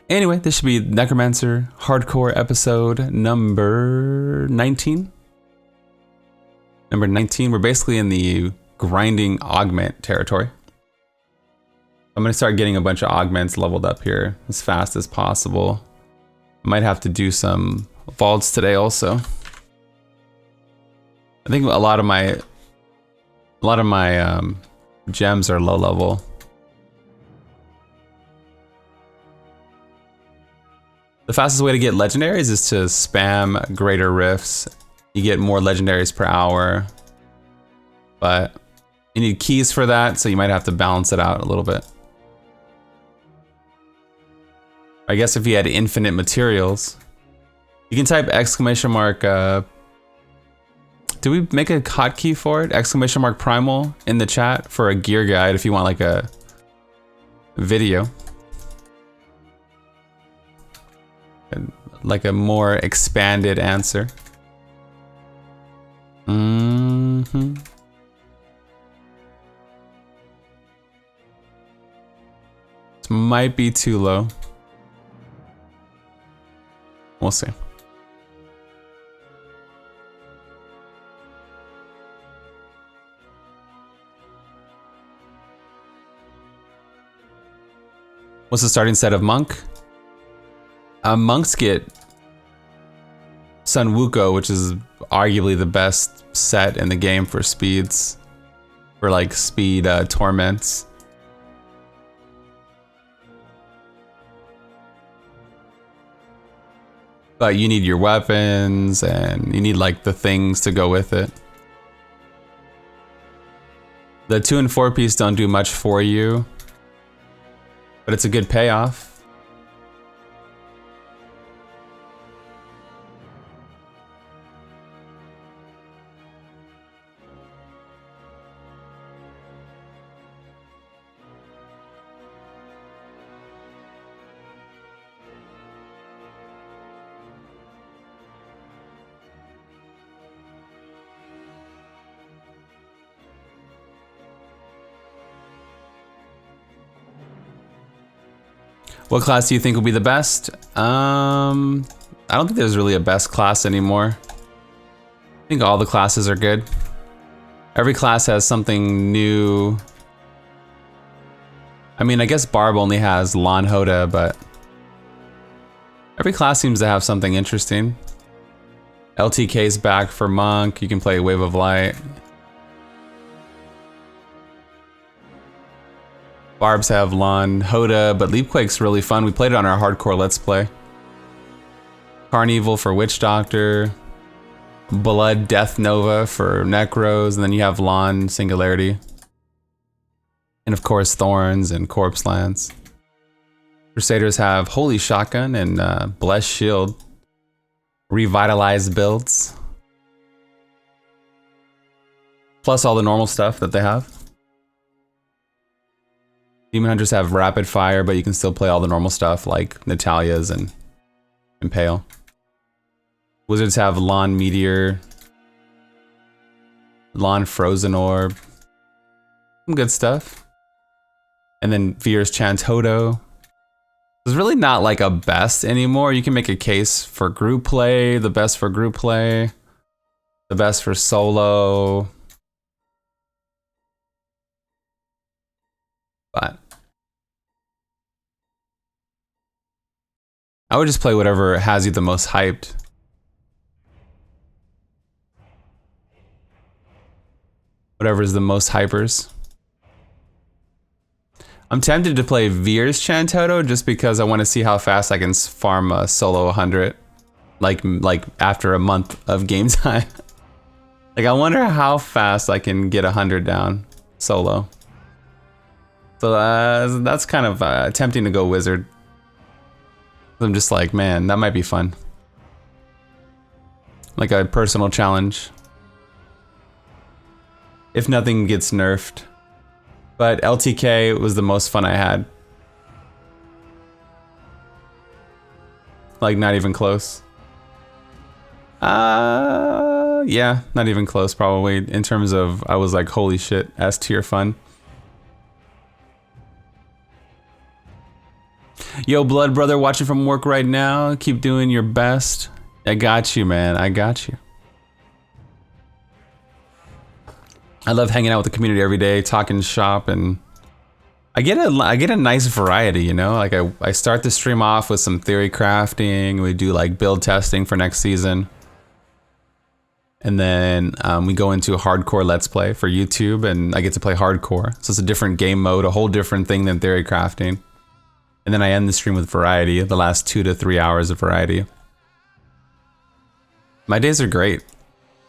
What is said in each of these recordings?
Anyway, this should be Necromancer Hardcore episode number 19. Number 19, we're basically in the grinding augment territory. I'm gonna start getting a bunch of augments leveled up here as fast as possible. I might have to do some vaults today also. I think a lot of my gems are low level. The fastest way to get legendaries is to spam greater rifts. You get more legendaries per hour, but you need keys for that, so you might have to balance it out a little bit. I guess if you had infinite materials, you can type exclamation mark, do we make a hotkey for it? Exclamation mark primal in the chat for a gear guide if you want like a video. Like a more expanded answer. This might be too low. We'll see. What's the starting set of monk? Monks get Sun Wukong, which is arguably the best set in the game for speeds, for like speed torments. But you need your weapons and you need like the things to go with it. The 2 and 4 piece don't do much for you, but it's a good payoff. What class do you think will be the best? I don't think there's really a best class anymore. I think all the classes are good. Every class has something new. I mean, I guess Barb only has Lan Hoda, but every class seems to have something interesting. LTK's back for Monk. You can play Wave of Light. Barbs have Lan Hoda, but Leapquake's really fun. We played it on our hardcore Let's Play. Carnival for Witch Doctor. Blood Death Nova for Necros, and then you have Lan Singularity. And of course Thorns and Corpse Lance. Crusaders have Holy Shotgun and Blessed Shield. Revitalized builds. Plus all the normal stuff that they have. Demon Hunters have Rapid Fire, but you can still play all the normal stuff like Natalia's and Impale. Wizards have Lan Meteor, Lan Frozen Orb, some good stuff. And then Veer's Chantodo. There's really not like a best anymore. You can make a case for group play, the best for group play, the best for solo. But I would just play whatever has you the most hyped. Whatever is the most hypers. I'm tempted to play Veer's Chantodo just because I want to see how fast I can farm a solo 100. Like after a month of game time. Like I wonder how fast I can get 100 down solo. So that's kind of tempting to go wizard. I'm just like, man, that might be fun. Like a personal challenge. If nothing gets nerfed. But LTK was the most fun I had. Like not even close. Yeah, not even close probably. In terms of, I was like, holy shit, S tier fun. Yo, blood brother, watching from work right now. Keep doing your best. I got you, man. I got you. I love hanging out with the community every day, talking shop, and I get a nice variety, you know? Like I start the stream off with some theory crafting. We do like build testing for next season. And then we go into a hardcore let's play for YouTube, and I get to play hardcore. So it's a different game mode, a whole different thing than theory crafting. And then I end the stream with variety, the last 2 to 3 hours of variety. My days are great.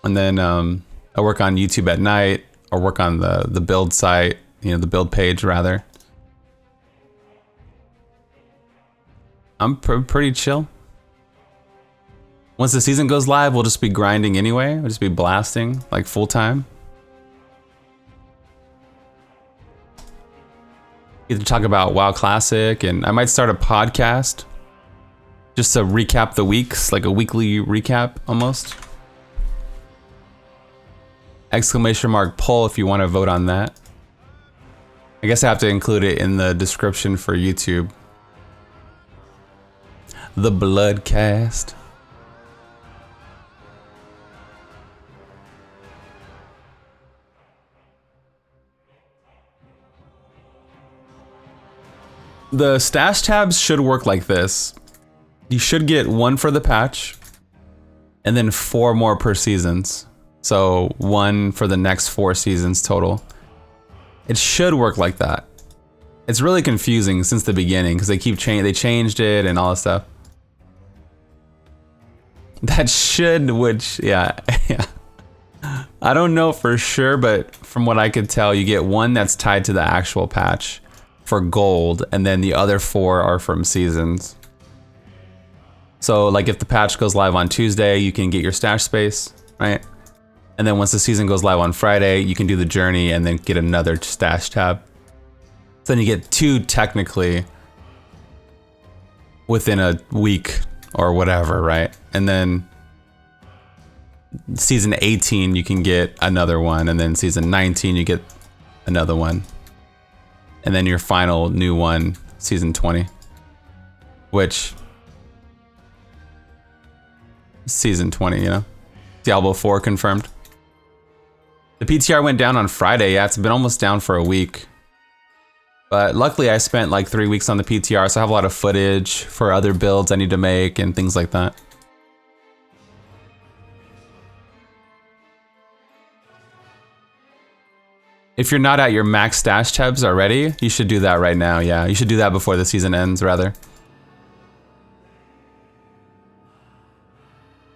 And then I work on YouTube at night, or work on the build site, you know, the build page rather. I'm pretty chill. Once the season goes live, we'll just be grinding anyway. We'll just be blasting like full time. Get to talk about WoW Classic, and I might start a podcast just to recap the weeks, like a weekly recap almost. Exclamation mark poll if you want to vote on that. I guess I have to include it in the description for YouTube. The Bloodcast. The stash tabs should work like this. You should get 1 for the patch, and then 4 more per seasons. So 1 for the next 4 seasons total. It should work like that. It's really confusing since the beginning because they changed it and all this stuff. That should, which, yeah. I don't know for sure, but from what I could tell, you get 1 that's tied to the actual patch for gold, and then the other 4 are from seasons. So like if the patch goes live on Tuesday, you can get your stash space, right? And then once the season goes live on Friday, you can do the journey and then get another stash tab. So then you get 2 technically within a week or whatever, right? And then season 18, you can get another one, and then season 19, you get another one. And then your final new one, season 20, which season 20, you know, Diablo 4 confirmed. The PTR went down on Friday. Yeah, it's been almost down for a week. But luckily I spent like 3 weeks on the PTR, so I have a lot of footage for other builds I need to make and things like that. If you're not at your max stash tabs already, you should do that right now. Yeah, you should do that before the season ends, rather.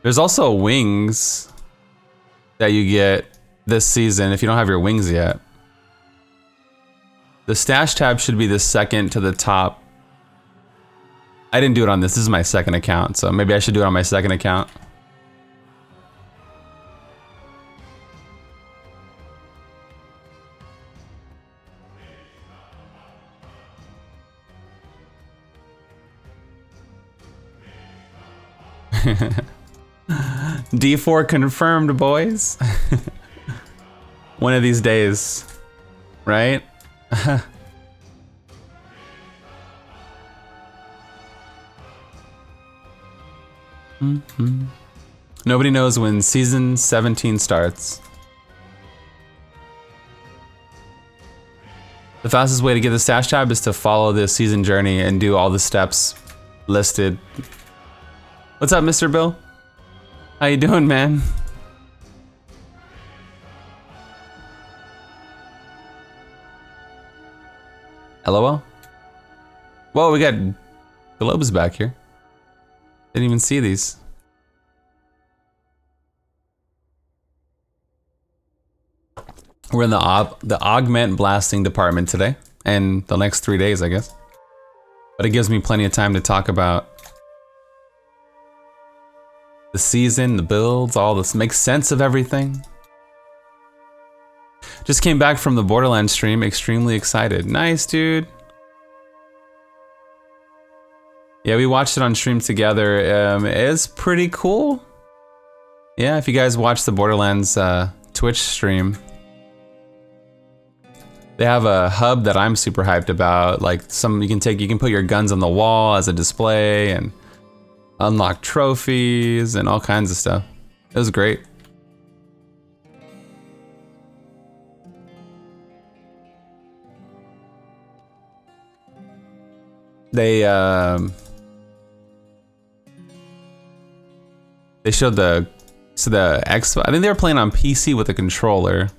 There's also wings that you get this season if you don't have your wings yet. The stash tab should be the second to the top. I didn't do it on this. This is my second account, so maybe I should do it on my second account. D4 confirmed, boys. One of these days, right? Nobody knows when season 17 starts. The fastest way to get the stash tab is to follow the season journey and do all the steps listed. What's up, Mr. Bill? How you doing, man? LOL? Whoa, we got globes back here. Didn't even see these. We're in the augment blasting department today, and the next 3 days, I guess. But it gives me plenty of time to talk about the season, the builds, all this, make sense of everything. Just came back from the Borderlands stream, extremely excited. Nice, dude. Yeah, we watched it on stream together. It's pretty cool. Yeah, if you guys watch the Borderlands Twitch stream, They have a hub that I'm super hyped about. Like you can put your guns on the wall as a display and unlock trophies and all kinds of stuff. It was great. They showed the Xbox. I think they were playing on PC with a controller,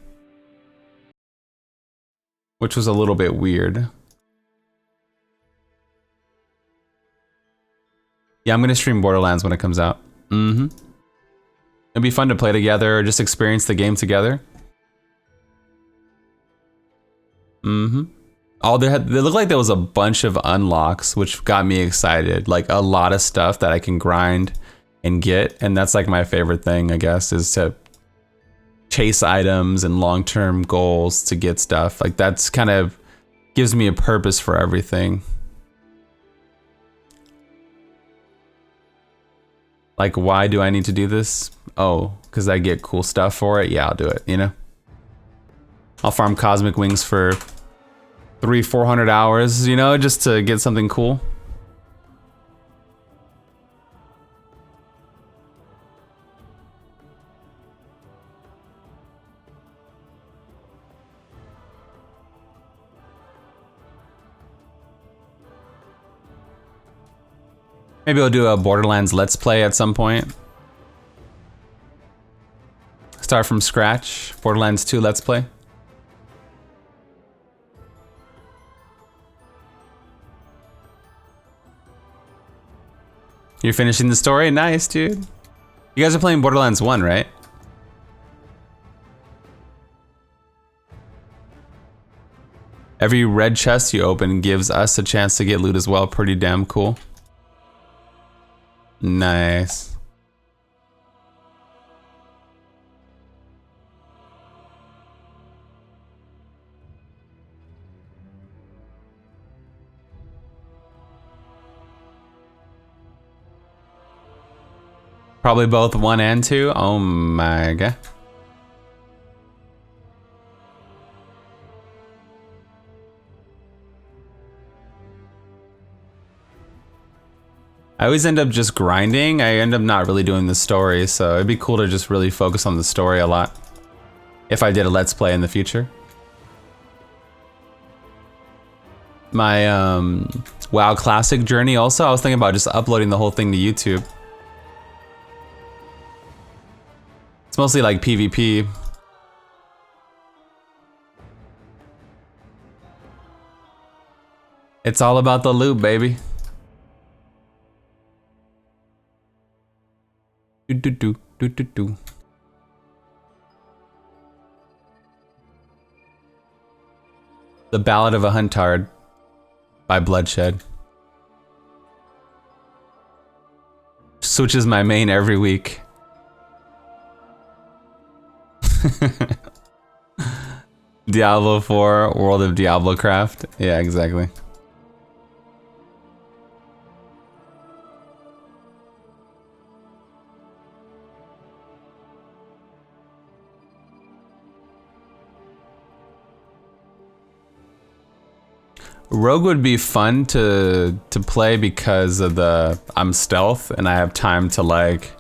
which was a little bit weird. Yeah, I'm gonna stream Borderlands when it comes out. It'd be fun to play together or just experience the game together. Oh, they looked like there was a bunch of unlocks, which got me excited. Like a lot of stuff that I can grind and get, and that's like my favorite thing, I guess, is to chase items and long-term goals to get stuff. Like that's kind of gives me a purpose for everything. Like, why do I need to do this? Oh, because I get cool stuff for it? Yeah, I'll do it, you know? I'll farm Cosmic Wings for 300-400 hours, you know, just to get something cool. Maybe I'll do a Borderlands Let's Play at some point. Start from scratch. Borderlands 2 Let's Play. You're finishing the story? Nice, dude. You guys are playing Borderlands 1, right? Every red chest you open gives us a chance to get loot as well. Pretty damn cool. Nice. Probably both 1 and 2. Oh my god. I always end up just grinding. I end up not really doing the story, so it'd be cool to just really focus on the story a lot if I did a Let's Play in the future. My WoW Classic journey also, I was thinking about just uploading the whole thing to YouTube. It's mostly like PvP. It's all about the loot, baby. Do. The Ballad of a Huntard by Bloodshed. Switches my main every week. Diablo 4, World of Diablo Craft. Yeah, exactly. Rogue would be fun to play because of I'm stealth and I have time to like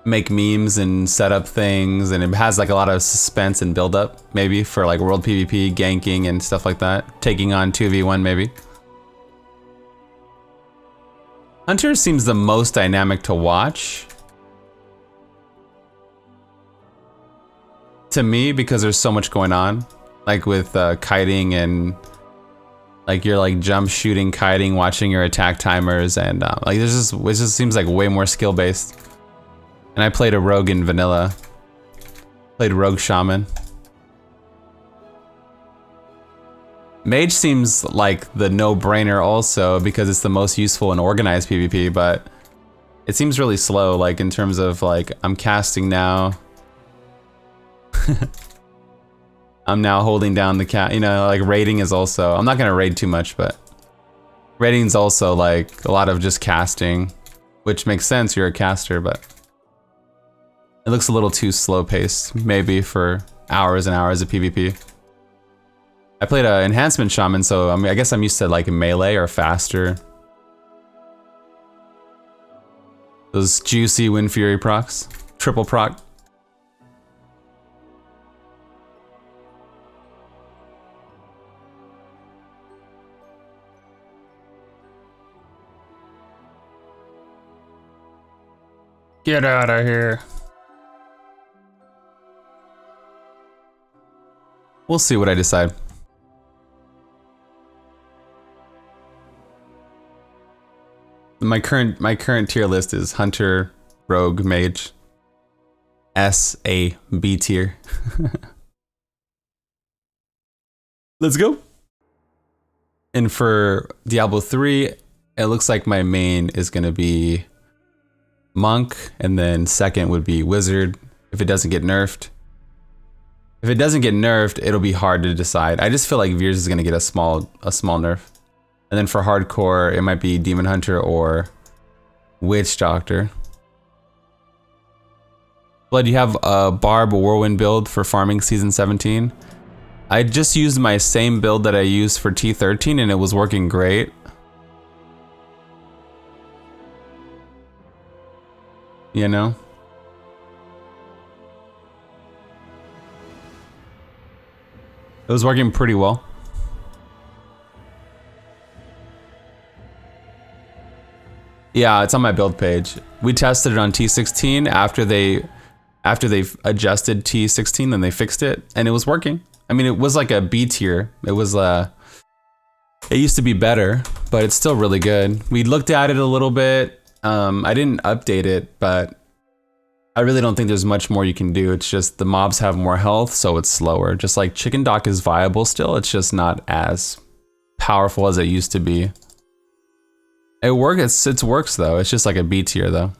make memes and set up things, and it has like a lot of suspense and build up maybe for like world PvP, ganking and stuff like that. Taking on 2v1 maybe. Hunter seems the most dynamic to watch to me because there's so much going on, like with kiting and like you're like jump shooting, kiting, watching your attack timers, and like it just seems like way more skill based. And I played a rogue in vanilla. Played rogue shaman. Mage seems like the no-brainer also because it's the most useful in organized PvP, but it seems really slow, like in terms of like I'm casting now. I'm now holding down the cat, you know, like raiding is also, I'm not gonna raid too much, but raiding's also like a lot of just casting, which makes sense, you're a caster, but it looks a little too slow paced, maybe for hours and hours of PvP. I played a enhancement shaman, so I mean, I guess I'm used to like melee or faster. Those juicy Wind Fury procs, triple proc. Get out of here. We'll see what I decide. My current tier list is Hunter, Rogue, Mage, S, A, B tier. Let's go. And for Diablo 3, it looks like my main is gonna be Monk, and then second would be Wizard if it doesn't get nerfed. If it doesn't get nerfed, it'll be hard to decide. I just feel like Veers is gonna get a small nerf. And then for hardcore, it might be Demon Hunter or Witch Doctor. Blood, you have a Barb Whirlwind build for farming season 17. I just used my same build that I used for T13 and it was working great. You know? It was working pretty well. Yeah, it's on my build page. We tested it on T16 after they adjusted T16, then they fixed it and it was working. I mean, it was like a B tier. It was it used to be better, but it's still really good. We looked at it a little bit. I didn't update it, but I really don't think there's much more you can do. It's just the mobs have more health, so it's slower. Just like Chicken Dock is viable still, it's just not as powerful as it used to be. It works though. It's just like a B tier though.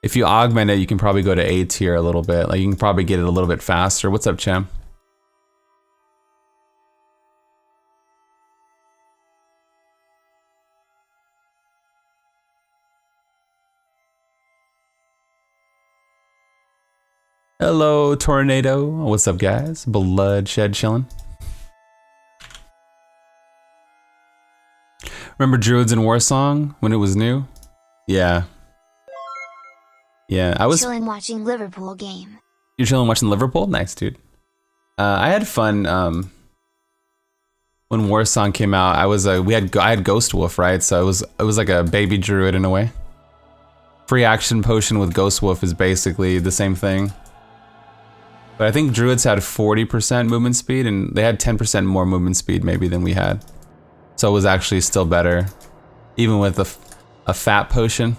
If you augment it, you can probably go to A tier a little bit. Like you can probably get it a little bit faster. What's up, Cham? Hello, Tornado. What's up, guys? Bloodshed chilling. Remember Druids in Warsong when it was new? Yeah. Yeah, I was chilling watching Liverpool game. You're chilling watching Liverpool? Nice, dude. I had fun when Warsong came out. I had Ghost Wolf, right? So it was like a baby druid in a way. Free action potion with Ghost Wolf is basically the same thing. But I think druids had 40% movement speed and they had 10% more movement speed maybe than we had. So it was actually still better, even with a fat potion.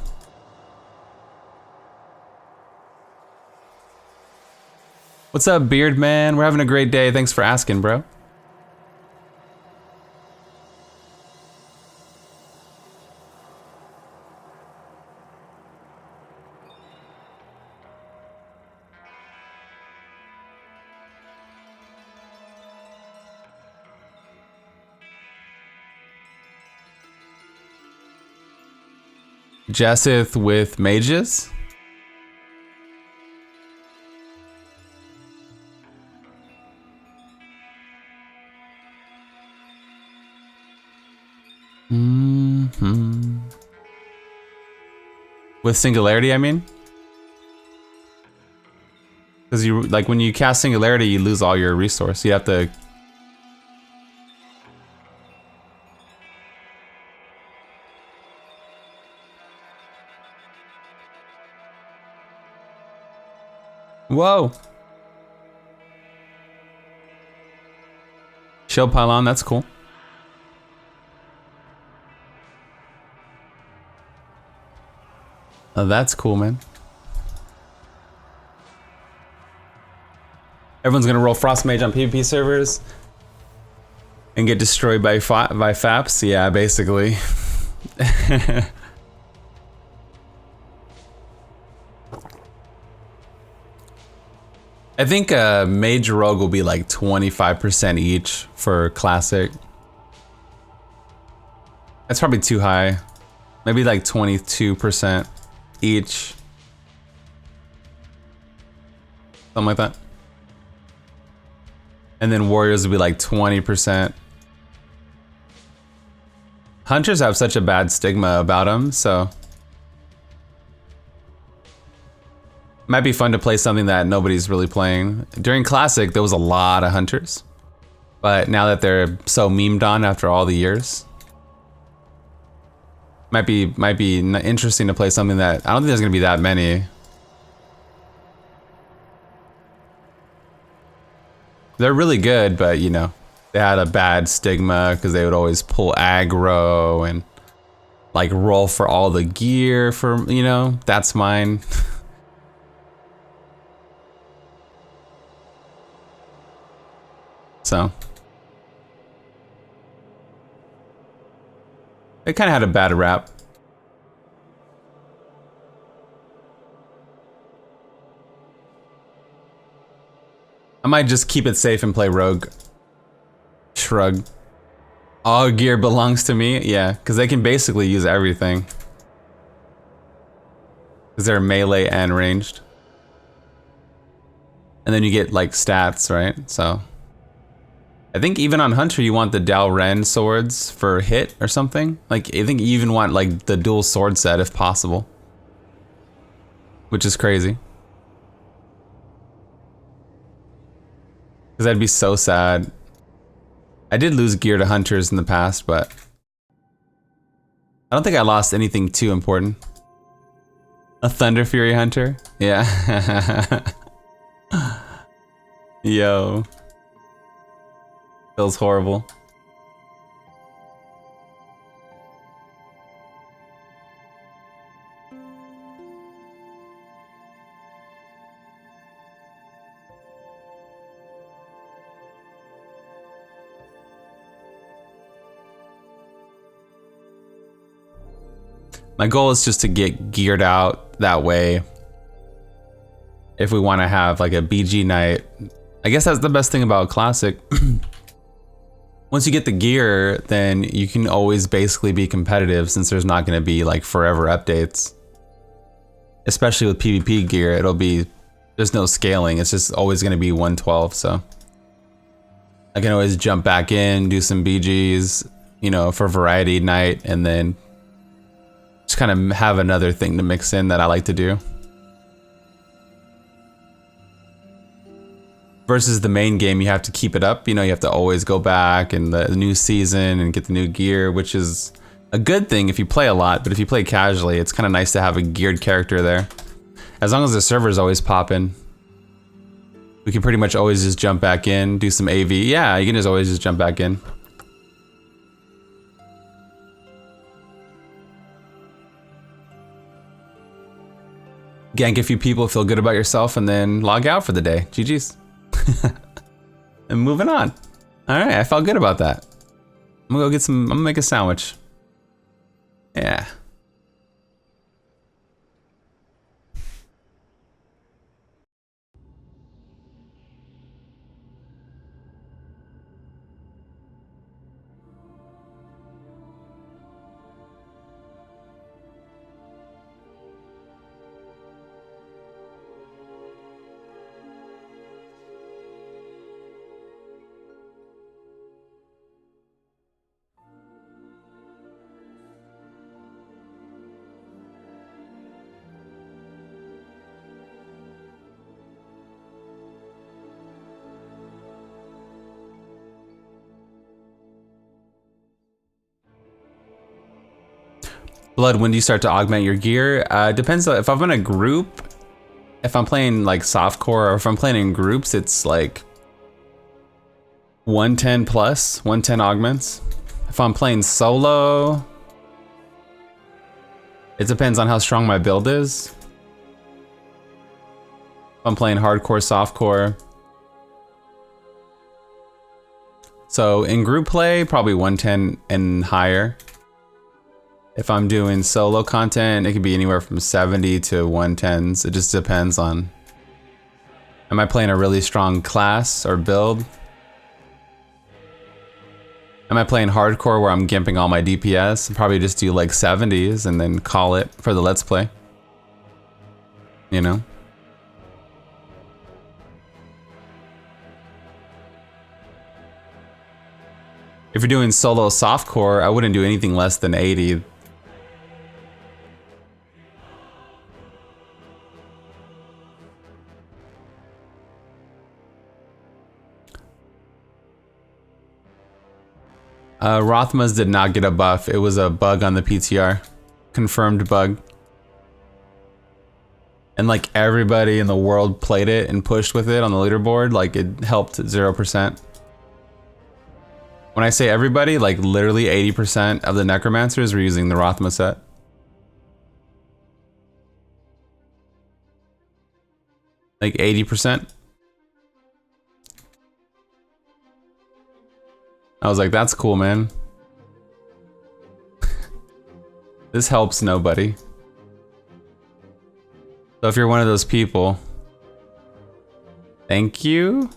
What's up, Beard Man? We're having a great day. Thanks for asking, bro. Jessith with mages? With Singularity, I mean? Because you, like, when you cast Singularity, you lose all your resource. You have to... Whoa! Shield Pylon, that's cool. Oh, that's cool, man. Everyone's gonna roll Frost Mage on PvP servers and get destroyed by FAPs? Yeah, basically. I think Mage Rogue will be like 25% each for Classic. That's probably too high. Maybe like 22% each. Something like that. And then warriors would be like 20%. Hunters have such a bad stigma about them, so might be fun to play something that nobody's really playing. During Classic, there was a lot of hunters, but now that they're so memed on after all the years, might be interesting to play something that I don't think there's gonna be that many. They're really good, but you know, they had a bad stigma because they would always pull aggro and like roll for all the gear for, you know, that's mine. So they kind of had a bad rap. I might just keep it safe and play rogue. Shrug. All gear belongs to me? Yeah, because they can basically use everything. Because they're melee and ranged. And then you get like stats, right? So I think even on Hunter you want the Dalren swords for hit or something. Like I think you even want like the dual sword set if possible. Which is crazy. Because that'd be so sad. I did lose gear to hunters in the past, but I don't think I lost anything too important. A Thunder Fury Hunter? Yeah. Yo. Feels horrible. My goal is just to get geared out that way. If we want to have like a BG night, I guess that's the best thing about Classic. Once you get the gear, then you can always basically be competitive since there's not going to be like forever updates. Especially with PvP gear, it'll be, there's no scaling. It's just always going to be 112. So I can always jump back in, do some BGs, you know, for variety night, and then just kind of have another thing to mix in that I like to do. Versus the main game, you have to keep it up. You know, you have to always go back and the new season and get the new gear, which is a good thing if you play a lot. But if you play casually, it's kind of nice to have a geared character there. As long as the server's always popping, we can pretty much always just jump back in, do some AV. Yeah, you can just always just jump back in. Gank a few people, feel good about yourself, and then log out for the day. GG's. And moving on. Alright, I felt good about that. I'm gonna go get some, I'm gonna make a sandwich. Yeah. Blood, when do you start to augment your gear? Depends on if I'm in a group. If I'm playing like softcore, or if I'm playing in groups, it's like 110 plus, 110 augments. If I'm playing solo, it depends on how strong my build is. If I'm playing hardcore, softcore. So in group play, probably 110 and higher. If I'm doing solo content, it could be anywhere from 70 to 110s. It just depends on, am I playing a really strong class or build? Am I playing hardcore where I'm gimping all my DPS? I'll probably just do like 70s and then call it for the let's play. You know? If you're doing solo softcore, I wouldn't do anything less than 80. Rothma's did not get a buff. It was a bug on the PTR. Confirmed bug. And like everybody in the world played it and pushed with it on the leaderboard. Like it helped 0%. When I say everybody, like literally 80% of the Necromancers were using the Rothma set. Like 80%. I was like, that's cool, man. This helps nobody. So if you're one of those people, thank you.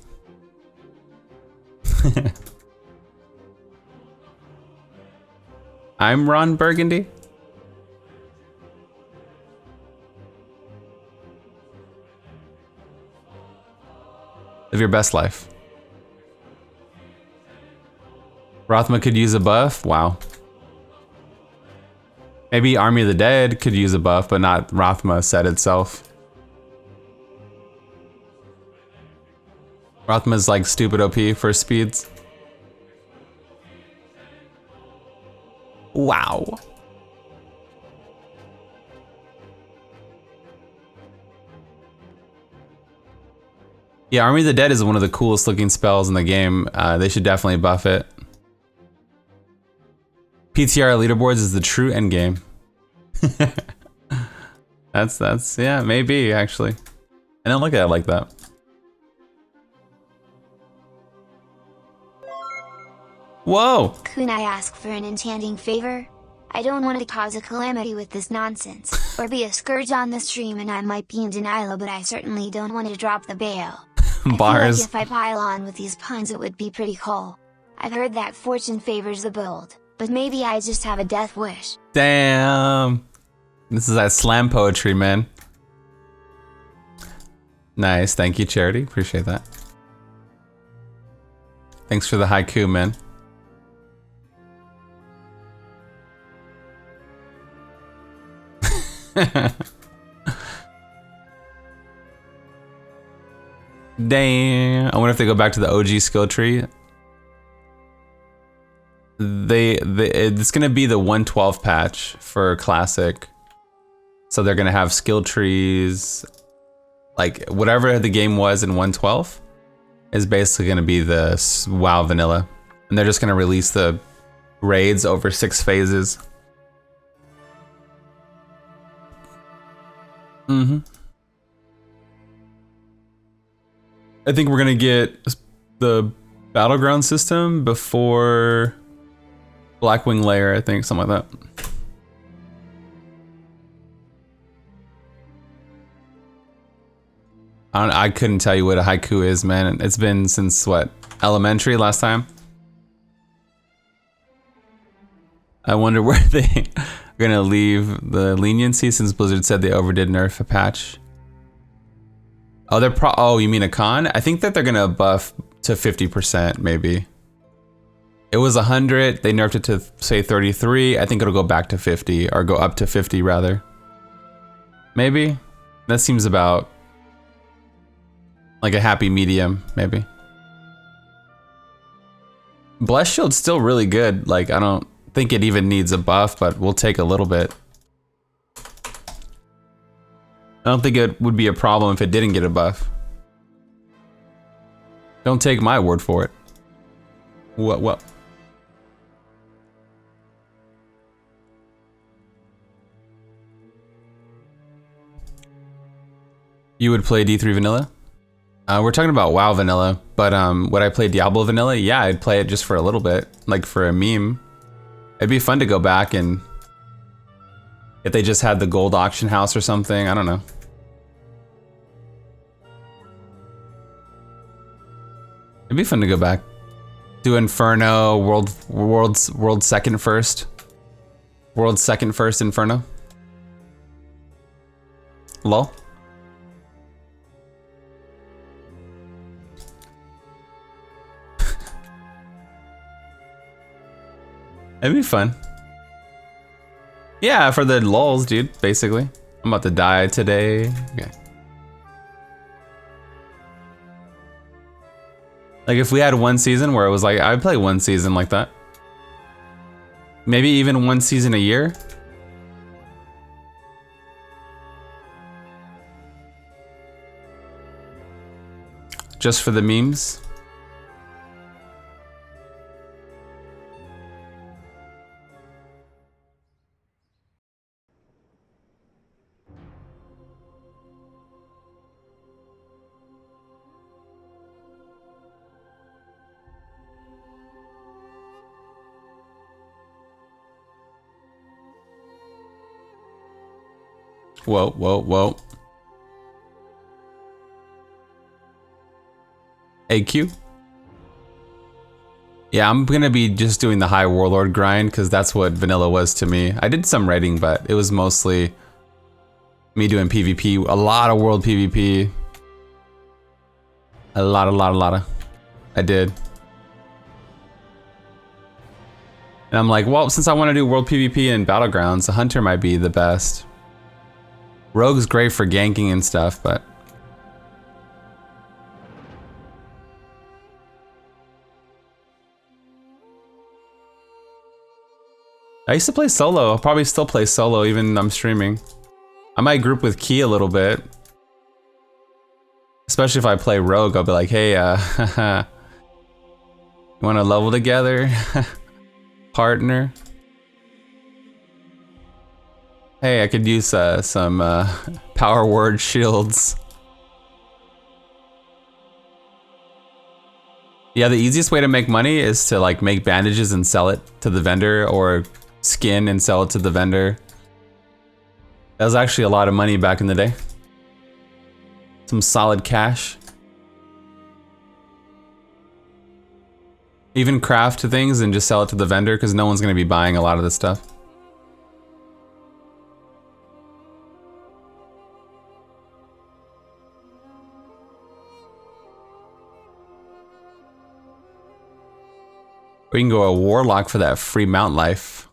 I'm Ron Burgundy. Live your best life. Rothma could use a buff? Wow. Maybe Army of the Dead could use a buff, but not Rothma set itself. Rothma's like stupid OP for speeds. Wow. Yeah, Army of the Dead is one of the coolest looking spells in the game. They should definitely buff it. PTR leaderboards is the true endgame. that's yeah, maybe actually. I don't look at it like that. Whoa! Can I ask for an enchanting favor? I don't want to cause a calamity with this nonsense, or be a scourge on the stream, and I might be in denial, but I certainly don't want to drop the bail. I feel like if I pile on with these puns it would be pretty cool. I've heard that fortune favors the bold, but maybe I just have a death wish. Damn! This is that slam poetry, man. Nice, thank you, Charity. Appreciate that. Thanks for the haiku, man. Damn. I wonder if they go back to the OG skill tree. It's gonna be the 112 patch for classic. So they're gonna have skill trees. Like whatever the game was in 112 is basically gonna be the WoW vanilla. And they're just gonna release the raids over 6 phases. Mm-hmm. I think we're gonna get the battleground system before Blackwing Lair, I think, something like that. I couldn't tell you what a haiku is, man. It's been since, what, elementary last time? I wonder where they are gonna leave the leniency since Blizzard said they overdid nerf a patch. Oh, oh, you mean a con? I think that they're gonna buff to 50%, maybe. It was 100, they nerfed it to, say, 33. I think it'll go back to 50, or go up to 50, rather. Maybe? That seems about like a happy medium, maybe. Bless Shield's still really good. Like, I don't think it even needs a buff, but we'll take a little bit. I don't think it would be a problem if it didn't get a buff. Don't take my word for it. What? You would play D3 vanilla? We're talking about WoW vanilla, but would I play Diablo vanilla? Yeah, I'd play it just for a little bit, like for a meme. It'd be fun to go back and if they just had the gold auction house or something, I don't know. It'd be fun to go back. Do Inferno, world's second first. World's second first Inferno. Lol. It'd be fun. Yeah, for the lulz, dude, basically. I'm about to die today. Okay. Like if we had one season where it was like, I'd play one season like that. Maybe even one season a year. Just for the memes. Whoa, whoa, whoa. AQ? Yeah, I'm gonna be just doing the high warlord grind because that's what vanilla was to me. I did some raiding, but it was mostly me doing PvP, a lot of world PvP. A lot of. I did. And I'm like, well, since I want to do world PvP and battlegrounds, the hunter might be the best. Rogue's great for ganking and stuff, but I used to play solo. I'll probably still play solo even I'm streaming. I might group with Key a little bit. Especially if I play Rogue, I'll be like, hey, you wanna level together? Partner? Hey, I could use some power word shields. Yeah, the easiest way to make money is to like make bandages and sell it to the vendor, or skin and sell it to the vendor. That was actually a lot of money back in the day. Some solid cash. Even craft things and just sell it to the vendor because no one's gonna be buying a lot of this stuff. We can go a warlock for that free mount life.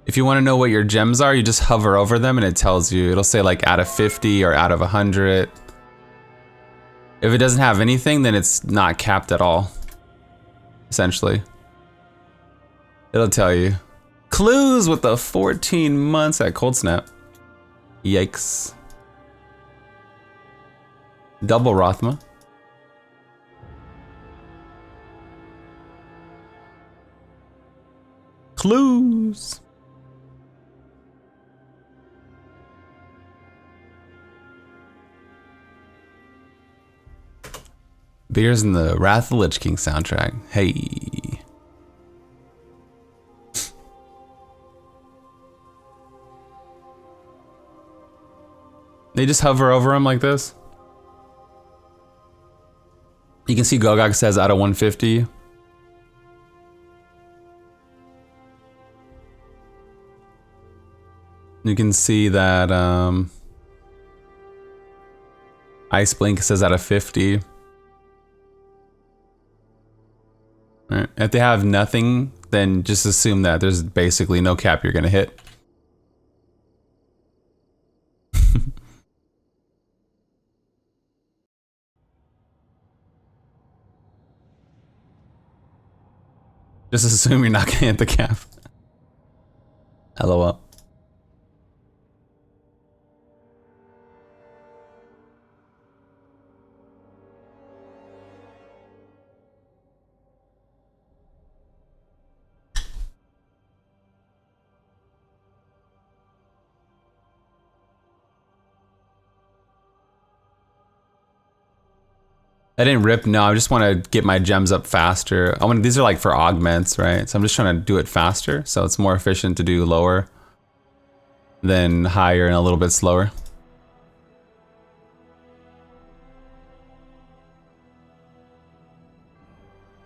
If you want to know what your gems are, you just hover over them and it tells you. It'll say like out of 50 or out of 100. If it doesn't have anything, then it's not capped at all. Essentially. It'll tell you. Clues with the 14 months at Cold Snap. Yikes. Double Rothma. Clues. Beers in the Wrath of the Lich King soundtrack. Hey. They just hover over him like this. You can see Gogok says out of 150. You can see that Ice Blink says out of 50. Right. If they have nothing, then just assume that there's basically no cap you're gonna hit. Just assume you're not gonna hit the cap. LOL. I didn't rip, no, I just want to get my gems up faster. These are like for augments, right? So I'm just trying to do it faster, so it's more efficient to do lower than higher and a little bit slower.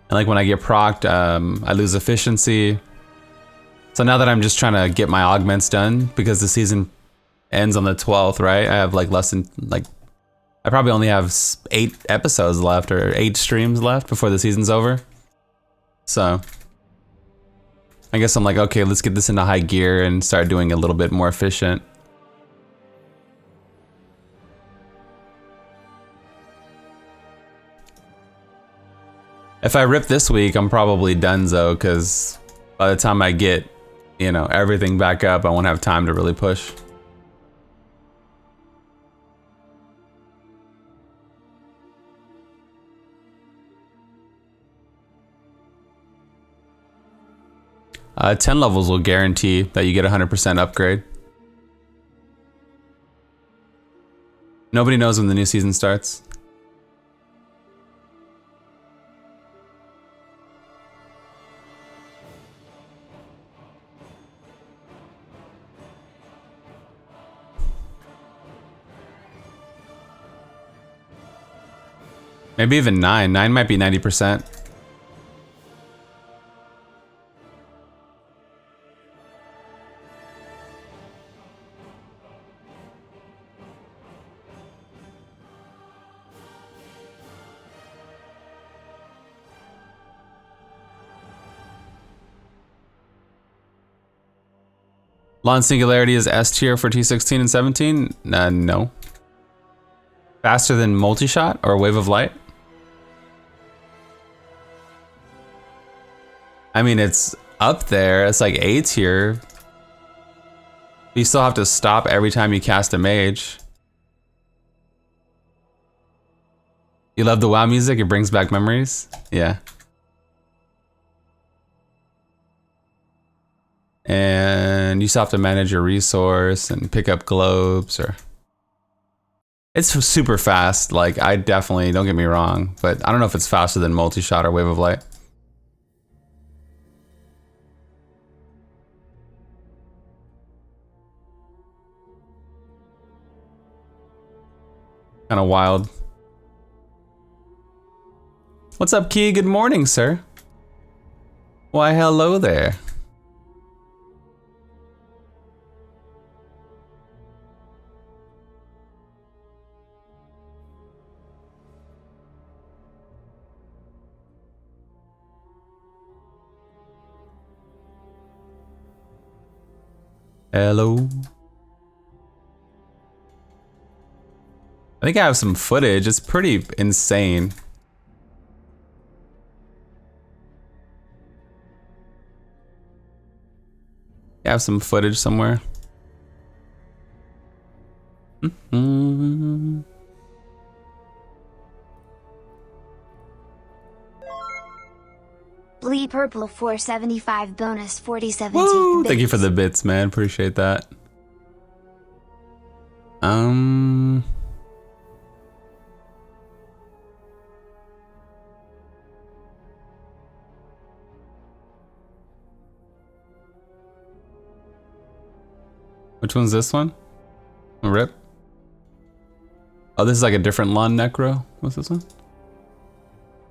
And like when I get procced, I lose efficiency. So now that I'm just trying to get my augments done, because the season ends on the 12th, right? I have like less than like I probably only have 8 episodes left or 8 streams left before the season's over. So I guess I'm like, okay, let's get this into high gear and start doing it a little bit more efficient. If I rip this week, I'm probably donezo, because by the time I get, you know, everything back up, I won't have time to really push. Uh, 10 levels will guarantee that you get a 100% upgrade. Nobody knows when the new season starts. Maybe even 9. 9 might be 90%. Lawn Singularity is S tier for T16 and 17? No. Faster than Multi-Shot or Wave of Light? I mean, it's up there. It's like A tier. You still have to stop every time you cast a mage. You love the WoW music? It brings back memories? Yeah. And you still have to manage your resource and pick up globes or... It's super fast. Like, I definitely, don't get me wrong, but I don't know if it's faster than Multi-Shot or Wave of Light. Kind of wild. What's up, Key? Good morning, sir. Why, hello there. Hello. I think I have some footage. It's pretty insane. I have some footage somewhere. Bleed Purple 475 bonus 47. Woo! Thank you for the bits, man. Appreciate that. Which one's this one? Rip. Oh, this is like a different lawn necro. What's this one?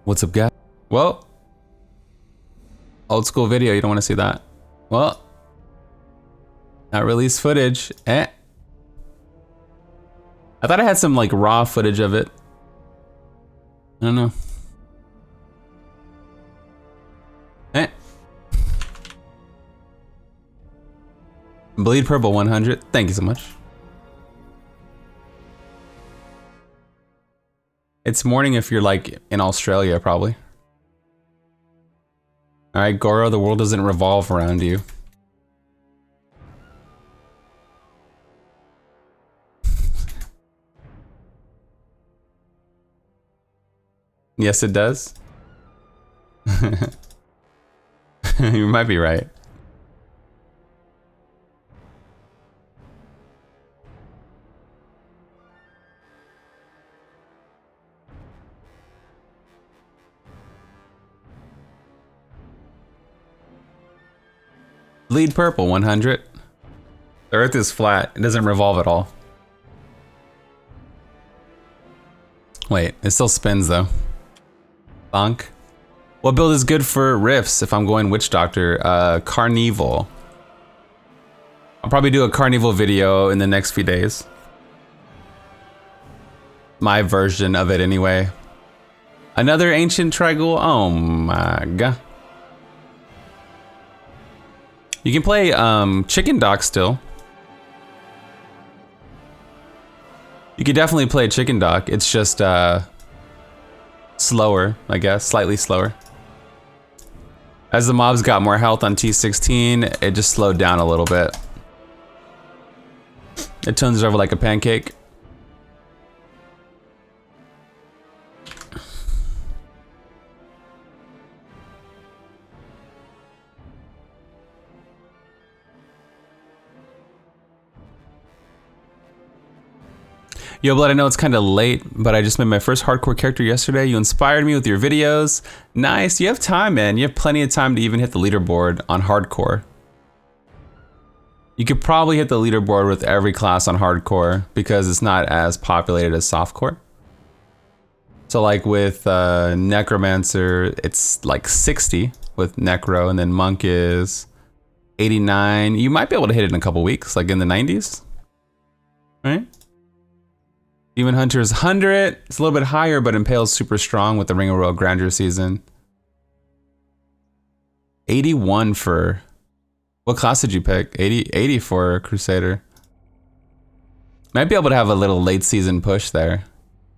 What's up, guy? Well, old school video. You don't want to see that. Well, not released footage. I thought I had some like raw footage of it. I don't know. Bleed Purple 100. Thank you so much. It's morning if you're like in Australia, probably. All right, Goro, the world doesn't revolve around you. Yes, it does. You might be right. Bleed Purple 100. The Earth is flat. It doesn't revolve at all. Wait, it still spins though. Bonk. What build is good for rifts if I'm going Witch Doctor? Carnival. I'll probably do a Carnival video in the next few days. my version of it anyway. Another ancient trigul. Oh my god. You can play Chicken Dock still. You could definitely play Chicken Dock. It's just slower, I guess, slightly slower. As the mobs got more health on T16, it just slowed down a little bit. It turns over like a pancake. Yo, Blood, I know it's kind of late, but I just made my first hardcore character yesterday. You inspired me with your videos. Nice. You have time, man. You have plenty of time to even hit the leaderboard on hardcore. You could probably hit the leaderboard with every class on hardcore because it's not as populated as softcore. So like with Necromancer, it's like 60 with Necro, and then Monk is 89. You might be able to hit it in a couple weeks, like in the 90s, right? Demon Hunter is 100. It's a little bit higher, but Impale's super strong with the Ring of Royal Grandeur season. 81 for... What class did you pick? 80 for Crusader. Might be able to have a little late season push there.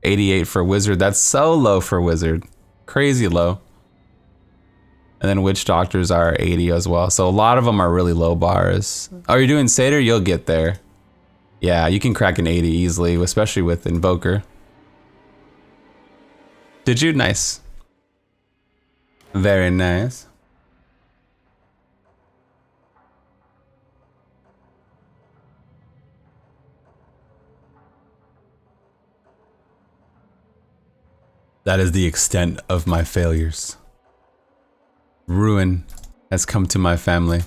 88 for Wizard. That's so low for Wizard. Crazy low. And then Witch Doctors are 80 as well. So a lot of them are really low bars. Oh, you're doing Satyr? You'll get there. Yeah, you can crack an 80 easily, especially with Invoker. Did you? Nice. Very nice. That is the extent of my failures. Ruin has come to my family.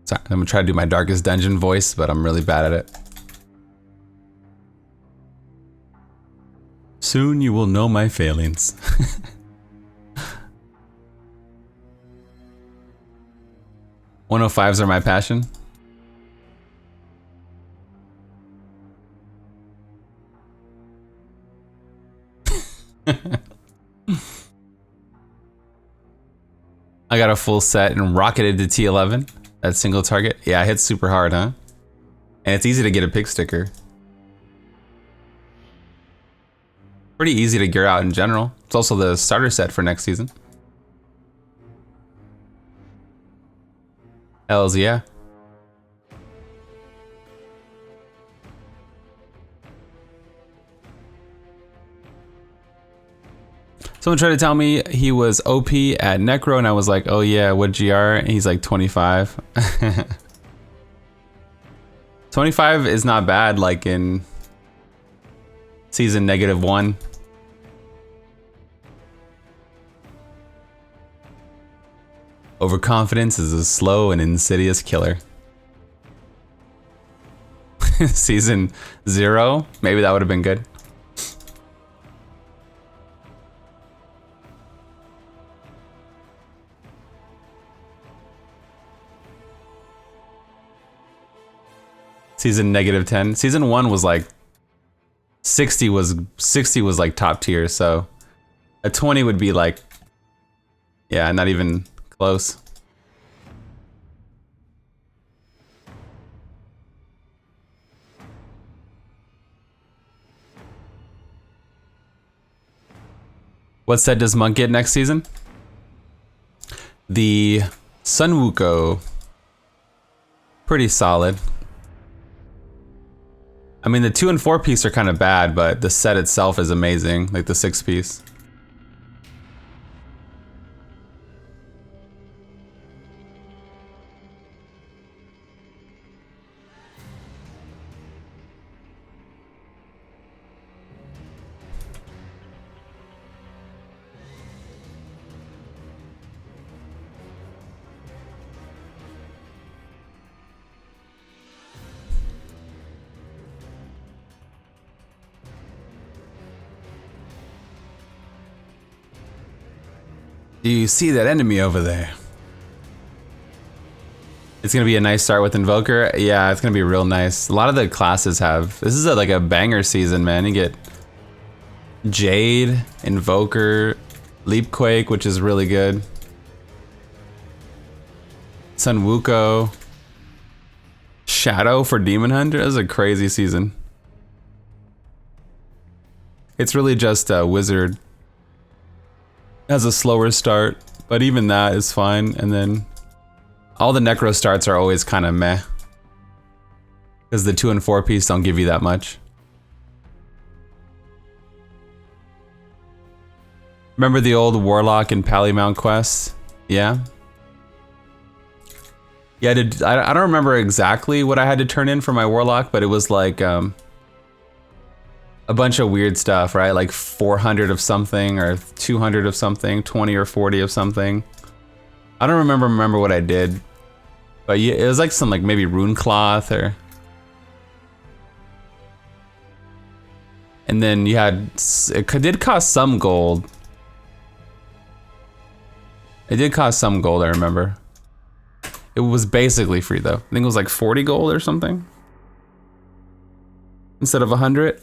Sorry, I'm gonna try to do my Darkest Dungeon voice, but I'm really bad at it. Soon you will know my failings. 105s are my passion. I got a full set and rocketed to T11. That single target. Yeah, it hits super hard, huh? And it's easy to get a pig sticker. Pretty easy to gear out in general. It's also the starter set for next season. Hells yeah. Someone tried to tell me he was OP at Necro, and I was like, oh yeah, what GR? And he's like 25. 25 is not bad, like in season -1. Overconfidence is a slow and insidious killer. Season 0, maybe that would have been good. Season -10. Season 1 was like 60 was like top tier, so a 20 would be like, yeah, not even close. What set does Monk get next season? The Sunwuko. Pretty solid. I mean, the 2 and 4 piece are kind of bad, but the set itself is amazing, like the 6 piece. Do you see that enemy over there? It's gonna be a nice start with Invoker. Yeah, it's gonna be real nice. A lot of the classes have. This is like a banger season, man. You get Jade, Invoker, Leapquake, which is really good. Sun Wuko. Shadow for Demon Hunter. That's a crazy season. It's really just a Wizard. Has a slower start, but even that is fine. And then all the Necro starts are always kind of meh. Because the 2 and 4 piece don't give you that much. Remember the old Warlock and Palymount quests? Yeah? Yeah, I don't remember exactly what I had to turn in for my Warlock, but it was like a bunch of weird stuff, right? Like 400 of something, or 200 of something, 20 or 40 of something. I don't remember what I did. But yeah, it was like some maybe rune cloth or... And then you had... It did cost some gold. It did cost some gold, I remember. It was basically free though. I think it was like 40 gold or something. Instead of 100.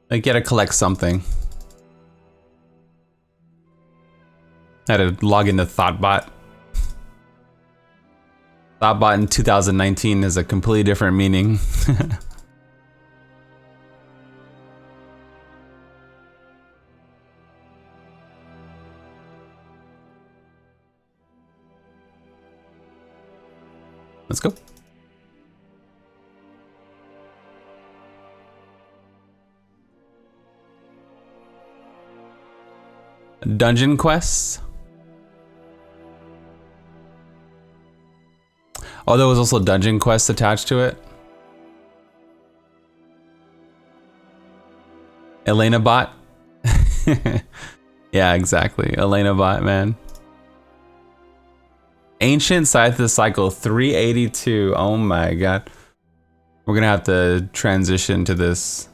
Like, you gotta collect something. I had to log into Thoughtbot. Thoughtbot in 2019 is a completely different meaning. Let's go. Dungeon quests. Oh, there was also dungeon quests attached to it. Elena bot. Yeah, exactly. Elena bot, man. Ancient Scythe of the Cycle 382. Oh my god. We're gonna have to transition to this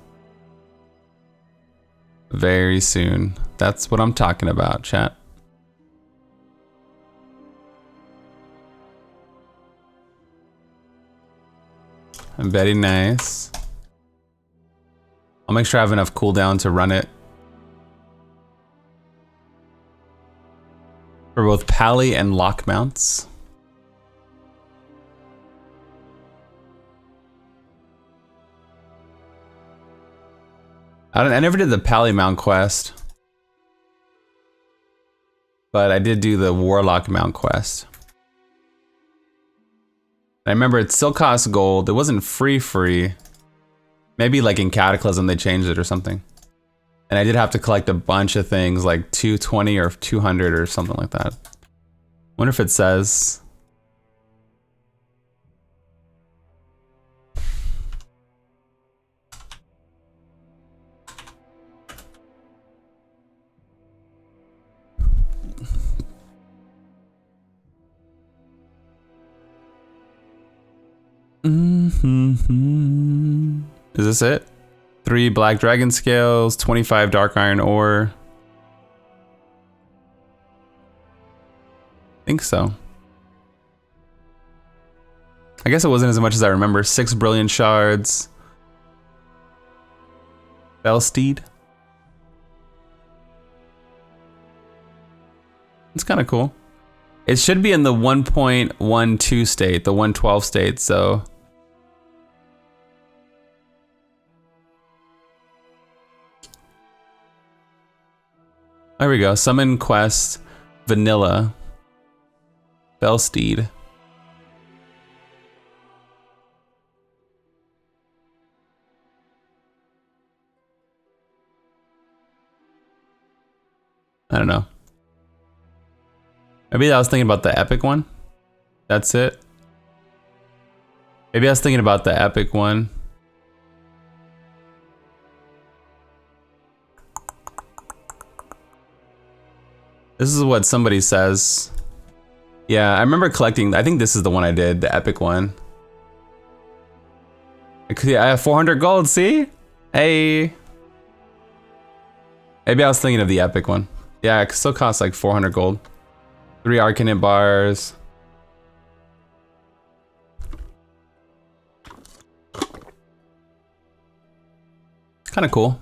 very soon. That's what I'm talking about, chat. Very nice. I'll make sure I have enough cooldown to run it. For both Pally and lock mounts. I never did the Pally mount quest. But I did do the Warlock mount quest. I remember it still costs gold. It wasn't free. Maybe like in Cataclysm they changed it or something. And I did have to collect a bunch of things, like 220 or 200 or something like that. Wonder if it says. Is this it? 3 black dragon scales, 25 dark iron ore. I think so. I guess it wasn't as much as I remember. 6 brilliant shards. Bellsteed. It's kind of cool. It should be in the 1.12 state, the 112 state, so. There we go. Summon quest, vanilla, Bellsteed. I don't know. Maybe I was thinking about the epic one. That's it. Maybe I was thinking about the epic one. This is what somebody says. Yeah, I remember collecting. I think this is the one I did, the epic one. I have 400 gold. See? Hey. Maybe I was thinking of the epic one. Yeah, it still costs like 400 gold. 3 Arcanite bars. Kind of cool.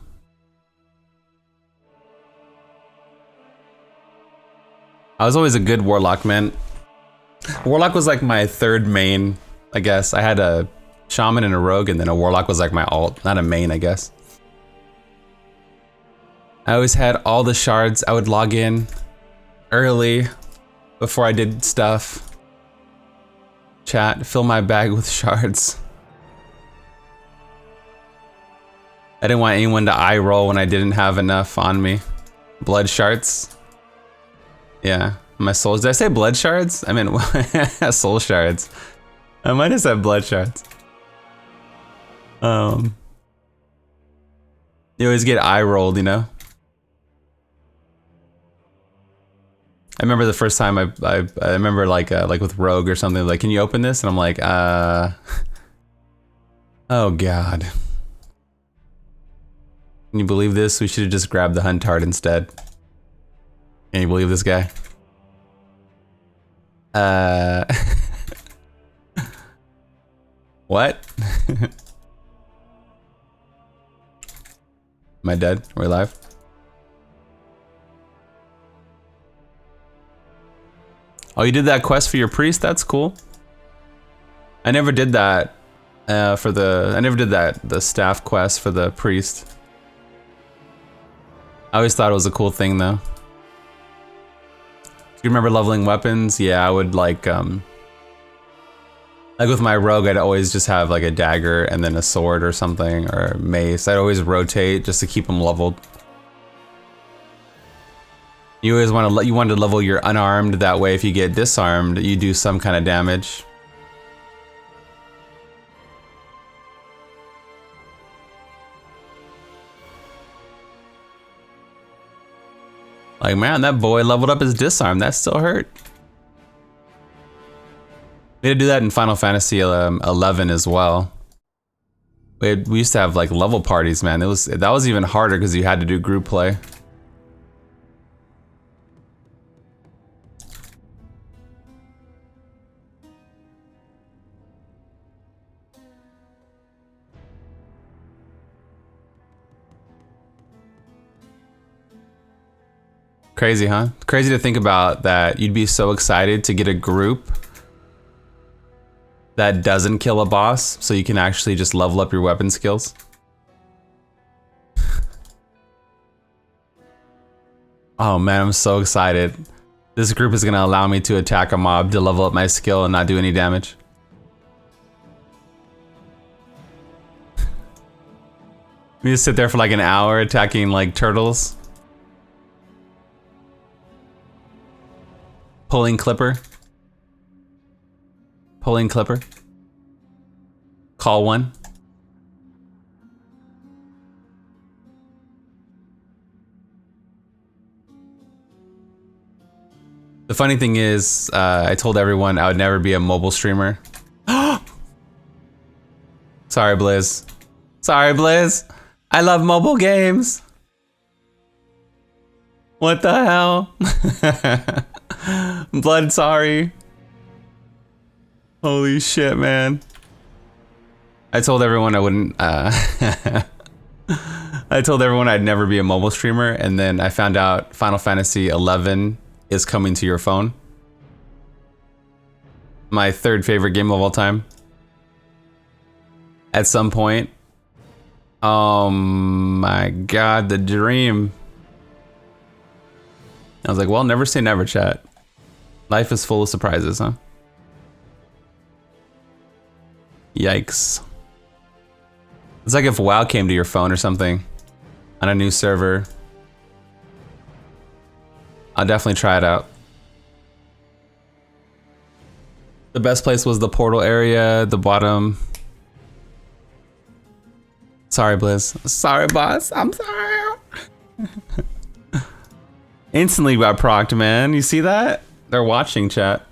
I was always a good warlock, man. Warlock was like my third main, I guess. I had a shaman and a rogue, and then a warlock was like my alt, not a main, I guess. I always had all the shards. I would log in early before I did stuff. Chat, fill my bag with shards. I didn't want anyone to eye roll when I didn't have enough on me. Blood shards. Yeah, my souls. Did I say blood shards? I meant soul shards. I might have said blood shards. You always get eye rolled, you know? I remember the first time I remember like with Rogue or something, like, can you open this? And I'm like, oh God. Can you believe this? We should have just grabbed the hunt heart instead. Can you believe this guy? What? Am I dead? Are we alive? Oh, you did that quest for your priest? That's cool. I never did that I never did the staff quest for the priest. I always thought it was a cool thing though. Do you remember leveling weapons? Yeah, I would like with my rogue, I'd always just have like a dagger and then a sword or something, or a mace. I'd always rotate just to keep them leveled. You always you want to level your unarmed, that way if you get disarmed, you do some kind of damage. Like, man, that boy leveled up his disarm. That still hurt. We had to do that in Final Fantasy 11 as well. We used to have like level parties, man. That was even harder because you had to do group play. Crazy, huh? Crazy to think about that you'd be so excited to get a group that doesn't kill a boss, so you can actually just level up your weapon skills. Oh man, I'm so excited. This group is gonna allow me to attack a mob to level up my skill and not do any damage. We just sit there for like an hour attacking like turtles. Pulling Clipper. Pulling Clipper. Call one. The funny thing is, I told everyone I would never be a mobile streamer. Sorry, Blizz. Sorry, Blizz. I love mobile games. What the hell? Blood, sorry. Holy shit, man. I told everyone I wouldn't, I told everyone I'd never be a mobile streamer, and then I found out Final Fantasy 11 is coming to your phone. My third favorite game of all time. At some point. Oh my god, the dream. I was like, well, never say never, chat. Life is full of surprises, huh? Yikes. It's like if WoW came to your phone or something on a new server. I'll definitely try it out. The best place was the portal area, the bottom. Sorry, Blizz. Sorry, boss. I'm sorry. Instantly got procced, man. You see that? They're watching, chat.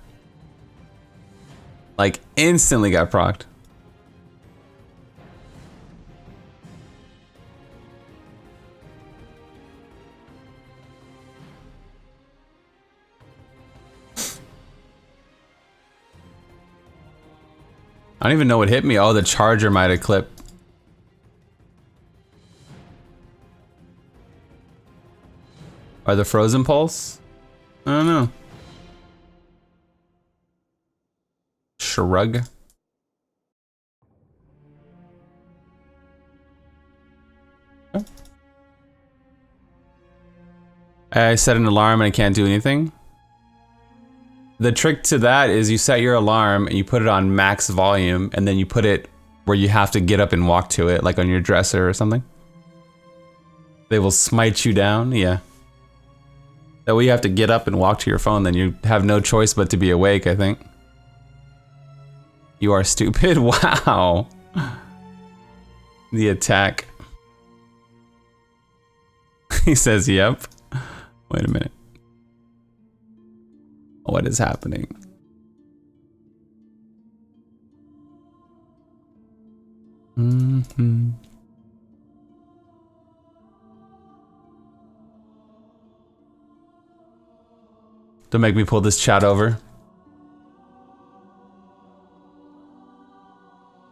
Like, instantly got procced. I don't even know what hit me. Oh, the charger might have clipped. Or the frozen pulse? I don't know. Shrug. I set an alarm and I can't do anything. The trick to that is you set your alarm and you put it on max volume and then you put it where you have to get up and walk to it, like on your dresser or something. They will smite you down, yeah. That way you have to get up and walk to your phone, then you have no choice but to be awake, I think. You are stupid? Wow. The attack. He says, yep. Wait a minute. What is happening? Mm-hmm. Don't make me pull this chat over.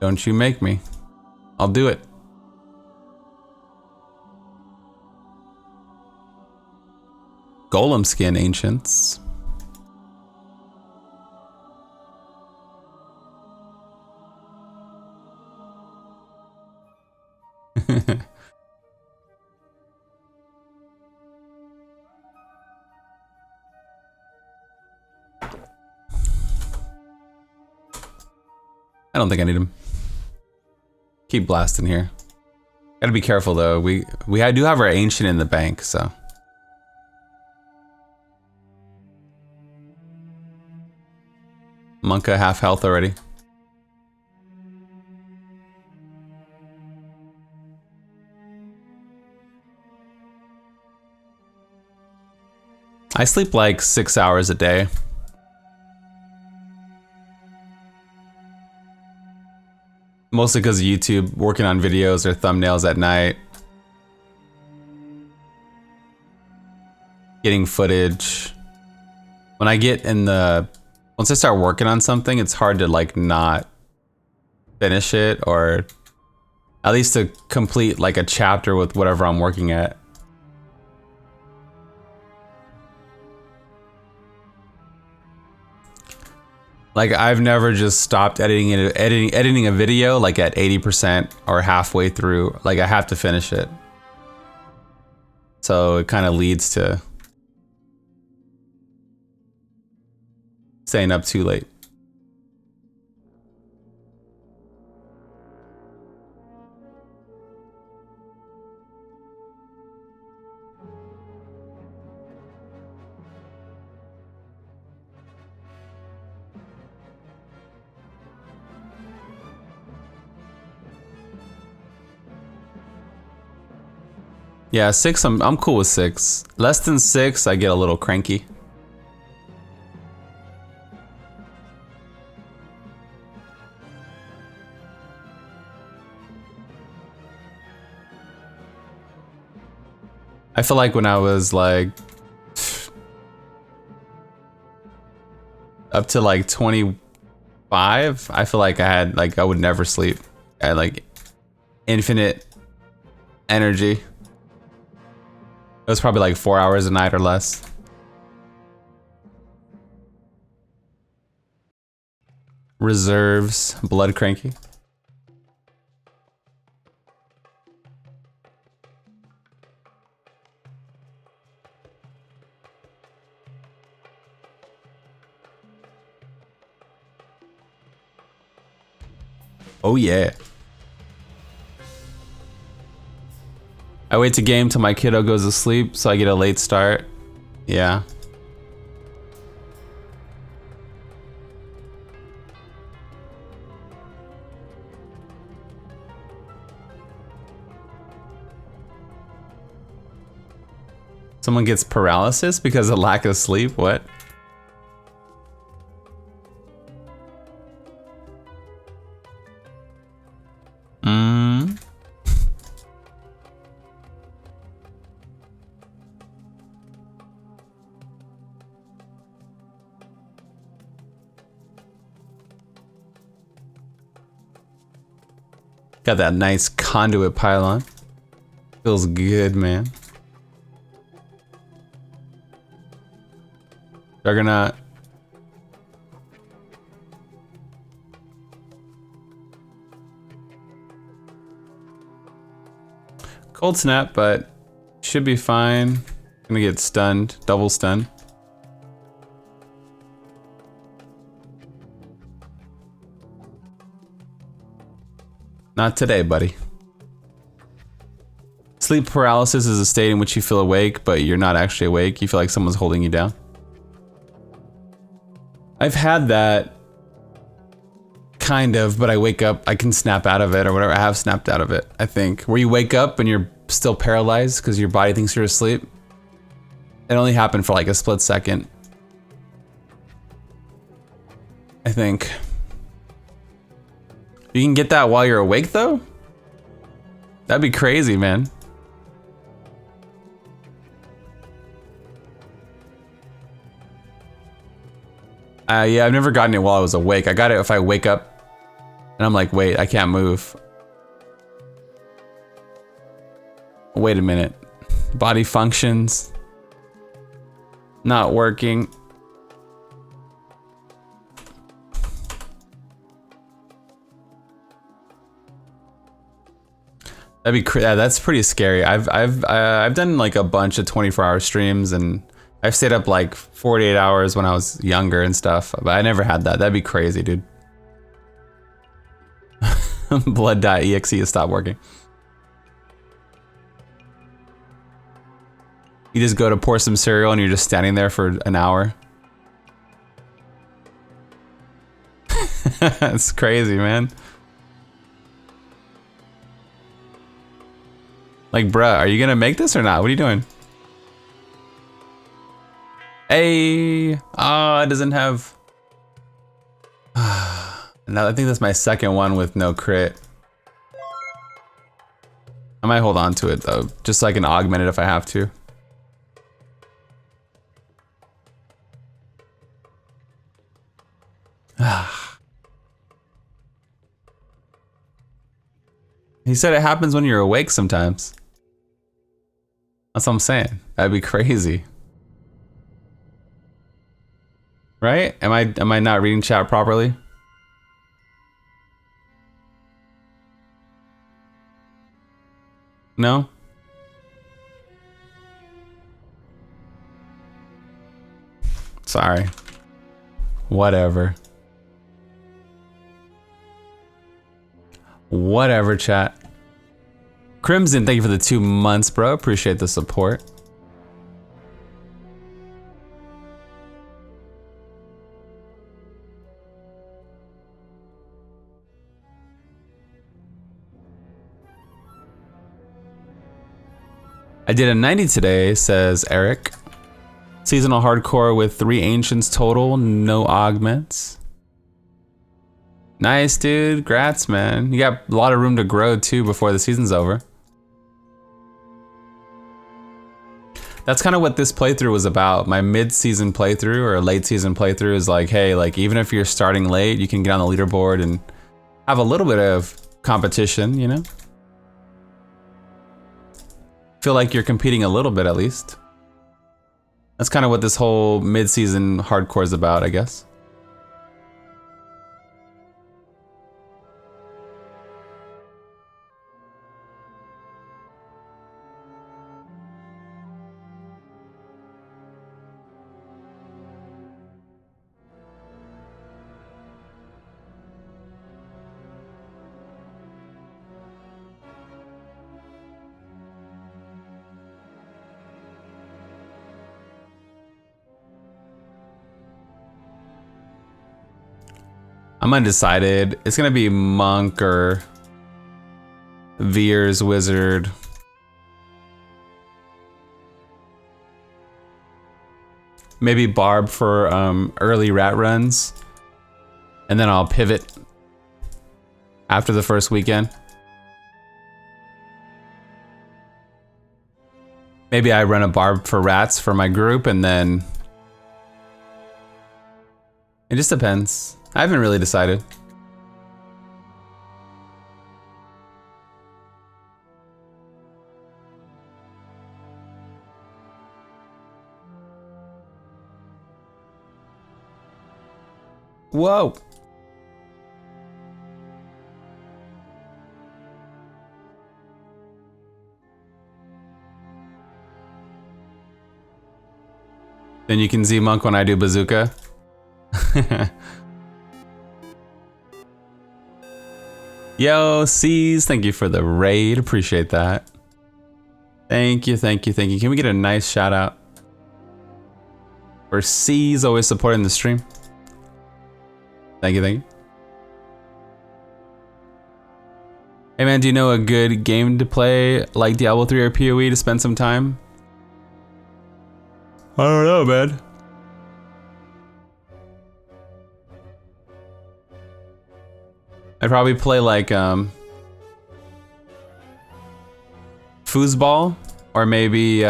Don't you make me. I'll do it. Golem skin, ancients. I don't think I need him. Keep blasting here. Gotta be careful though. We do have our ancient in the bank, so. Monka half health already. I sleep like 6 hours a day. Mostly because of YouTube, working on videos or thumbnails at night. Getting footage. When I get in the... Once I start working on something, it's hard to like not finish it or at least to complete like a chapter with whatever I'm working at. Like I've never just stopped editing a video like at 80% or halfway through. Like I have to finish it. So it kind of leads to staying up too late. Yeah, 6, I'm cool with 6. Less than 6, I get a little cranky. I feel like when I was like up to like 25, I feel like I would never sleep. I had like infinite energy. It was probably like 4 hours a night or less. Reserves, blood cranky. Oh yeah. I wait to game till my kiddo goes to sleep so I get a late start. Yeah. Someone gets paralysis because of lack of sleep? What? Got that nice conduit pylon. Feels good, man. Juggernaut. Cold snap, but should be fine. Gonna get stunned, double stun. Not today, buddy. Sleep paralysis is a state in which you feel awake, but you're not actually awake. You feel like someone's holding you down. I've had that, kind of, but I wake up, I can snap out of it or whatever. I have snapped out of it, I think. Where you wake up and you're still paralyzed because your body thinks you're asleep. It only happened for like a split second, I think. You can get that while you're awake though? That'd be crazy, man. Yeah, I've never gotten it while I was awake. I got it if I wake up and I'm like, wait, I can't move. Wait a minute. Body functions. Not working. That'd be that's pretty scary. I've done like a bunch of 24-hour streams and I've stayed up like 48 hours when I was younger and stuff, but I never had that. That'd be crazy, dude. Blood.exe has stopped working. You just go to pour some cereal and you're just standing there for an hour. That's crazy, man. Like, bruh, are you gonna make this or not? What are you doing? Hey, it doesn't have. Now I think that's my second one with no crit. I might hold on to it though, just so I can augment it if I have to. He said it happens when you're awake sometimes. That's what I'm saying. That'd be crazy. Right? Am I not reading chat properly? No? Sorry. Whatever. Whatever, chat. Crimson, thank you for the 2 months, bro. Appreciate the support. I did a 90 today, says Eric. Seasonal hardcore with 3 ancients total, no augments. Nice, dude. Grats, man. You got a lot of room to grow too before the season's over. That's kind of what this playthrough was about. My mid-season playthrough or late season playthrough is like, hey, like even if you're starting late, you can get on the leaderboard and have a little bit of competition, you know? Feel like you're competing a little bit at least. That's kind of what this whole mid-season hardcore is about, I guess. I'm undecided. It's gonna be Monk or Veer's Wizard. Maybe Barb for early rat runs. And then I'll pivot after the first weekend. Maybe I run a Barb for rats for my group and then... It just depends. I haven't really decided. Whoa. Then you can Z-Monk when I do bazooka. Yo, C's, thank you for the raid. Appreciate that. Thank you, thank you, thank you. Can we get a nice shout out for C's always supporting the stream? Thank you, thank you. Hey man, do you know a good game to play like Diablo 3 or PoE to spend some time? I don't know, man. I'd probably play like foosball or maybe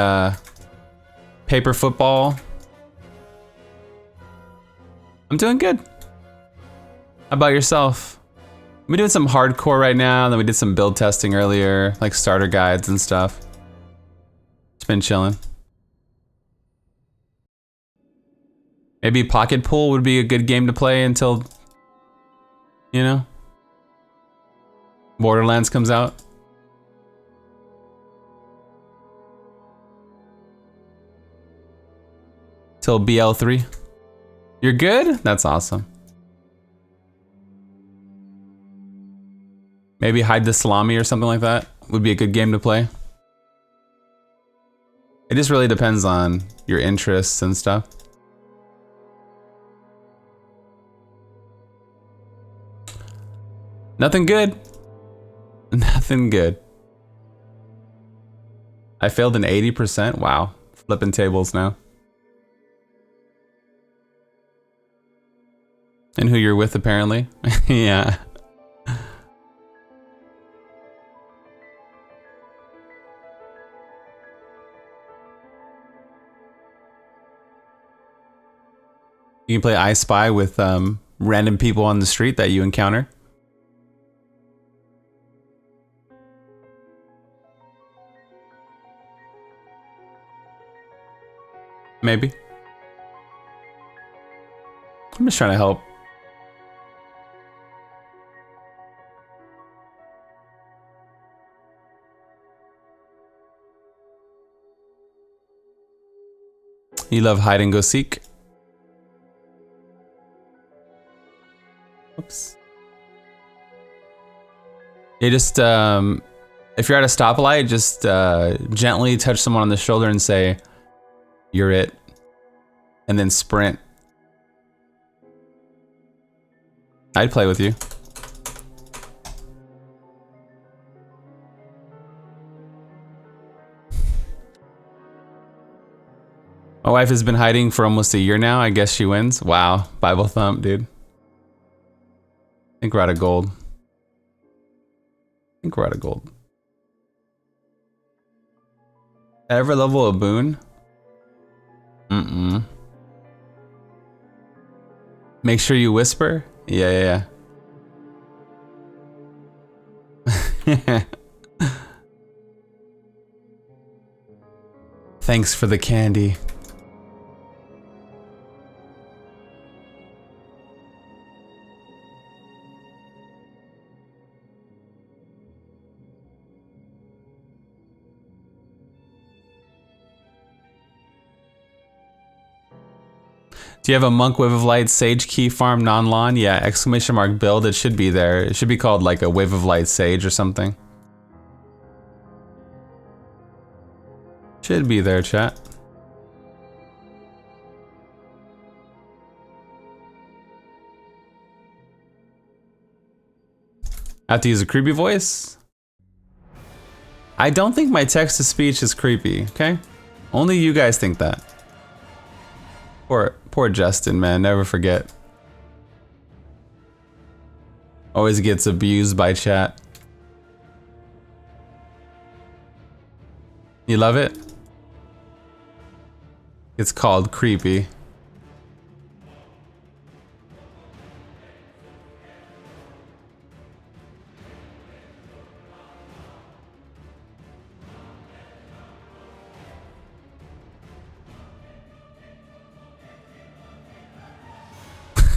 paper football. I'm doing good. How about yourself? We're doing some hardcore right now, then we did some build testing earlier, like starter guides and stuff. It's been chilling. Maybe Pocket Pool would be a good game to play until, you know, Borderlands comes out. Till BL3. You're good? That's awesome. Maybe Hide the Salami or something like that would be a good game to play. It just really depends on your interests and stuff. Nothing good. Nothing good. I failed an 80%. Wow. Flipping tables now. And who you're with, apparently. Yeah. You can play I Spy with random people on the street that you encounter. Maybe. I'm just trying to help. You love hide and go seek? Oops. You just, if you're at a stoplight, just gently touch someone on the shoulder and say, "You're it," and then sprint. I'd play with you. My wife has been hiding for almost a year now. I guess she wins. Wow, Bible thump, dude. I think we're out of gold. Ever level a boon? Make sure you whisper? Yeah. Thanks for the candy. Do you have a Monk Wave of Light Sage Key Farm non-lawn? Yeah, exclamation mark build. It should be there. It should be called like a Wave of Light Sage or something. Should be there, chat. I have to use a creepy voice? I don't think my text-to-speech is creepy, okay? Only you guys think that. Poor Justin, man, never forget. Always gets abused by chat. You love it? It's called creepy.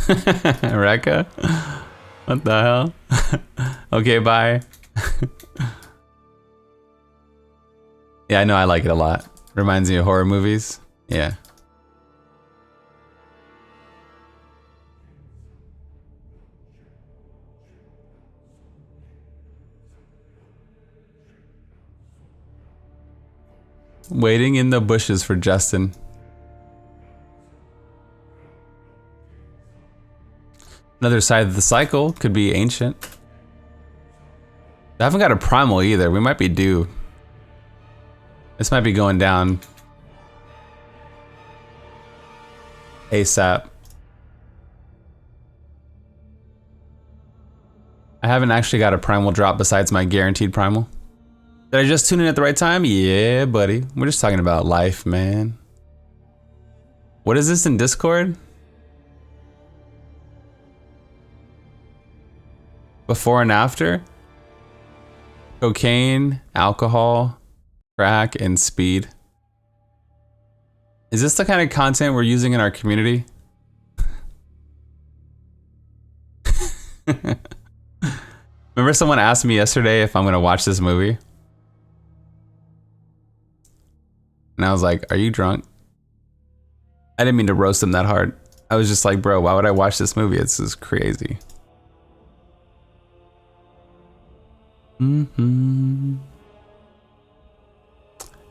Rekka? What the hell? Okay, bye. Yeah, I know, I like it a lot. Reminds me of horror movies. Yeah. Waiting in the bushes for Justin. Another side of the cycle could be ancient. I haven't got a primal either. We might be due. This might be going down ASAP. I haven't actually got a primal drop besides my guaranteed primal. Did I just tune in at the right time? Yeah, buddy. We're just talking about life, man. What is this in Discord? Before and after? Cocaine, alcohol, crack, and speed. Is this the kind of content we're using in our community? Remember someone asked me yesterday if I'm gonna watch this movie? And I was like, are you drunk? I didn't mean to roast him that hard. I was just like, bro, why would I watch this movie? It's just crazy.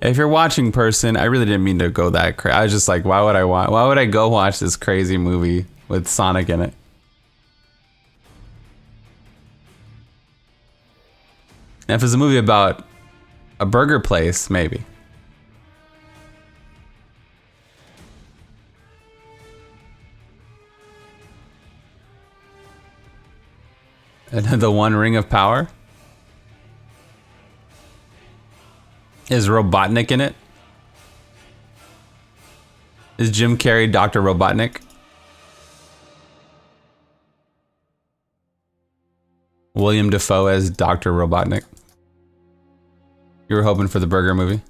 If you're watching, person, I really didn't mean to go that crazy. I was just like, why would I go watch this crazy movie with Sonic in it? And if it's a movie about a burger place, maybe. And the One Ring of Power? Is Robotnik in it? Is Jim Carrey Dr. Robotnik? William Dafoe as Dr. Robotnik? You were hoping for the burger movie?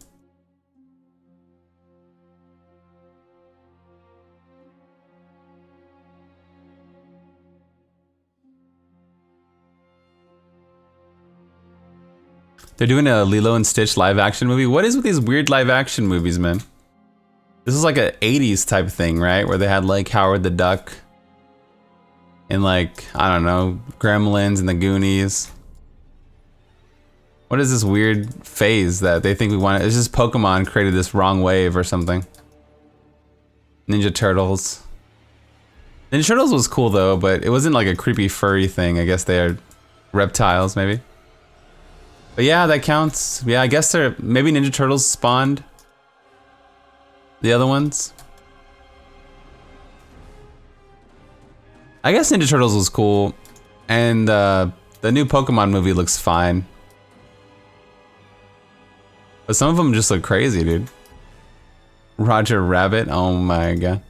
They're doing a Lilo and Stitch live action movie. What is with these weird live action movies, man? This is like a 80s type thing, right? Where they had like Howard the Duck and like, I don't know, Gremlins and the Goonies. What is this weird phase that they think we want? It's just Pokemon created this wrong wave or something. Ninja Turtles. Ninja Turtles was cool though, but it wasn't like a creepy furry thing. I guess they're reptiles maybe. But yeah, that counts. Yeah, I guess they're, maybe Ninja Turtles spawned the other ones. I guess Ninja Turtles was cool, and the new Pokemon movie looks fine. But some of them just look crazy, dude. Roger Rabbit, oh my god.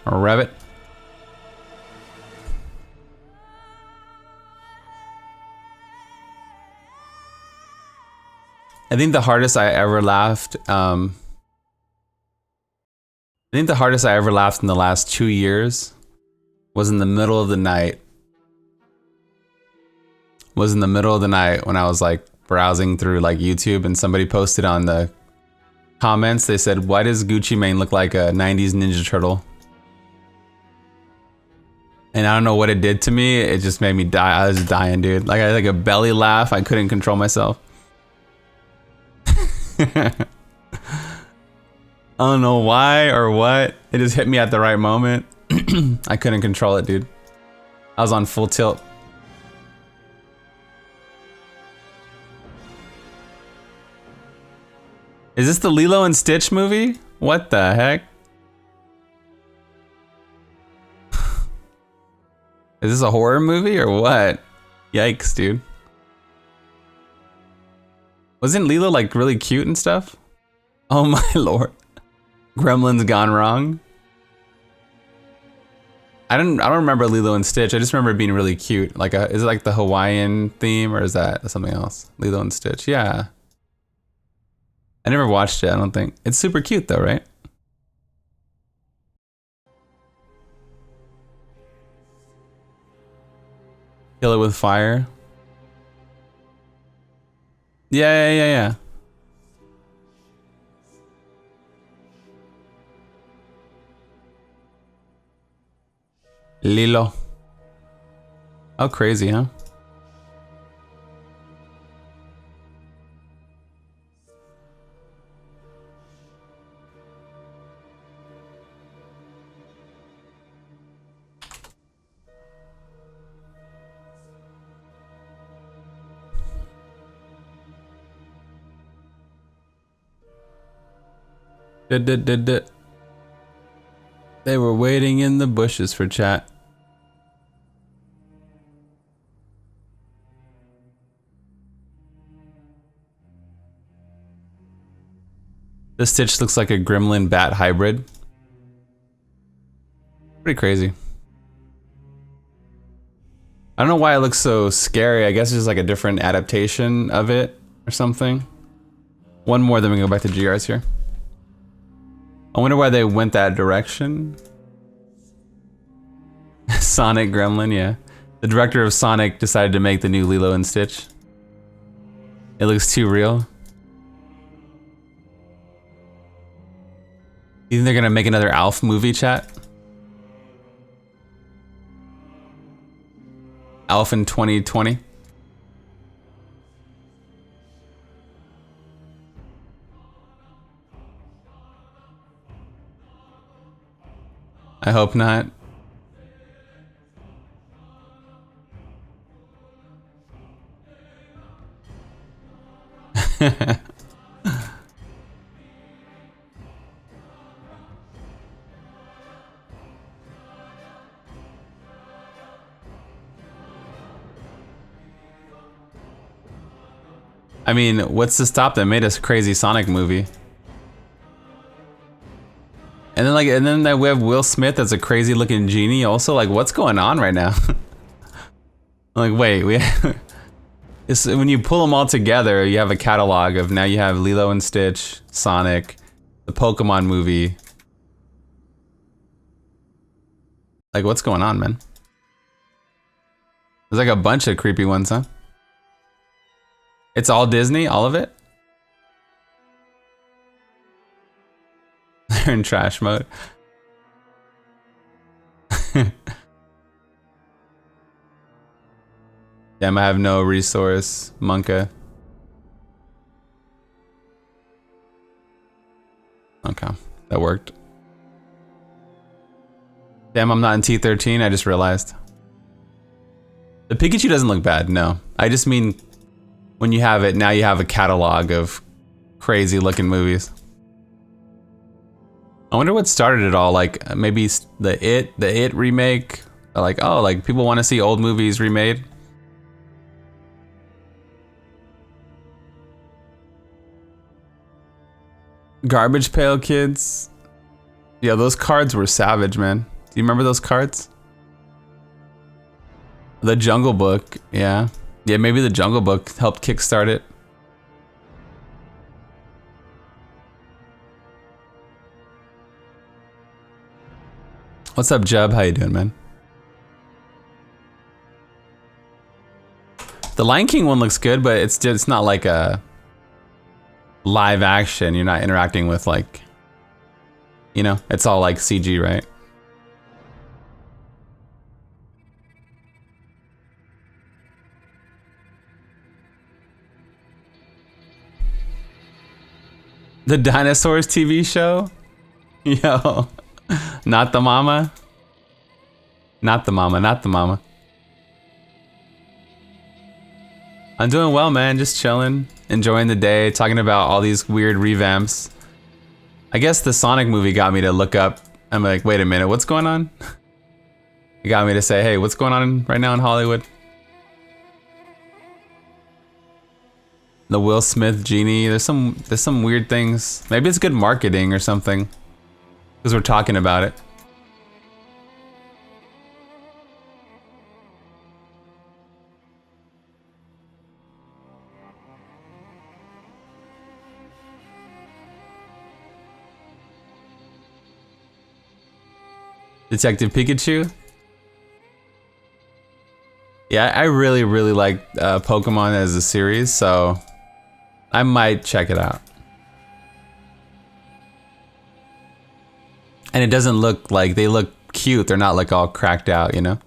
A rabbit. I think the hardest I ever laughed, in the last 2 years was in the middle of the night. When I was like browsing through like YouTube and somebody posted on the comments, they said, why does Gucci Mane look like a 90s Ninja Turtle? And I don't know what it did to me. It just made me die. I was dying, dude. Like I had like a belly laugh. I couldn't control myself. I don't know why or what. It just hit me at the right moment. I couldn't control it, dude. I was on full tilt. Is this the Lilo and Stitch movie? What the heck? Is this a horror movie or what? Yikes, dude. Wasn't Lilo like really cute and stuff? Oh my lord. Gremlins gone wrong? I don't remember Lilo and Stitch. I just remember it being really cute. Like is it like the Hawaiian theme or is that something else? Lilo and Stitch, yeah. I never watched it, I don't think. It's super cute though, right? Kill it with fire. Yeah. Lilo. How crazy, huh? They were waiting in the bushes for chat. This Stitch looks like a gremlin bat hybrid. Pretty crazy. I don't know why it looks so scary. I guess it's just like a different adaptation of it or something. One more, then we go back to GRs here. I wonder why they went that direction. Sonic Gremlin, yeah. The director of Sonic decided to make the new Lilo and Stitch. It looks too real. You think they're gonna make another Alf movie, chat? Alf in 2020? I hope not. I mean, what's to stop them? Made a crazy Sonic movie. And then we have Will Smith as a crazy looking genie also. Like, what's going on right now? Like, wait, when you pull them all together, you have a catalog of, now you have Lilo and Stitch, Sonic, the Pokemon movie. Like, what's going on, man? There's like a bunch of creepy ones, huh? It's all Disney, all of it? They're in trash mode. Damn, I have no resource, Monka. Okay, that worked. Damn, I'm not in T13, I just realized. The Pikachu doesn't look bad, no. I just mean, when you have it, now you have a catalog of crazy looking movies. I wonder what started it all, like maybe the It remake? Like, oh, like people want to see old movies remade? Garbage Pail Kids? Yeah, those cards were savage, man. Do you remember those cards? The Jungle Book, yeah. Yeah, maybe the Jungle Book helped kickstart it. What's up, Jeb? How you doing, man? The Lion King one looks good, but it's not like a live action. You're not interacting with, like, you know, it's all like CG, right? The Dinosaurs TV show? Yo, not the mama. Not the mama, not the mama. I'm doing well, man, just chilling, enjoying the day, talking about all these weird revamps. I guess the Sonic movie got me to look up. I'm like, wait a minute, what's going on? It got me to say, hey, what's going on right now in Hollywood? The Will Smith genie, there's some weird things. Maybe it's good marketing or something, because we're talking about it. Detective Pikachu? Yeah, I really, really like Pokemon as a series, so I might check it out. And it doesn't look like, they look cute. They're not like all cracked out, you know?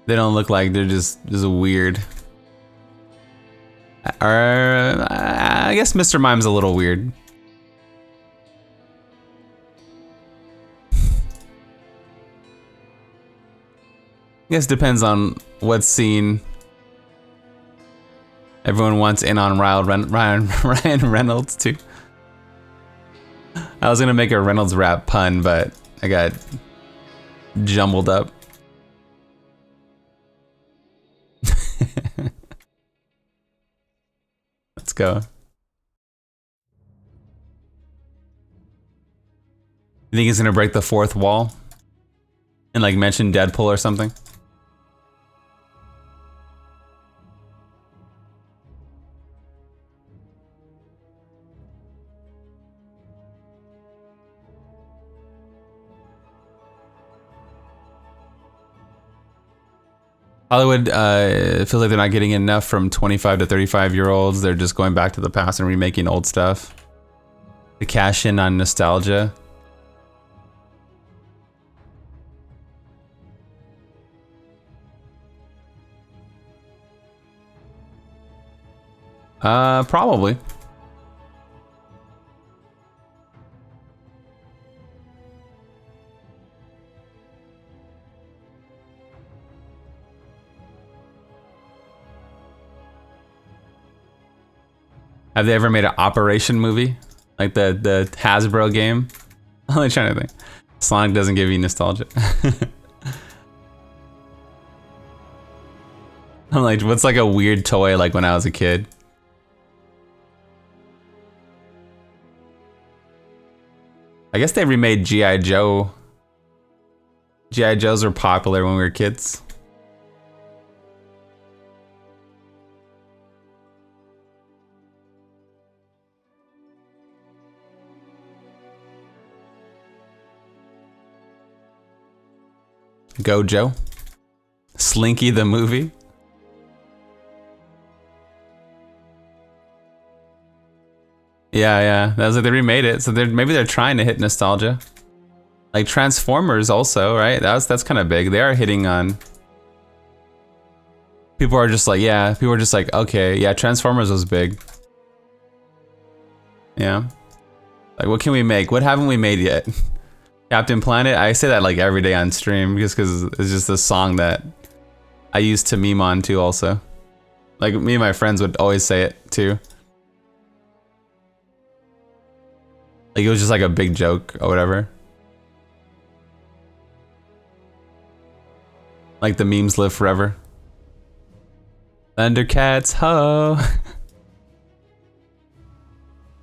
They don't look like they're just weird. Or I guess Mr. Mime's a little weird. I guess depends on what scene. Everyone wants in on Ryan Reynolds too. I was gonna make a Reynolds rap pun, but I got jumbled up. Let's go. You think he's gonna break the fourth wall? And like mention Deadpool or something? Hollywood feels like they're not getting enough from 25 to 35-year-olds. They're just going back to the past and remaking old stuff to cash in on nostalgia. Probably. Have they ever made an Operation movie? Like the Hasbro game? I'm only trying to think. Sonic doesn't give you nostalgia. I'm like, what's like a weird toy like when I was a kid? I guess they remade G.I. Joe. G.I. Joes were popular when we were kids. Gojo. Slinky the movie. Yeah, that was like they remade it, so maybe they're trying to hit nostalgia. Like Transformers also, right? That's kind of big. They are hitting on. People are just like, yeah. People are just like, okay, yeah. Transformers was big. Yeah. Like, what can we make? What haven't we made yet? Captain Planet. I say that like every day on stream, just because it's just a song that I used to meme on too. Also, like me and my friends would always say it too. Like it was just like a big joke or whatever. Like the memes live forever. Thundercats, ho.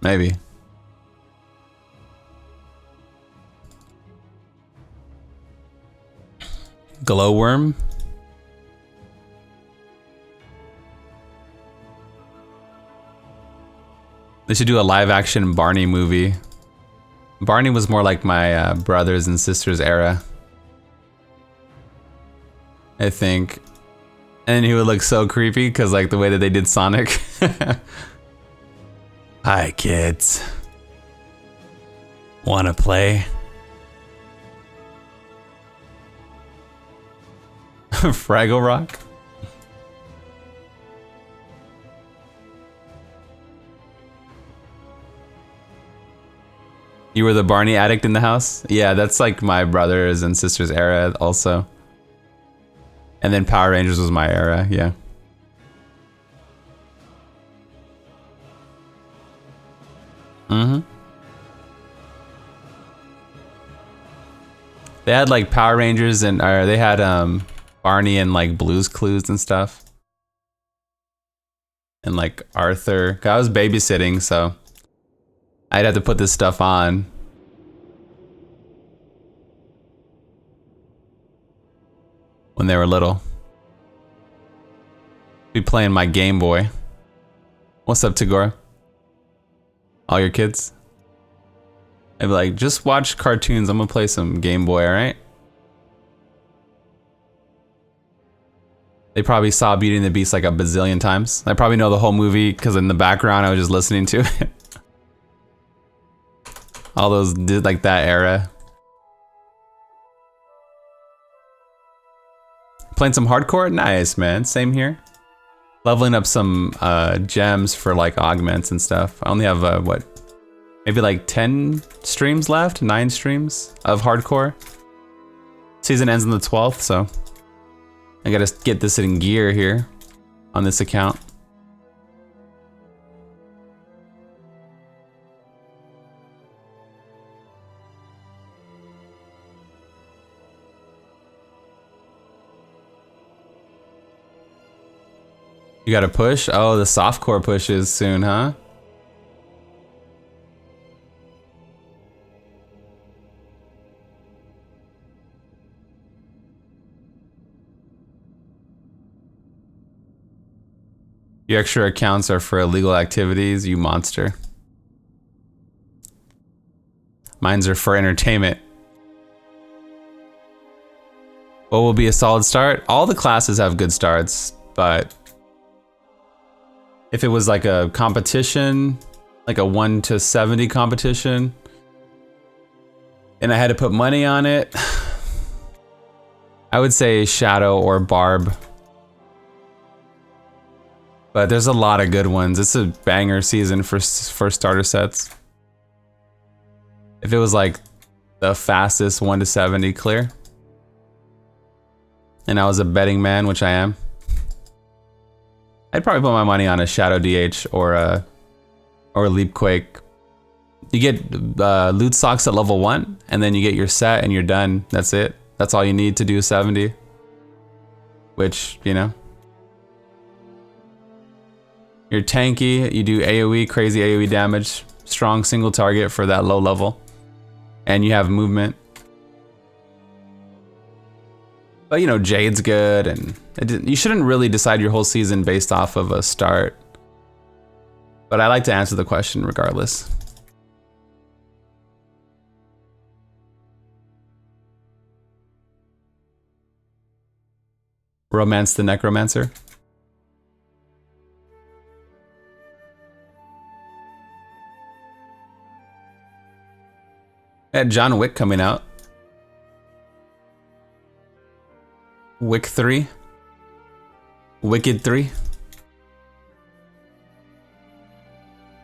Maybe. Glowworm. They should do a live action Barney movie. Barney was more like my brothers and sisters era, I think. And he would look so creepy because like the way that they did Sonic. Hi kids. Wanna play? Fraggle Rock? You were the Barney addict in the house? Yeah, that's like my brothers and sisters era also. And then Power Rangers was my era, yeah. Mm-hmm. They had like Power Rangers and they had Barney and like Blue's Clues and stuff. And like Arthur. I was babysitting, so I'd have to put this stuff on. When they were little. Be playing my Game Boy. What's up, Tagora? All your kids? I'd be like, just watch cartoons. I'm gonna play some Game Boy, alright? They probably saw Beauty and the Beast like a bazillion times. I probably know the whole movie because in the background I was just listening to it. All those did like that era. Playing some hardcore? Nice, man. Same here. Leveling up some gems for like augments and stuff. I only have what? Maybe like 10 streams left? 9 streams of hardcore. Season ends on the 12th, so I gotta get this in gear here on this account. You gotta push? Oh, the softcore pushes soon, huh? Your extra accounts are for illegal activities, you monster. Mines are for entertainment. What will be a solid start? All the classes have good starts, but if it was like a competition, like a 1 to 70 competition, and I had to put money on it, I would say Shadow or Barb. But there's a lot of good ones. It's a banger season for starter sets. If it was like the fastest 1 to 70 clear, and I was a betting man, which I am, I'd probably put my money on a Shadow DH or a Leapquake. You get loot socks at level 1, and then you get your set and you're done. That's it. That's all you need to do 70. Which, you know. You're tanky, you do AoE, crazy AoE damage, strong single target for that low level, and you have movement. But you know, Jade's good, and you shouldn't really decide your whole season based off of a start. But I like to answer the question regardless. Romance the Necromancer. Had John Wick coming out. Wick 3. Wicked 3.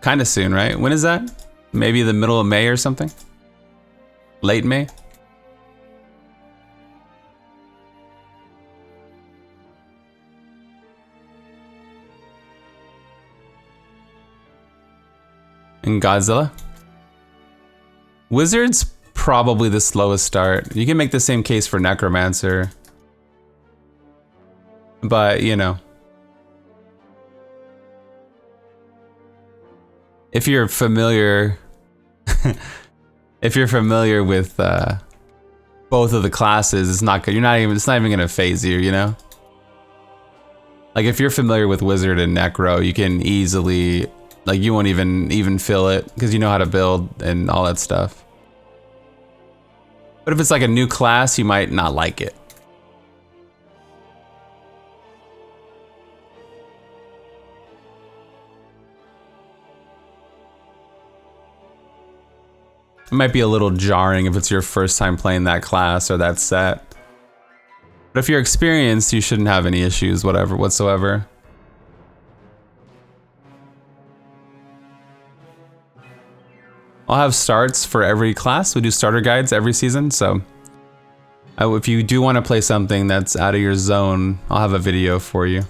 Kinda soon, right? When is that? Maybe the middle of May or something? Late May? And Godzilla? Wizard's probably the slowest start. You can make the same case for Necromancer. But, you know. If you're familiar... if you're familiar with both of the classes, it's not good. It's not even gonna phase you, you know? Like if you're familiar with Wizard and Necro, you can easily... Like you won't even feel it because you know how to build and all that stuff. But if it's like a new class, you might not like it. It might be a little jarring if it's your first time playing that class or that set. But if you're experienced, you shouldn't have any issues, whatsoever. I'll have starts for every class. We do starter guides every season, so if you do want to play something that's out of your zone, I'll have a video for you.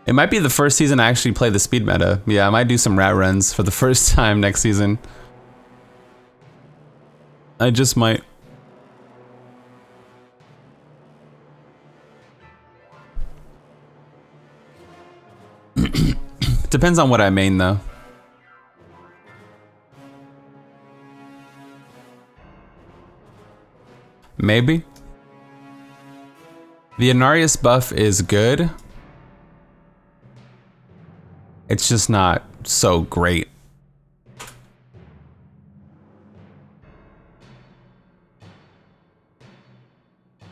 It might be the first season I actually play the speed meta. Yeah, I might do some rat runs for the first time next season. I just might. Depends on what I main though. Maybe. The Inarius buff is good. It's just not so great.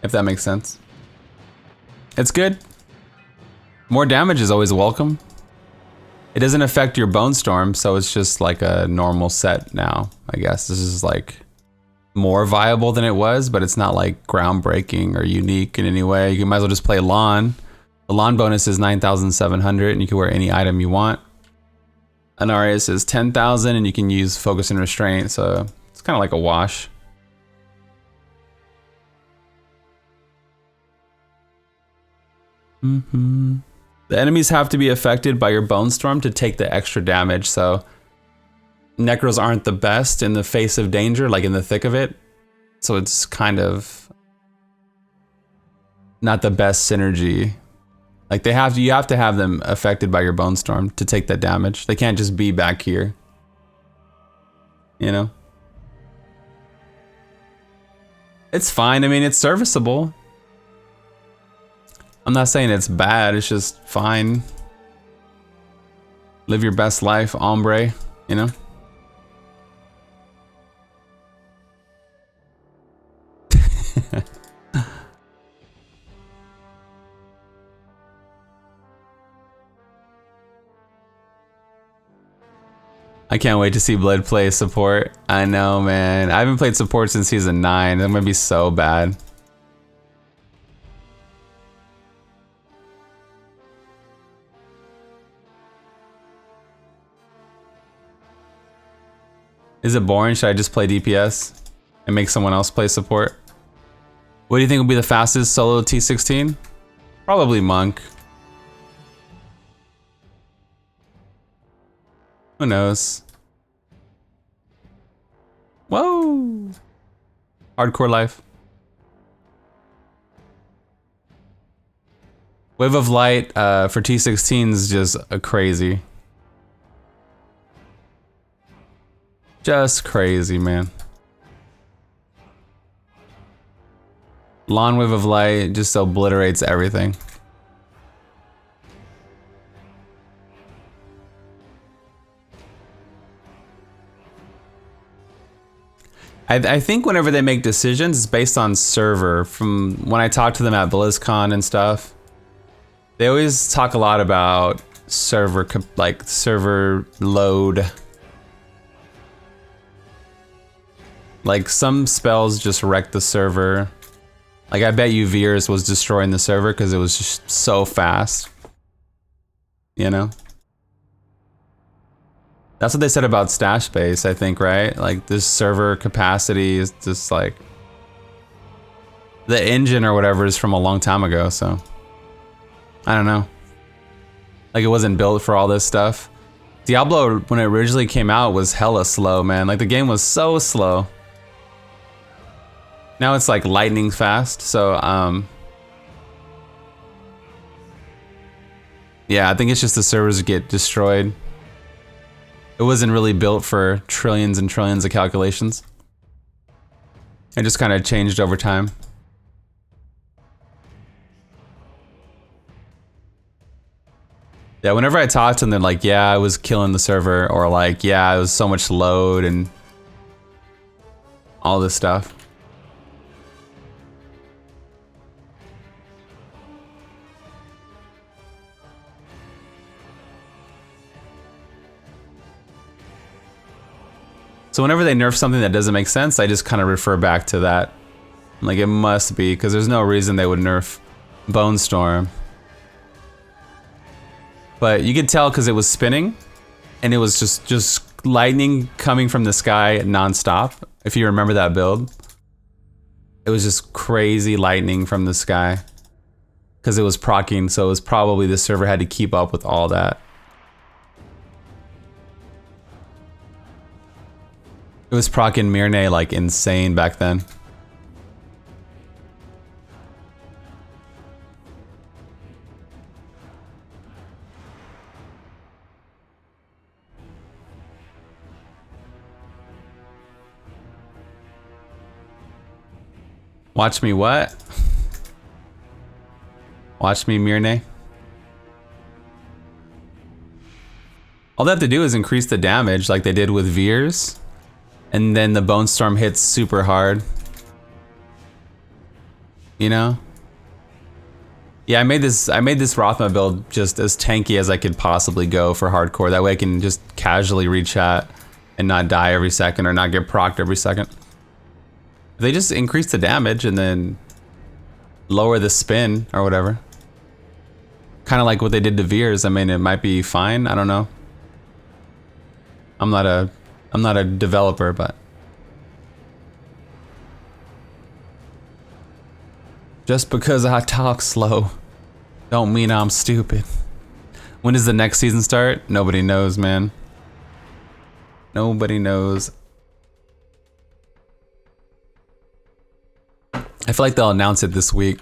If that makes sense. It's good. More damage is always welcome. It doesn't affect your Bone Storm, so it's just like a normal set now, I guess. This is like more viable than it was, but it's not like groundbreaking or unique in any way. You might as well just play Lawn. The Lawn bonus is 9,700 and you can wear any item you want. Anarius is 10,000 and you can use Focus and Restraint, so it's kind of like a wash. The enemies have to be affected by your Bone Storm to take the extra damage, so Necros aren't the best in the face of danger, like in the thick of it. So it's kind of not the best synergy. Like you have to have them affected by your Bone Storm to take that damage. They can't just be back here. You know? It's fine, I mean, it's serviceable. I'm not saying it's bad, it's just fine. Live your best life, hombre, you know? I can't wait to see Blood play support. I know, man. I haven't played support since season 9. That might be so bad. Is it boring? Should I just play DPS and make someone else play support? What do you think will be the fastest solo T16? Probably Monk. Who knows? Whoa! Hardcore life. Wave of Light for T16 is just crazy. Just crazy, man. Lawn Wave of Light just obliterates everything. I think whenever they make decisions, it's based on server. From when I talk to them at BlizzCon and stuff, they always talk a lot about server, like server load. Like some spells just wreck the server. Like I bet you Veers was destroying the server because it was just so fast. You know? That's what they said about stash space, I think, right? Like this server capacity is just like the engine or whatever is from a long time ago, so I don't know. Like it wasn't built for all this stuff. Diablo, when it originally came out, was hella slow, man. Like the game was so slow. Now it's like lightning fast, so yeah, I think it's just the servers get destroyed. It wasn't really built for trillions and trillions of calculations. It just kind of changed over time. Yeah, whenever I talk to them, they're like, yeah, I was killing the server, or like, yeah, it was so much load and all this stuff. So whenever they nerf something that doesn't make sense, I just kind of refer back to that. Like it must be, because there's no reason they would nerf Bone Storm. But you could tell because it was spinning, and it was just lightning coming from the sky non-stop. If you remember that build, it was just crazy lightning from the sky because it was proccing, so it was probably the server had to keep up with all that. It was proccing Myrne like insane back then. Watch me what? Watch me Myrne? All they have to do is increase the damage like they did with Veers, and then the Bone Storm hits super hard. You know? Yeah, I made this Rothma build just as tanky as I could possibly go for hardcore. That way I can just casually rechat and not die every second or not get procced every second. If they just increase the damage and then lower the spin or whatever. Kind of like what they did to Veers. I mean, it might be fine. I don't know. I'm not a developer, but just because I talk slow don't mean I'm stupid. When does the next season start? Nobody knows, man. Nobody knows. I feel like they'll announce it this week.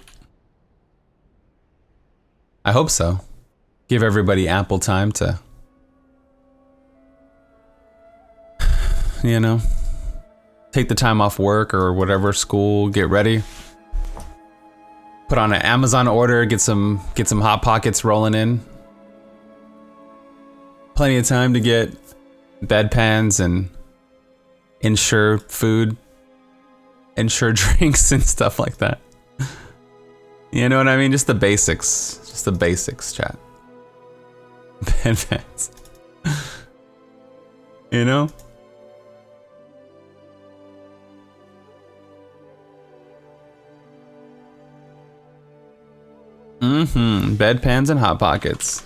I hope so. Give everybody ample time to, you know, take the time off work or whatever, school, get ready. Put on an Amazon order, get some Hot Pockets rolling in. Plenty of time to get bedpans and insure food, insure drinks and stuff like that. You know what I mean? Just the basics. Just the basics, chat. Bedpans. You know? Bedpans and Hot Pockets.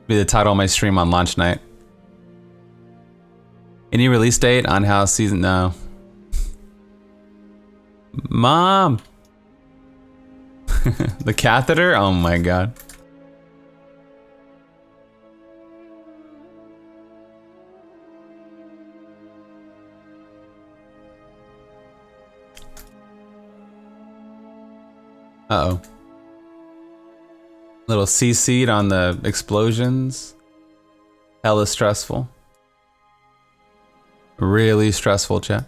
Be the title of my stream on launch night. Any release date on how season? No. Mom! The catheter? Oh my god. Uh-oh. Little CC'd on the explosions. Hella stressful. Really stressful, chat.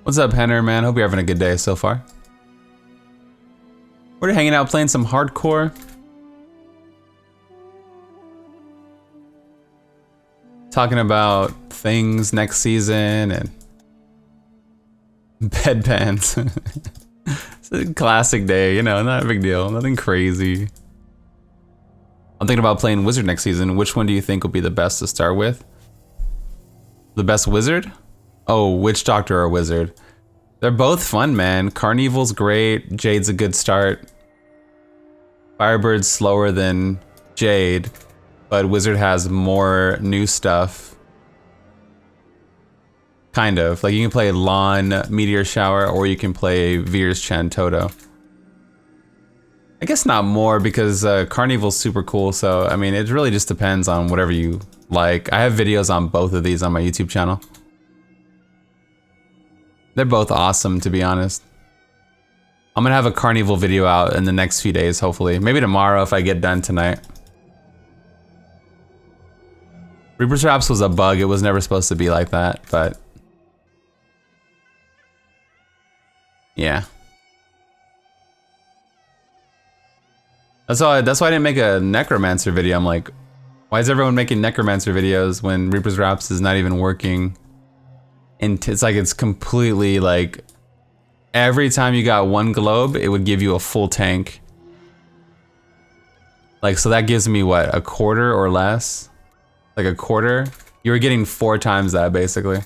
What's up, Henner, man? Hope you're having a good day so far. We're hanging out playing some hardcore. Talking about things next season and bedpans. It's a classic day, you know, not a big deal, nothing crazy. I'm thinking about playing Wizard next season. Which one do you think will be the best to start with? The best Wizard? Oh, Witch Doctor or Wizard? They're both fun, man. Carnival's great, Jade's a good start. Firebird's slower than Jade, but Wizard has more new stuff. Kind of. Like, you can play Lawn Meteor Shower, or you can play Veers Chantoto. I guess not more, because Carnival's super cool, so, I mean, it really just depends on whatever you like. I have videos on both of these on my YouTube channel. They're both awesome, to be honest. I'm gonna have a Carnival video out in the next few days, hopefully. Maybe tomorrow if I get done tonight. Reaper's Wraps was a bug. It was never supposed to be like that, but yeah. That's why I didn't make a Necromancer video. I'm like, why is everyone making Necromancer videos when Reaper's Wraps is not even working? And it's like, it's completely like, every time you got one globe, it would give you a full tank. Like, so that gives me what, a quarter or less? Like a quarter? You were getting 4 times that, basically.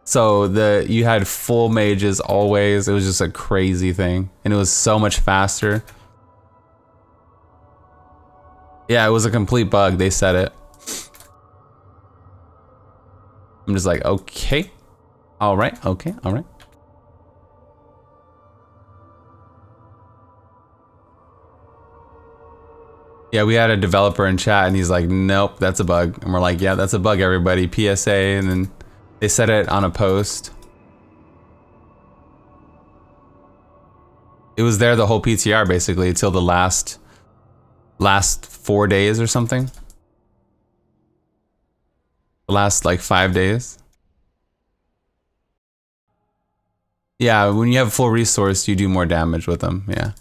So you had full mages always. It was just a crazy thing. And it was so much faster. Yeah, it was a complete bug. They said it. I'm just like, okay. All right, okay, all right. Yeah, we had a developer in chat and he's like, nope, that's a bug. And we're like, yeah, that's a bug, everybody. PSA. And then they said it on a post. It was there the whole PTR basically until the last 4 days or something. The last like 5 days. Yeah, when you have full resource, you do more damage with them, yeah.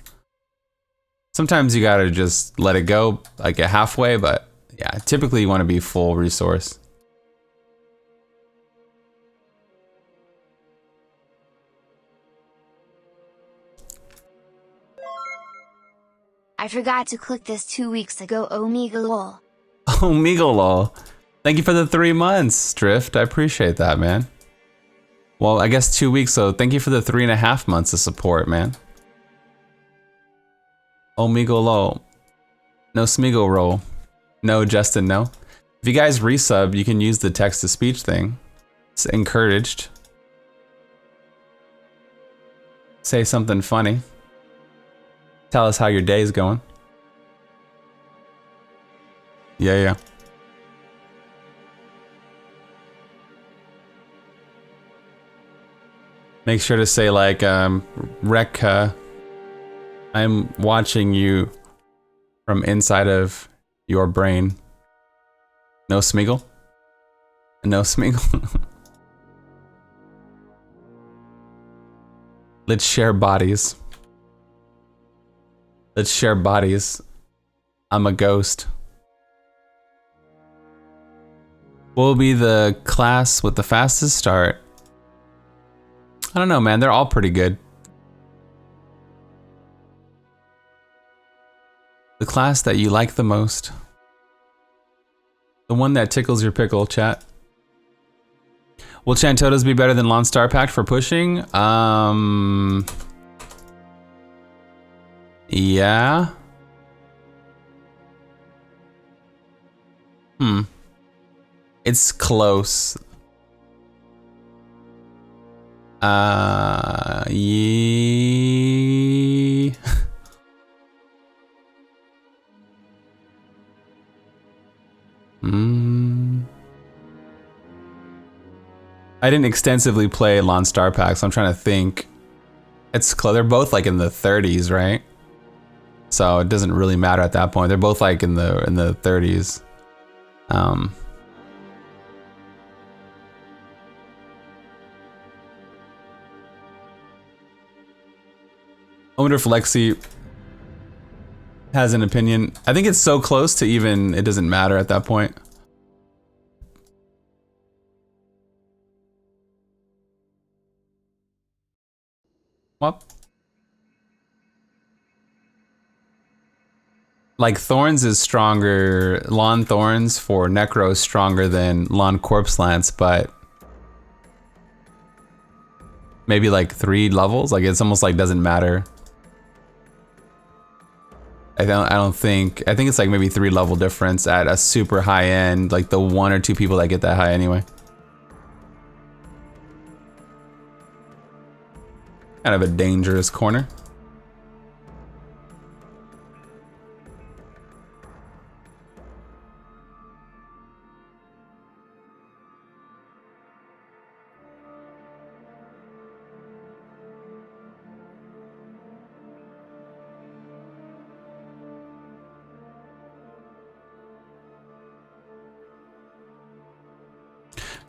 Sometimes you gotta just let it go, like get halfway, but yeah, typically you want to be full resource. I forgot to click this 2 weeks ago, Omega lol. Omega lol. Thank you for the 3 months, Drift. I appreciate that, man. Well, I guess 2 weeks, so thank you for the 3.5 months of support, man. Omega lol. No Smeagol roll. No, Justin, no. If you guys resub, you can use the text-to-speech thing. It's encouraged. Say something funny. Tell us how your day's going. Yeah. Make sure to say like, Rekka, I'm watching you from inside of your brain. No Smeagol? No Smeagol? Let's share bodies. Let's share bodies. I'm a ghost. What will be the class with the fastest start? I don't know, man. They're all pretty good. The class that you like the most. The one that tickles your pickle, chat. Will Chantotas be better than Lawn Star Pact for pushing? Yeah. It's close. Yeah. I didn't extensively play Lawn Star Pact, so I'm trying to think. It's close. They're both like in the 30s, right? So it doesn't really matter at that point. They're both like in the 30s. I wonder if Lexi has an opinion. I think it's so close to even it doesn't matter at that point. Well, like Thorns is stronger. Lawn Thorns for Necro is stronger than Lawn Corpse Lance, but maybe like 3 levels. Like it's almost like doesn't matter. I don't think. I think it's like maybe 3 level difference at a super high end. Like the 1 or 2 people that get that high anyway. Kind of a dangerous corner.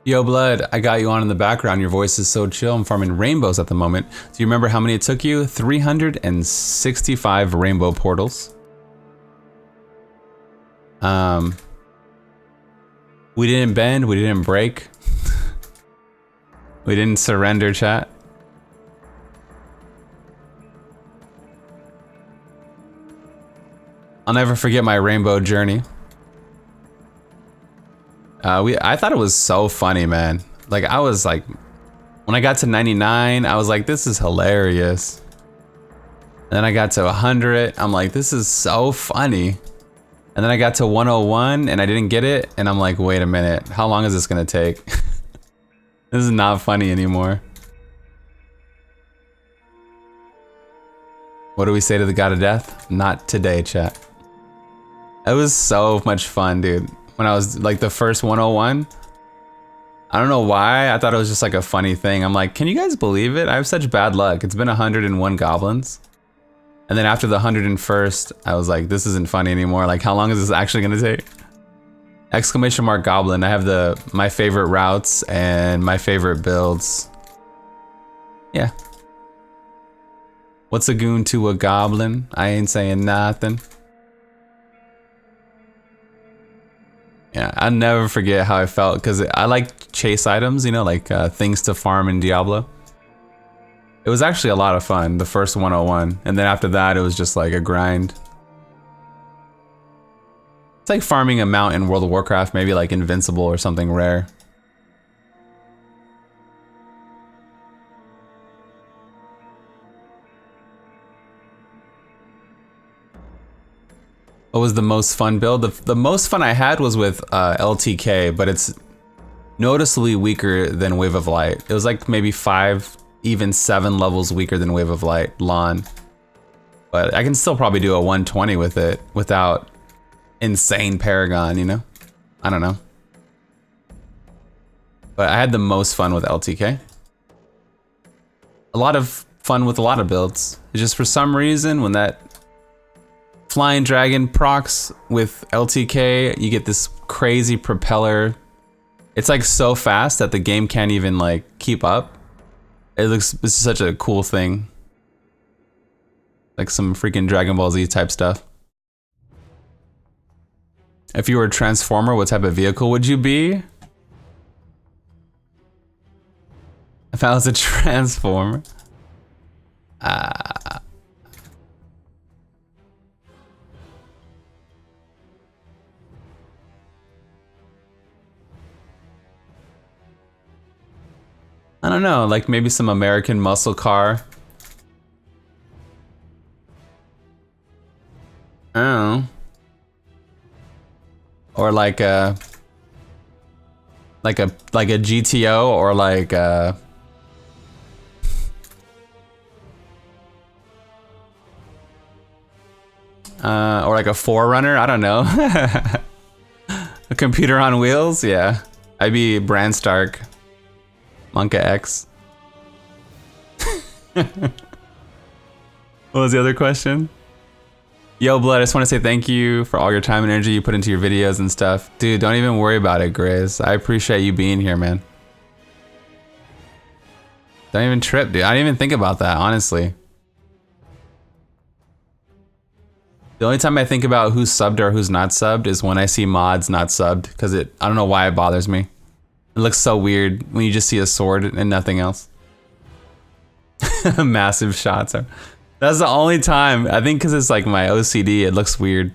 Yo, Blood, I got you on in the background. Your voice is so chill. I'm farming rainbows at the moment. Do you remember how many it took you? 365 rainbow portals. We didn't bend, we didn't break. We didn't surrender, chat. I'll never forget my rainbow journey. I thought it was so funny, man. Like I was like, when I got to 99, I was like, this is hilarious. And then I got to 100, I'm like, this is so funny. And then I got to 101 and I didn't get it. And I'm like, wait a minute, how long is this gonna take? This is not funny anymore. What do we say to the God of Death? Not today, chat. It was so much fun, dude. When I was like the first 101, I don't know why. I thought it was just like a funny thing. I'm like, can you guys believe it? I have such bad luck. It's been 101 goblins. And then after the 101st, I was like, this isn't funny anymore. Like, how long is this actually gonna take? Exclamation mark goblin. I have my favorite routes and my favorite builds. Yeah. What's a goon to a goblin? I ain't saying nothing. Yeah, I'll never forget how I felt because I like chase items, you know, like things to farm in Diablo. It was actually a lot of fun, the first 101, and then after that it was just like a grind. It's like farming a mount in World of Warcraft, maybe like Invincible or something rare. What was the most fun build? The most fun I had was with LTK, but it's noticeably weaker than Wave of Light. It was like maybe 5, even 7 levels weaker than Wave of Light, Lon. But I can still probably do a 120 with it without insane Paragon, you know? I don't know. But I had the most fun with LTK. A lot of fun with a lot of builds. It's just for some reason when that Flying Dragon procs with LTK, you get this crazy propeller. It's like so fast that the game can't even like keep up. It's such a cool thing. Like some freaking Dragon Ball Z type stuff. If you were a Transformer, what type of vehicle would you be? If I was a Transformer. I don't know, like maybe some American muscle car. I don't know. Or like a GTO or like or like a Forerunner, I don't know. A computer on wheels, yeah. I'd be Bran Stark. Monka X. What was the other question? Yo, Blood, I just want to say thank you for all your time and energy you put into your videos and stuff. Dude, don't even worry about it, Grizz. I appreciate you being here, man. Don't even trip, dude. I didn't even think about that, honestly. The only time I think about who's subbed or who's not subbed is when I see mods not subbed, because I don't know why it bothers me. It looks so weird when you just see a sword and nothing else. Massive shots. That's the only time. I think because it's like my OCD, it looks weird.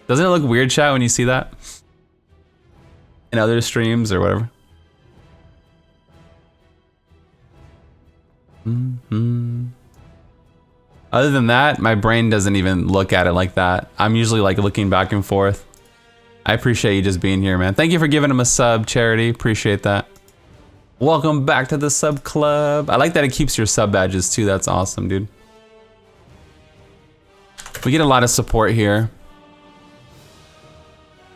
Doesn't it look weird, chat, when you see that? In other streams or whatever. Other than that, my brain doesn't even look at it like that. I'm usually like looking back and forth. I appreciate you just being here, man. Thank you for giving him a sub, Charity. Appreciate that. Welcome back to the sub club. I like that it keeps your sub badges too. That's awesome, dude. We get a lot of support here.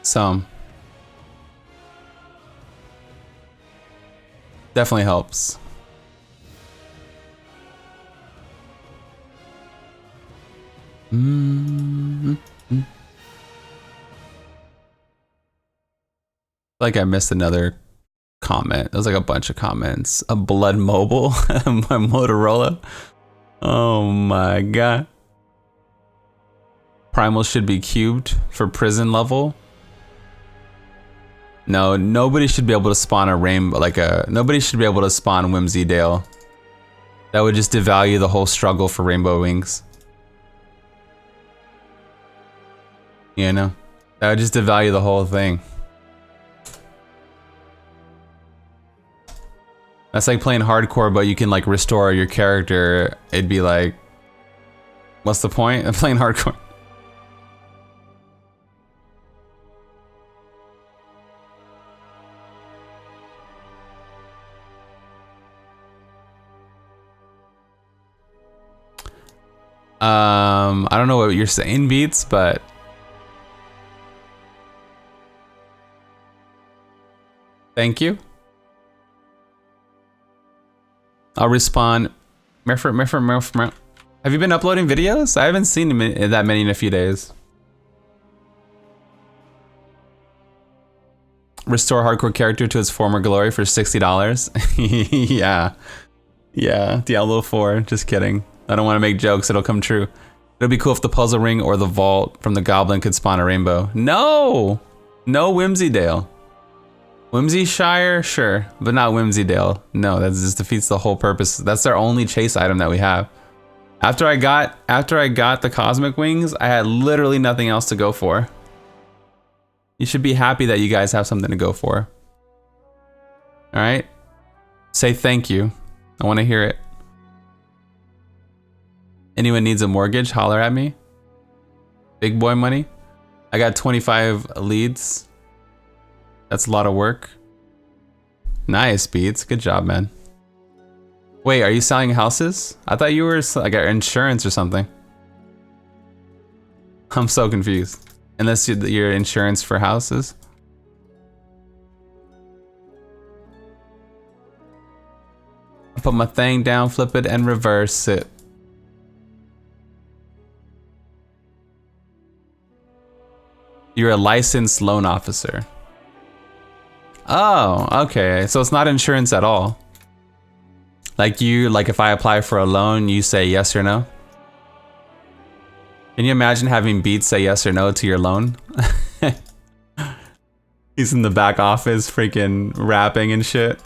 So definitely helps. Like I missed another comment. There was like a bunch of comments. A Blood Mobile by Motorola. Oh my god. Primal should be cubed for prison level. No, nobody should be able to spawn a rainbow, nobody should be able to spawn Whimsy Dale. That would just devalue the whole struggle for Rainbow Wings. You know? That would just devalue the whole thing. That's like playing hardcore, but you can like restore your character. It'd be like, what's the point of playing hardcore? I don't know what you're saying, Beats, but thank you. I'll respawn. Have you been uploading videos? I haven't seen that many in a few days. Restore hardcore character to its former glory for $60. Yeah. Yeah, Diablo 4. Just kidding. I don't want to make jokes. It'll come true. It'd be cool if the puzzle ring or the vault from the goblin could spawn a rainbow. No! No Whimsydale. Whimsyshire? Sure, but not Whimsydale. No, that just defeats the whole purpose. That's our only chase item that we have. After I got the cosmic wings, I had literally nothing else to go for. You should be happy that you guys have something to go for. All right? Say thank you. I want to hear it. Anyone needs a mortgage, holler at me. Big boy money. I got 25 leads. That's a lot of work. Nice, Beats. Good job, man. Wait, are you selling houses? I thought you were like insurance or something. I'm so confused. Unless you're insurance for houses. I put my thing down, flip it, and reverse it. You're a licensed loan officer. Oh, okay. So it's not insurance at all. Like if I apply for a loan, you say yes or no? Can you imagine having Beats say yes or no to your loan? He's in the back office freaking rapping and shit.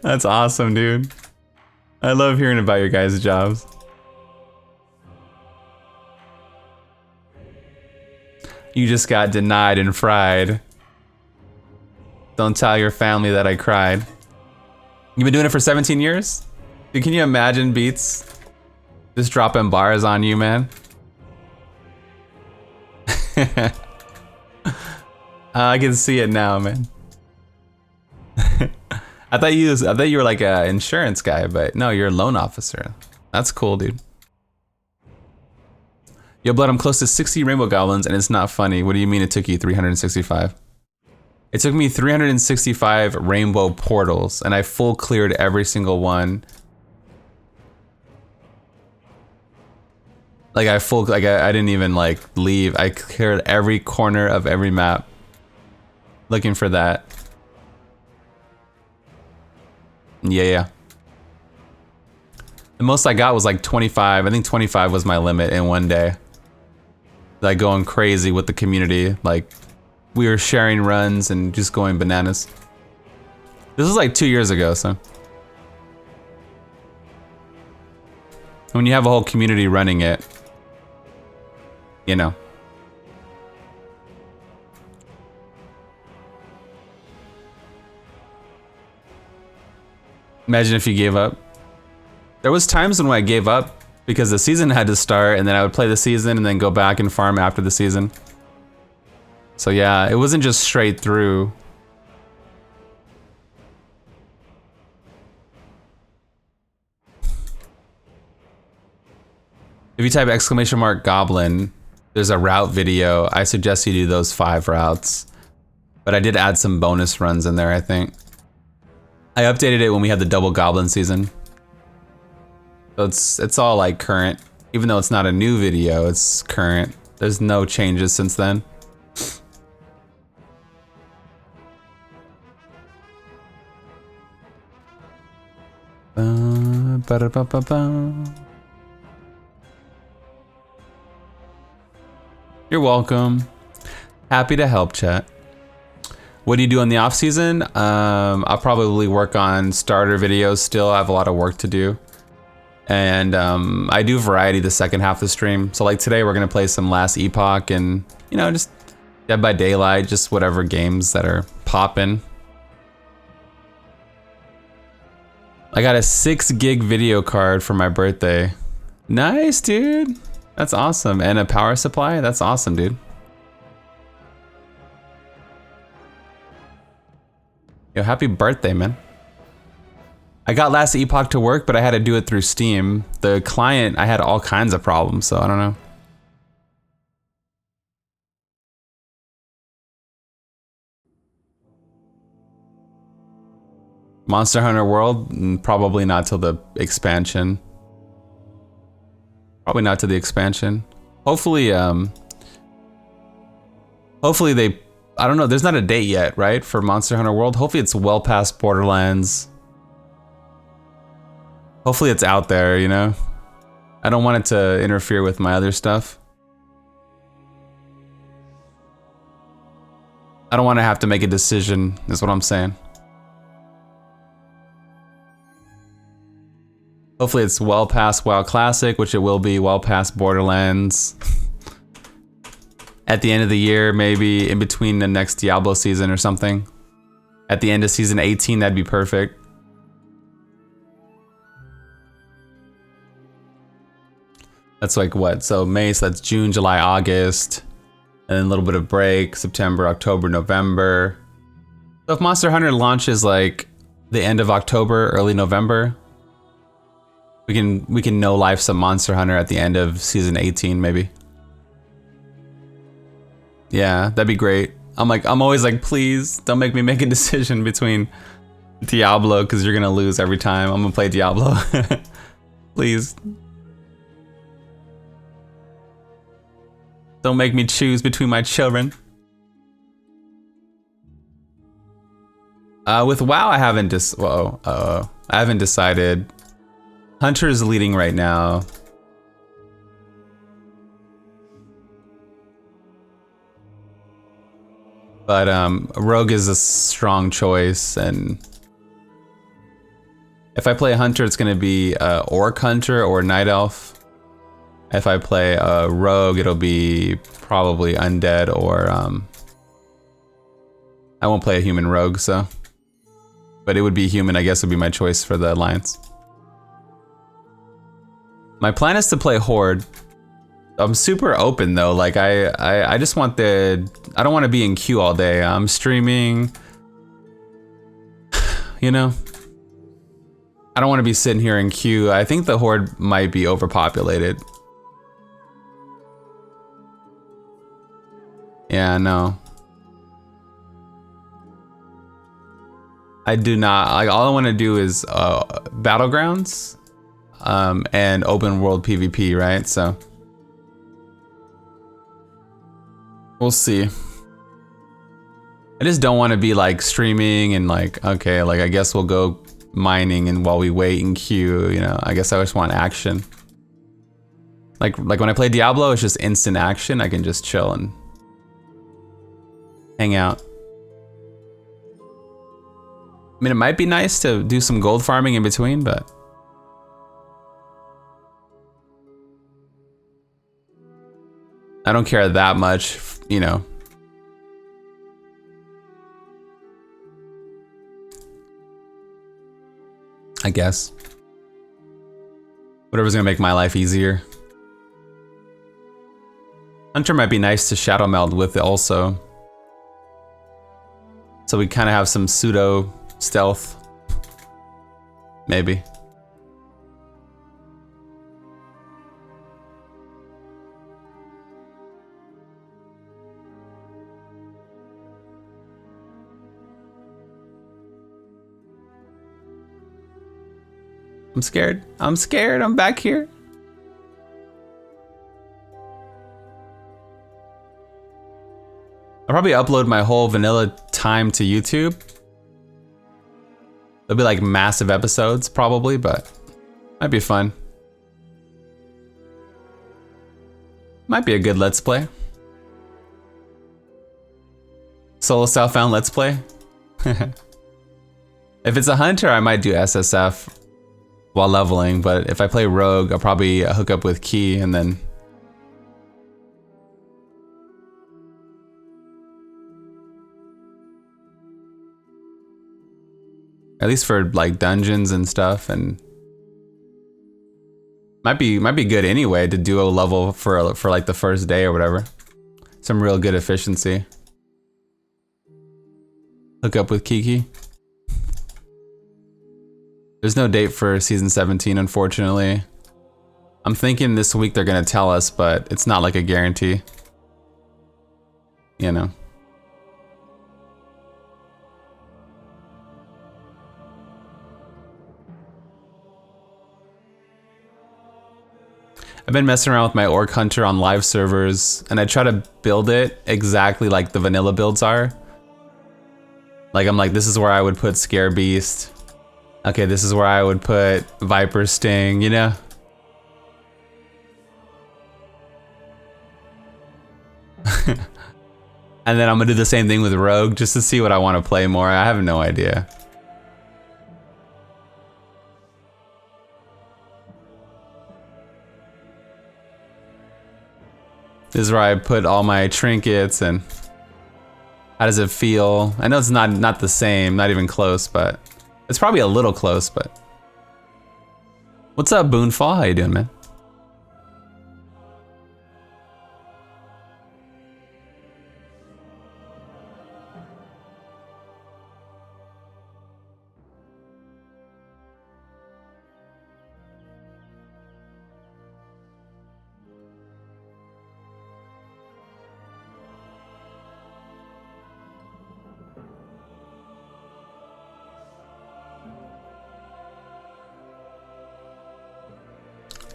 That's awesome, dude. I love hearing about your guys' jobs. You just got denied and fried. Don't tell your family that I cried. You've been doing it for 17 years? Dude, can you imagine, Beats? Just dropping bars on you, man. I can see it now, man. I thought you were like an insurance guy, but no, you're a loan officer. That's cool, dude. Yo, Blood, I'm close to 60 rainbow goblins and it's not funny. What do you mean it took you 365? It took me 365 rainbow portals and I full cleared every single one. Like I didn't even like leave. I cleared every corner of every map looking for that. Yeah. The most I got was like 25. I think 25 was my limit in one day. Like going crazy with the community. Like we were sharing runs and just going bananas. This was like 2 years ago, so. When you have a whole community running it, you know. Imagine if you gave up. There was times when I gave up because the season had to start and then I would play the season and then go back and farm after the season. So yeah, it wasn't just straight through. If you type !goblin, there's a route video. I suggest you do those 5 routes. But I did add some bonus runs in there, I think. I updated it when we had the double goblin season. So it's all like current. Even though it's not a new video, it's current. There's no changes since then. You're welcome. Happy to help, chat. What do you do in the off season? I'll probably work on starter videos still. I have a lot of work to do. And I do variety the second half of the stream. So like today we're gonna play some Last Epoch and, you know, just Dead by Daylight, just whatever games that are popping. I got a 6 gig video card for my birthday. Nice, dude. That's awesome. And a power supply? That's awesome, dude. Yo, happy birthday, man. I got Last Epoch to work, but I had to do it through Steam. The client, I had all kinds of problems, so I don't know. Monster Hunter World? Probably not till the expansion. Probably not to the expansion. Hopefully, hopefully they I don't know. There's not a date yet, right, for Monster Hunter World. Hopefully it's well past Borderlands. Hopefully it's out there, you know? I don't want it to interfere with my other stuff. I don't want to have to make a decision, is what I'm saying. Hopefully it's well past WoW Classic, which it will be, well past Borderlands. At the end of the year, maybe in between the next Diablo season or something. At the end of season 18, that'd be perfect. That's like what? So May, so that's June, July, August. And then a little bit of break, September, October, November. So if Monster Hunter launches like the end of October, early November, we can no life some Monster Hunter at the end of season 18 maybe. Yeah, that'd be great. I'm always like, please don't make me make a decision between Diablo, because you're gonna lose every time. I'm gonna play Diablo. Please. Don't make me choose between my children. With WoW, I haven't decided. Hunter is leading right now. But Rogue is a strong choice, and if I play Hunter, it's gonna be Orc Hunter or Night Elf. If I play Rogue, it'll be probably Undead or I won't play a human Rogue, so. But it would be human, I guess, would be my choice for the Alliance. My plan is to play Horde. I'm super open though, like I just want I don't want to be in queue all day. I'm streaming, you know? I don't want to be sitting here in queue. I think the Horde might be overpopulated. Yeah, no. I do not, like all I want to do is Battlegrounds and open world PvP, right? So we'll see. I just don't want to be like streaming and like, okay, like I guess we'll go mining and while we wait in queue, you know, I guess I just want action. Like when I play Diablo, it's just instant action. I can just chill and hang out. I mean, it might be nice to do some gold farming in between, but I don't care that much, you know. I guess. Whatever's gonna make my life easier. Hunter might be nice to shadow meld with also. So we kind of have some pseudo stealth. Maybe. I'm scared. I'm scared. I'm back here. I'll probably upload my whole vanilla time to YouTube. It'll be like massive episodes probably, but might be fun. Might be a good Let's Play. Solo Southbound Let's Play. If it's a hunter, I might do SSF while leveling, but if I play Rogue, I'll probably hook up with Key and then at least for like dungeons and stuff, and might be good anyway to do a level for like the first day or whatever. Some real good efficiency. Hook up with Kiki. There's no date for season 17, unfortunately. I'm thinking this week they're gonna tell us, but it's not like a guarantee. You know. I've been messing around with my Orc Hunter on live servers, and I try to build it exactly like the vanilla builds are. Like, I'm like, this is where I would put Scare Beast. Okay, this is where I would put Viper Sting, you know? And then I'm gonna do the same thing with Rogue just to see what I want to play more. I have no idea. This is where I put all my trinkets and how does it feel? I know it's not the same, not even close, but it's probably a little close, but. What's up, Boonfall? How you doing, man?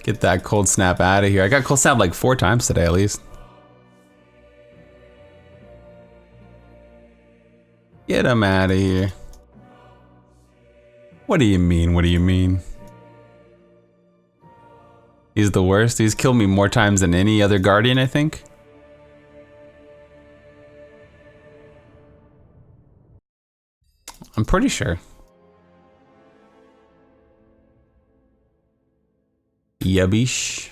Get that cold snap out of here. I got cold snap like 4 times today at least. Get him out of here. What do you mean? What do you mean? He's the worst. He's killed me more times than any other Guardian, I think. I'm pretty sure. Yubbish.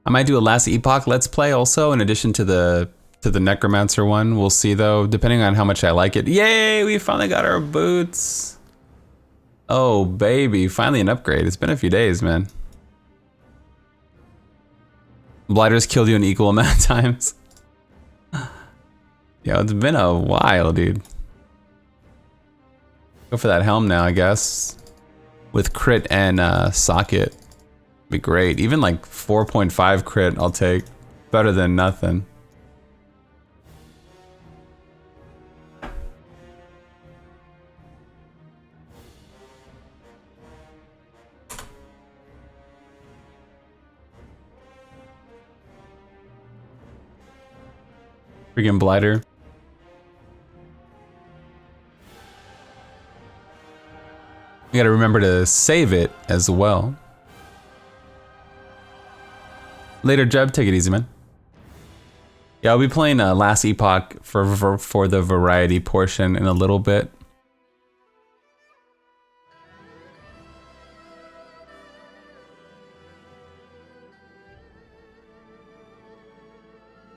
I might do a Last Epoch Let's Play also, in addition to the Necromancer one. We'll see though, depending on how much I like it. Yay! We finally got our boots. Oh baby, finally an upgrade. It's been a few days, man. Blighters killed you an equal amount of times. Yo, it's been a while, dude. Go for that helm now, I guess. With crit and socket. Be great. Even like 4.5 crit, I'll take. Better than nothing. Freaking blighter. You gotta remember to save it as well. Later, Jeb. Take it easy, man. Yeah, I'll be playing Last Epoch for the variety portion in a little bit.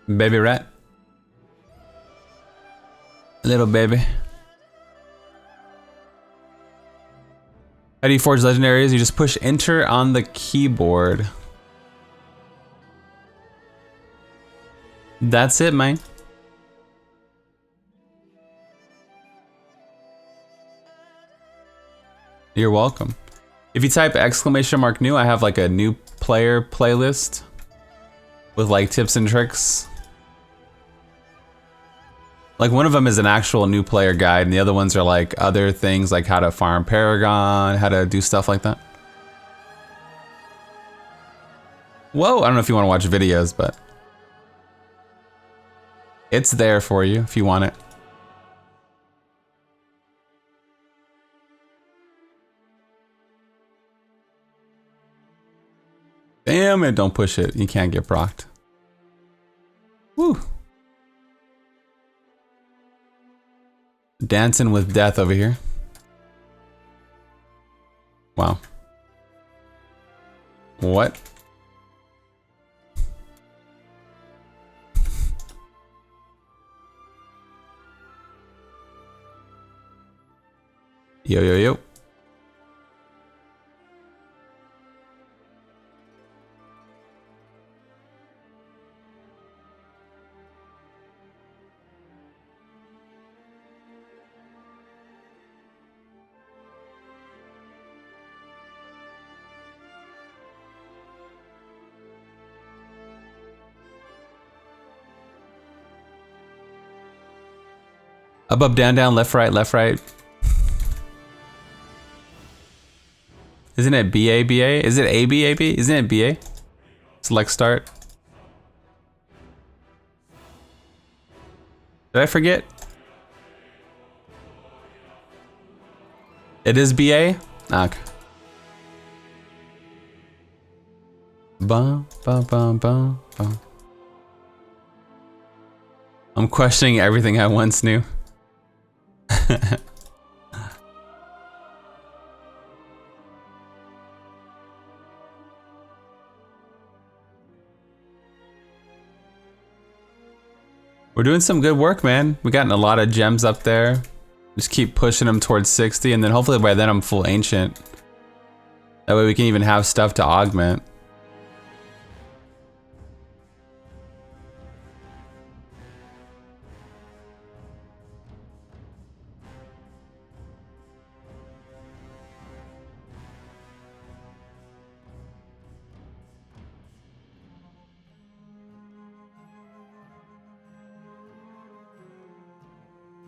Baby rat. Little baby. How do you forge legendaries? You just push enter on the keyboard. That's it, man. You're welcome. If you type !new, I have like a new player playlist with like tips and tricks. Like one of them is an actual new player guide and the other ones are like other things like how to farm Paragon, how to do stuff like that. Whoa, I don't know if you want to watch videos, but it's there for you if you want it. Damn it, don't push it. You can't get procced. Woo. Dancing with death over here. Wow. What? Yo, yo, yo. Up, up, down, down, left, right, left, right. Isn't it BA, BA? Is it AB, AB? Isn't it BA? Select start. Did I forget? It is BA? Okay. Bum, bum, bum, bum, bum. I'm questioning everything I once knew. We're doing some good work, man. We gotten a lot of gems up there. Just keep pushing them towards 60, and then hopefully by then I'm full ancient. That way we can even have stuff to augment.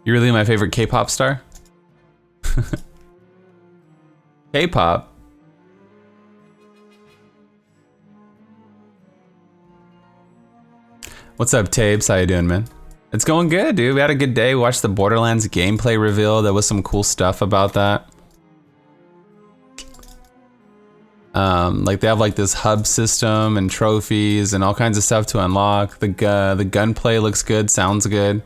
You're really my favorite K-pop star? K-pop? What's up, Tabes? How you doing, man? It's going good, dude. We had a good day. We watched the Borderlands gameplay reveal. There was some cool stuff about that. Like they have like this hub system and trophies and all kinds of stuff to unlock. The gunplay looks good, sounds good.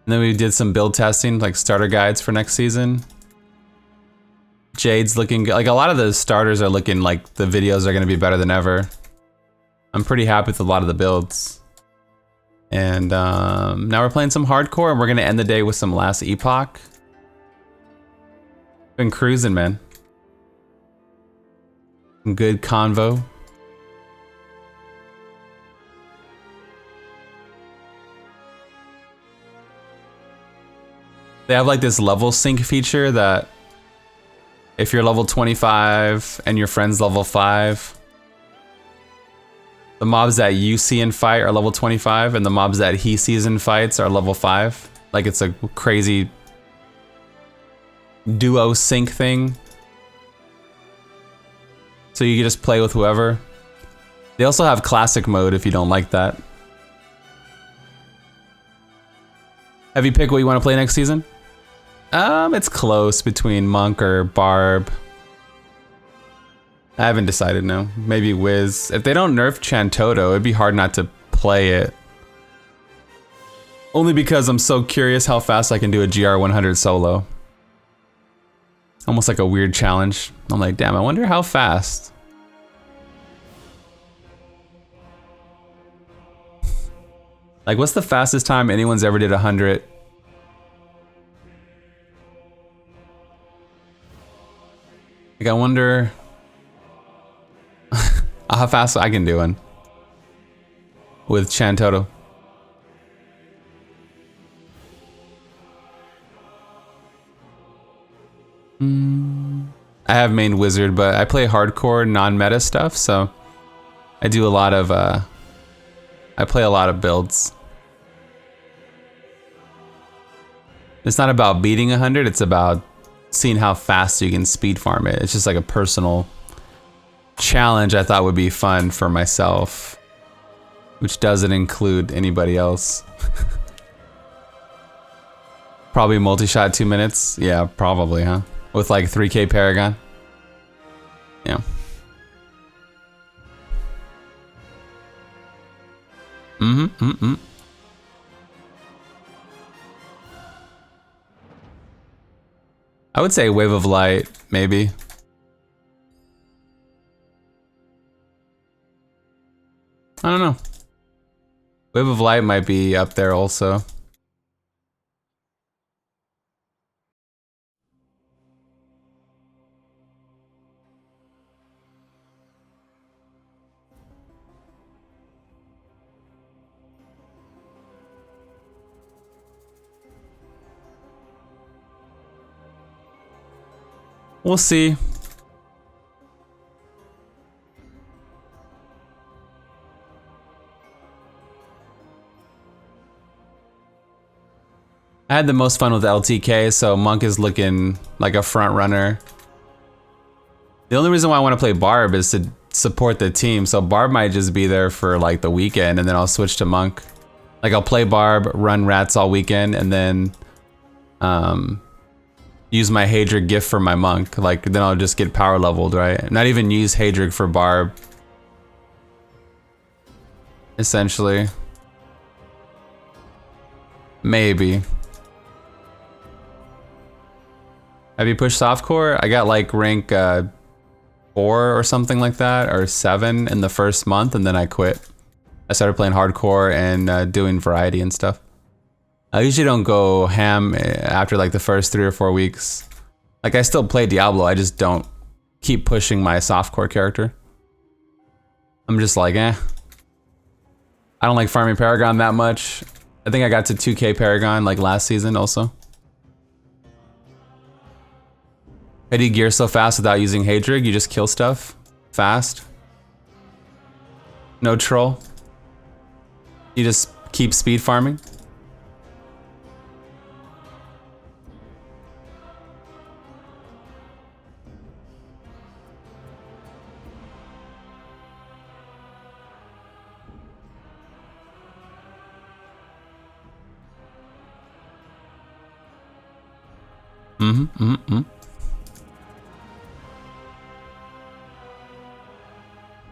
And then we did some build testing, like starter guides for next season. Jade's looking good. Like a lot of the starters are looking like the videos are gonna be better than ever. I'm pretty happy with a lot of the builds. And now we're playing some hardcore and we're gonna end the day with some Last Epoch. Been cruising, man. Some good convo. They have like this level sync feature that if you're level 25 and your friend's level 5, the mobs that you see in fight are level 25 and the mobs that he sees in fights are level 5. Like it's a crazy duo sync thing. So you can just play with whoever. They also have classic mode if you don't like that. Have you picked what you want to play next season? It's close between Monk or Barb. I haven't decided, no. Maybe Wiz. If they don't nerf Chantoto, it'd be hard not to play it. Only because I'm so curious how fast I can do a GR100 solo. Almost like a weird challenge. I'm like, damn, I wonder how fast. Like, what's the fastest time anyone's ever did 100? Like, I wonder how fast I can do one with Chantoto. I have main wizard, but I play hardcore non-meta stuff, so I do a lot of I play a lot of builds. It's not about beating 100, it's about seeing how fast you can speed farm it. It's just like a personal challenge I thought would be fun for myself, which doesn't include anybody else. Probably multi-shot 2 minutes. Yeah, probably, huh? With like 3k Paragon. Yeah. I would say Wave of Light, maybe. I don't know. Wave of Light might be up there also. We'll see. I had the most fun with LTK, so Monk is looking like a front runner. The only reason why I want to play Barb is to support the team, so Barb might just be there for like the weekend and then I'll switch to Monk. Like I'll play Barb, run rats all weekend, and then use my Hadrig gift for my Monk. Like then I'll just get power leveled, right? Not even use Hadrig for Barb. Essentially. Maybe. Have you pushed softcore? I got like rank 4 or something like that, or 7 in the first month, and then I quit. I started playing hardcore and doing variety and stuff. I usually don't go ham after like the first 3 or 4 weeks. Like I still play Diablo, I just don't keep pushing my softcore character. I'm just like, eh. I don't like farming Paragon that much. I think I got to 2k Paragon like last season also. How do you gear so fast without using Hadrig? You just kill stuff fast. No troll. You just keep speed farming.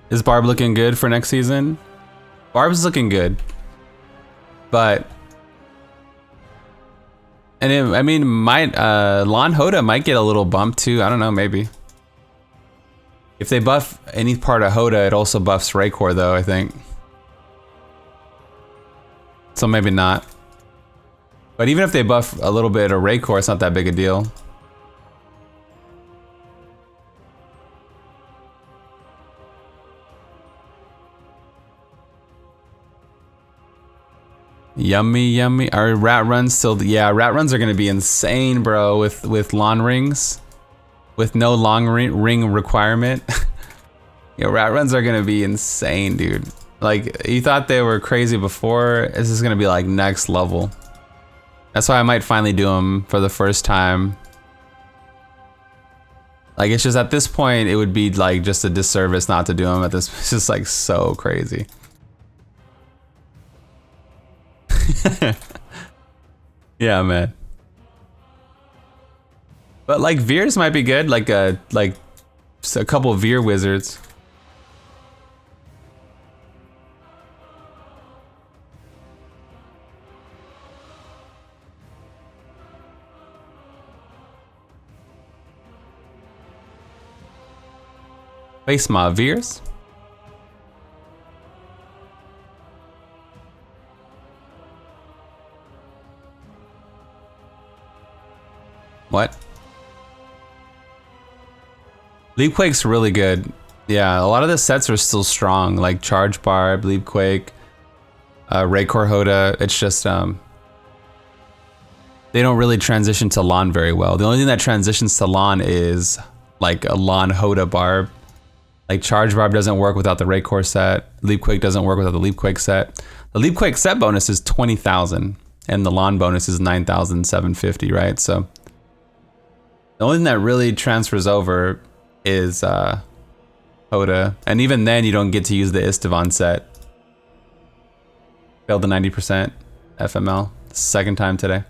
Is Barb looking good for next season? Barb's looking good. But I mean, might Lon Hoda might get a little bump too. I don't know, maybe. If they buff any part of Hoda, it also buffs Raycor though, I think. So maybe not. But even if they buff a little bit of Raycor, it's not that big a deal. Yummy, yummy. Are rat runs still? Yeah, rat runs are gonna be insane, bro. With lawn rings, with no long ring requirement. Yeah, rat runs are gonna be insane, dude. Like you thought they were crazy before. This is gonna be like next level. That's why I might finally do them for the first time. Like it's just at this point, it would be like just a disservice not to do them at this. It's just like so crazy. Yeah, man. But like Veers might be good, like a couple of Veer wizards. Face my Veers. What? Leap Quake's really good. Yeah, a lot of the sets are still strong, like Charge Barb, Leap Quake, Raycor Hoda. It's just they don't really transition to Lon very well. The only thing that transitions to Lon is like a Lon Hoda Barb. Like Charge Barb doesn't work without the Raycor set. Leap Quake doesn't work without the Leap Quake set. The Leap Quake set bonus is 20,000 and the Lon bonus is 9,750, right? So the only thing that really transfers over is Hoda. And even then you don't get to use the Istvan set. Failed the 90% FML. Second time today.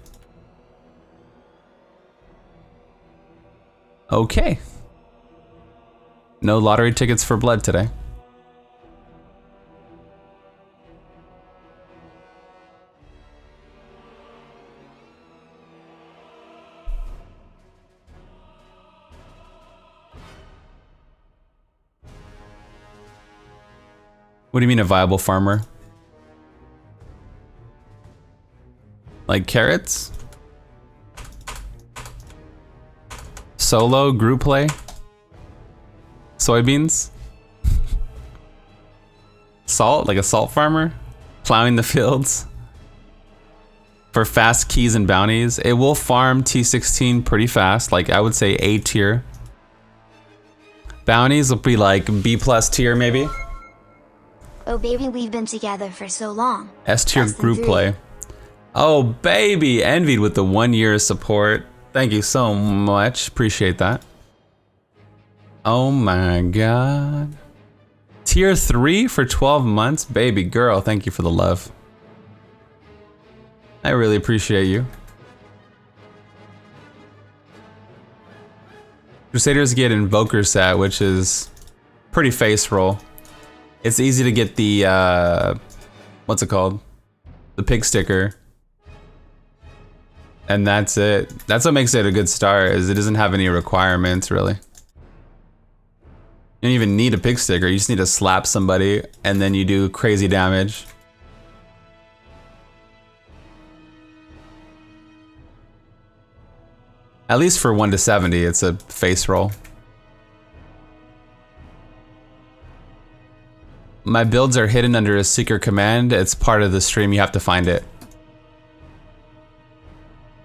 Okay. No lottery tickets for blood today. What do you mean a viable farmer? Like carrots? Solo group play? Soybeans? Salt? Like a salt farmer? Plowing the fields? For fast keys and bounties? It will farm T16 pretty fast, like I would say A tier. Bounties will be like B+ tier maybe. Oh baby, we've been together for so long. S tier group play. Oh, baby. Envied with the 1 year support. Thank you so much. Appreciate that. Oh my god. Tier 3 for 12 months? Baby girl, thank you for the love. I really appreciate you. Crusaders get Invoker set, which is pretty face roll. It's easy to get the, what's it called? The pig sticker. And that's it. That's what makes it a good start, is it doesn't have any requirements, really. You don't even need a pig sticker, you just need to slap somebody, and then you do crazy damage. At least for 1 to 70, it's a face roll. My builds are hidden under a secret command. It's part of the stream, you have to find it.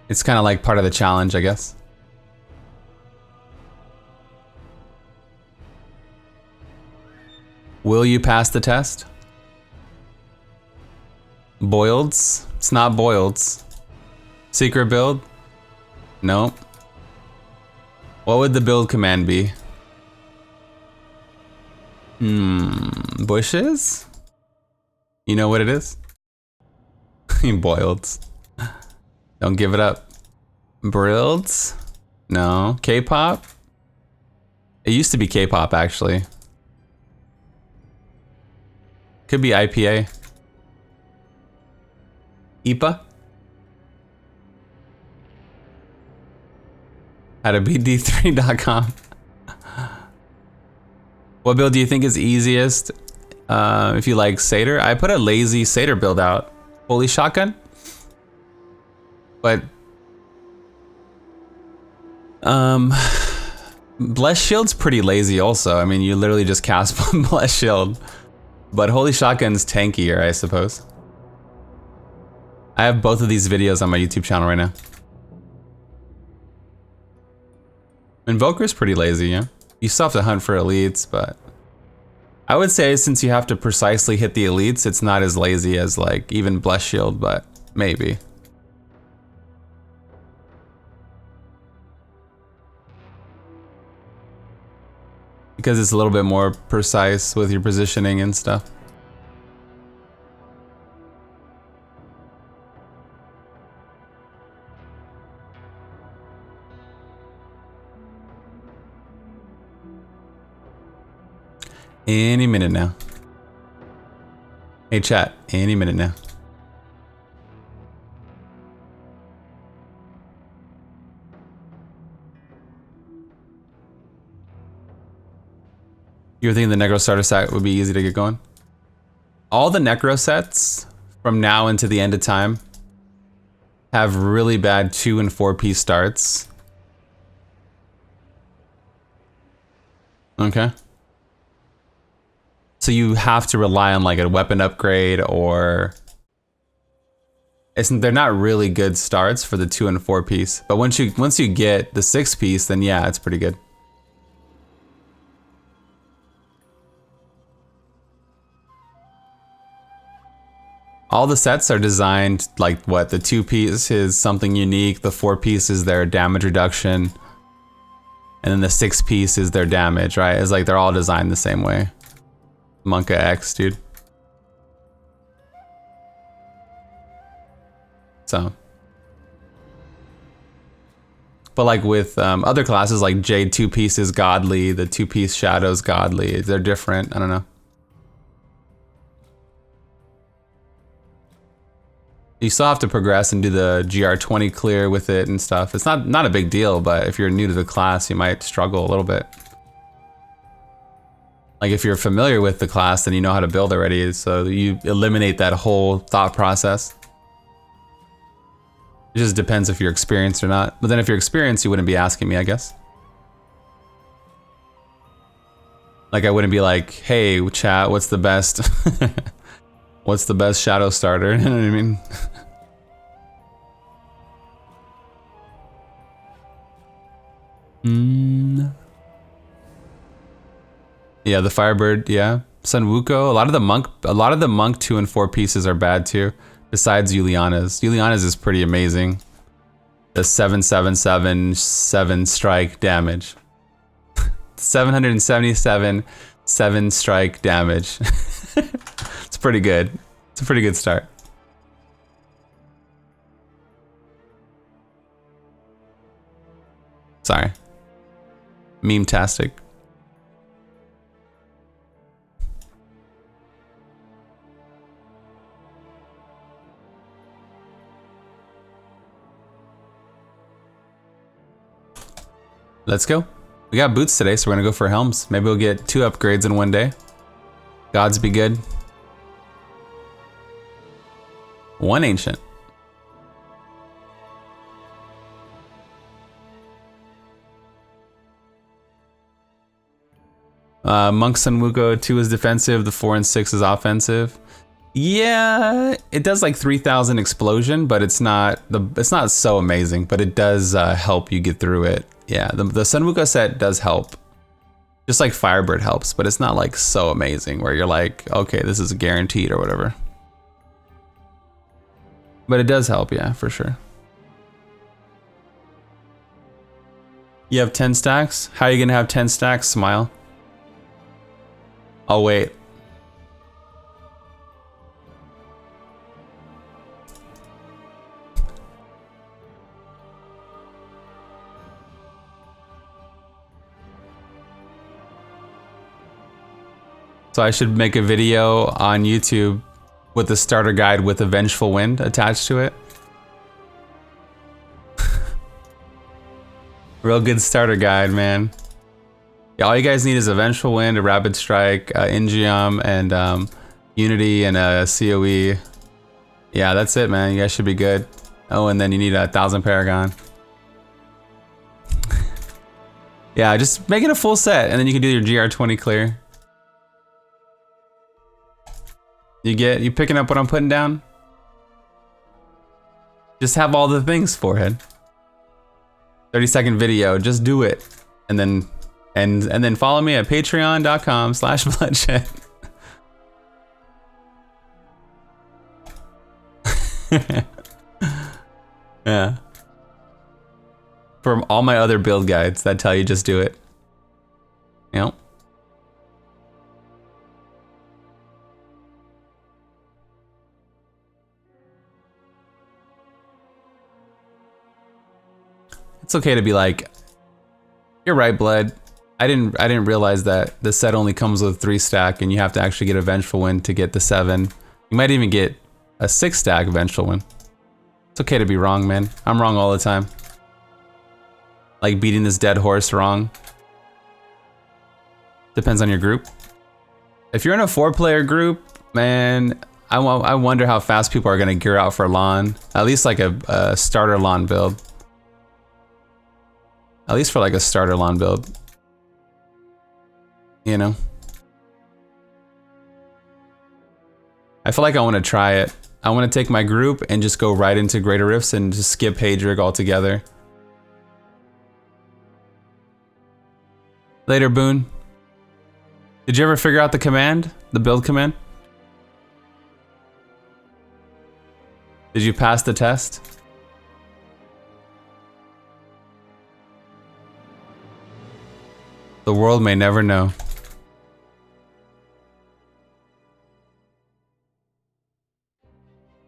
It's kind of like part of the challenge, I guess. Will you pass the test? Boileds? It's not Boileds. Secret build? Nope. What would the build command be? Bushes? You know what it is? Boileds. Don't give it up. Brilds? No. K-pop? It used to be K-pop, actually. Could be IPA. IPA? How to beat D3.com. What build do you think is easiest? If you like Satyr, I put a lazy Satyr build out. Holy shotgun? But Bless Shield's pretty lazy also. I mean, you literally just cast Bless Shield. But Holy Shotgun's tankier, I suppose. I have both of these videos on my YouTube channel right now. Invoker's pretty lazy, yeah? You still have to hunt for elites, but I would say since you have to precisely hit the elites, it's not as lazy as like even Bless Shield, but maybe. Because it's a little bit more precise with your positioning and stuff. Any minute now. Hey chat, any minute now. You were thinking the Necro starter set would be easy to get going? All the Necro sets from now into the end of time have really bad 2 and 4 piece starts. Okay. So you have to rely on like a weapon upgrade, or they're not really good starts for the 2 and 4 piece. But once you get the 6 piece, then yeah, it's pretty good. All the sets are designed like what? The 2 piece is something unique, the 4 piece is their damage reduction, and then the 6 piece is their damage, right? It's like they're all designed the same way. Monka X, dude. So. But like with other classes like Jade 2 piece is godly, the 2 piece Shadow's godly. They're different, I don't know. You still have to progress and do the GR20 clear with it and stuff. It's not a big deal, but if you're new to the class, you might struggle a little bit. Like if you're familiar with the class, then you know how to build already, so you eliminate that whole thought process. It just depends if you're experienced or not. But then if you're experienced, you wouldn't be asking me, I guess. Like I wouldn't be like, hey, chat, what's the best? What's the best Shadow starter? You know what I mean? Yeah, the Firebird, yeah. Sun Wukong, a lot of the monk 2 and 4 pieces are bad too. Besides Juliana's. Juliana's is pretty amazing. The 777 7 strike damage. 777 7 strike damage. It's pretty good. It's a pretty good start. Sorry. Meme-tastic. Let's go. We got boots today, so we're gonna go for helms. Maybe we'll get 2 upgrades in one day. Gods be good. 1 ancient. Monks and Wuko, 2 is defensive, the 4 and 6 is offensive. Yeah, it does like 3,000 explosion, but it's not so amazing, but it does help you get through it. Yeah, the Sun Wuko set does help. Just like Firebird helps, but it's not like so amazing where you're like, okay, this is guaranteed or whatever. But it does help, yeah, for sure. You have 10 stacks? How are you gonna have 10 stacks? Smile. I'll wait. So I should make a video on YouTube with a starter guide with a Vengeful Wind attached to it. Real good starter guide, man. Yeah, all you guys need is a Vengeful Wind, a Rapid Strike, Ingium, and Unity, and a COE. Yeah, that's it, man. You guys should be good. Oh, and then you need a 1,000 Paragon. Yeah, just make it a full set, and then you can do your GR20 clear. You picking up what I'm putting down? Just have all the things, forehead. 30-second video, just do it. And then follow me at patreon.com/bloodshed. Yeah. For all my other build guides that tell you just do it. Yep. It's okay to be like, you're right, Blood. I didn't realize that the set only comes with 3 stack and you have to actually get a Vengeful Wind to get the 7. You might even get a 6 stack Vengeful Wind. It's okay to be wrong, man. I'm wrong all the time. Like beating this dead horse wrong. Depends on your group. If you're in a 4-player group, man, I wonder how fast people are gonna gear out for LAN. At least like a starter LAN build. At least for like a starter LAN build. You know? I feel like I want to try it. I want to take my group and just go right into Greater Rifts and just skip Hadrig altogether. Later, Boone. Did you ever figure out the command? The build command? Did you pass the test? The world may never know.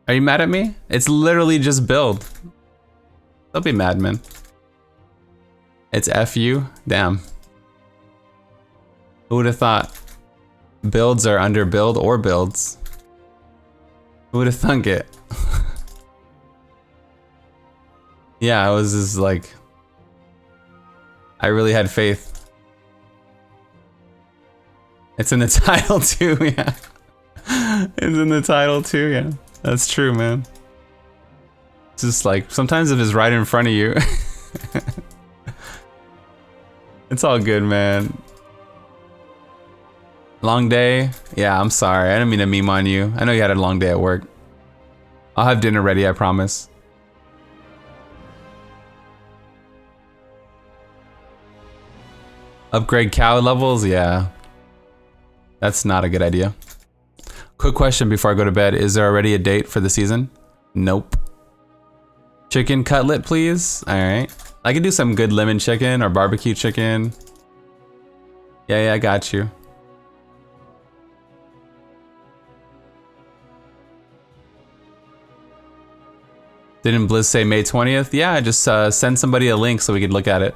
Are you mad at me? It's literally just build. Don't be mad, man. It's FU? Damn. Who would have thought? Builds are under build or builds. Who would have thunk it? Yeah, I was just like... I really had faith. It's in the title too, yeah. It's in the title too, yeah. That's true, man. It's just like, sometimes if it's right in front of you. It's all good, man. Long day? Yeah, I'm sorry. I didn't mean to meme on you. I know you had a long day at work. I'll have dinner ready, I promise. Upgrade cow levels? Yeah. That's not a good idea. Quick question before I go to bed. Is there already a date for the season? Nope. Chicken cutlet, please. All right. I could do some good lemon chicken or barbecue chicken. Yeah, I got you. Didn't Blizz say May 20th? Yeah, just send somebody a link so we could look at it.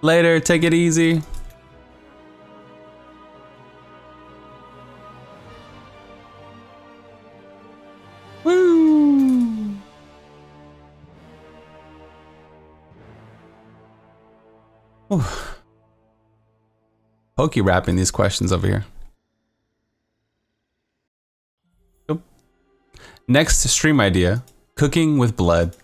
Later, take it easy. Woo! Ooh. Pokey rapping these questions over here. Yep. Next stream idea, cooking with blood.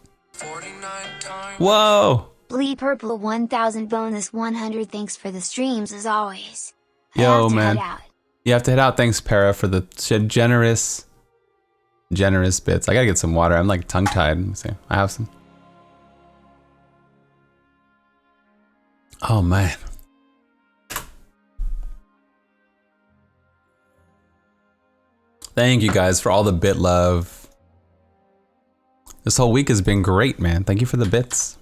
Whoa! Bleed Purple 1000 bonus 100. Thanks for the streams as always. Yo, man. You have to head out. Thanks, Para, for the generous bits. I gotta get some water. I'm like tongue-tied. Let me see. I have some. Oh, man. Thank you guys for all the bit love. This whole week has been great, man. Thank you for the bits.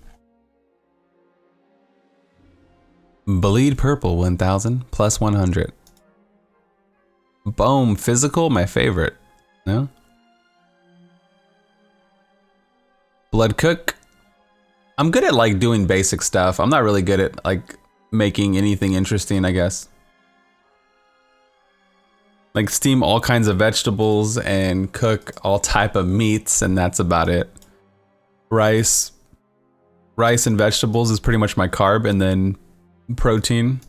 Bleed Purple 1000 plus 100. Boom, physical, my favorite. No? Blood Cook. I'm good at like doing basic stuff. I'm not really good at like making anything interesting, I guess. Like steam all kinds of vegetables and cook all type of meats, and that's about it. Rice and vegetables is pretty much my carb, and then protein.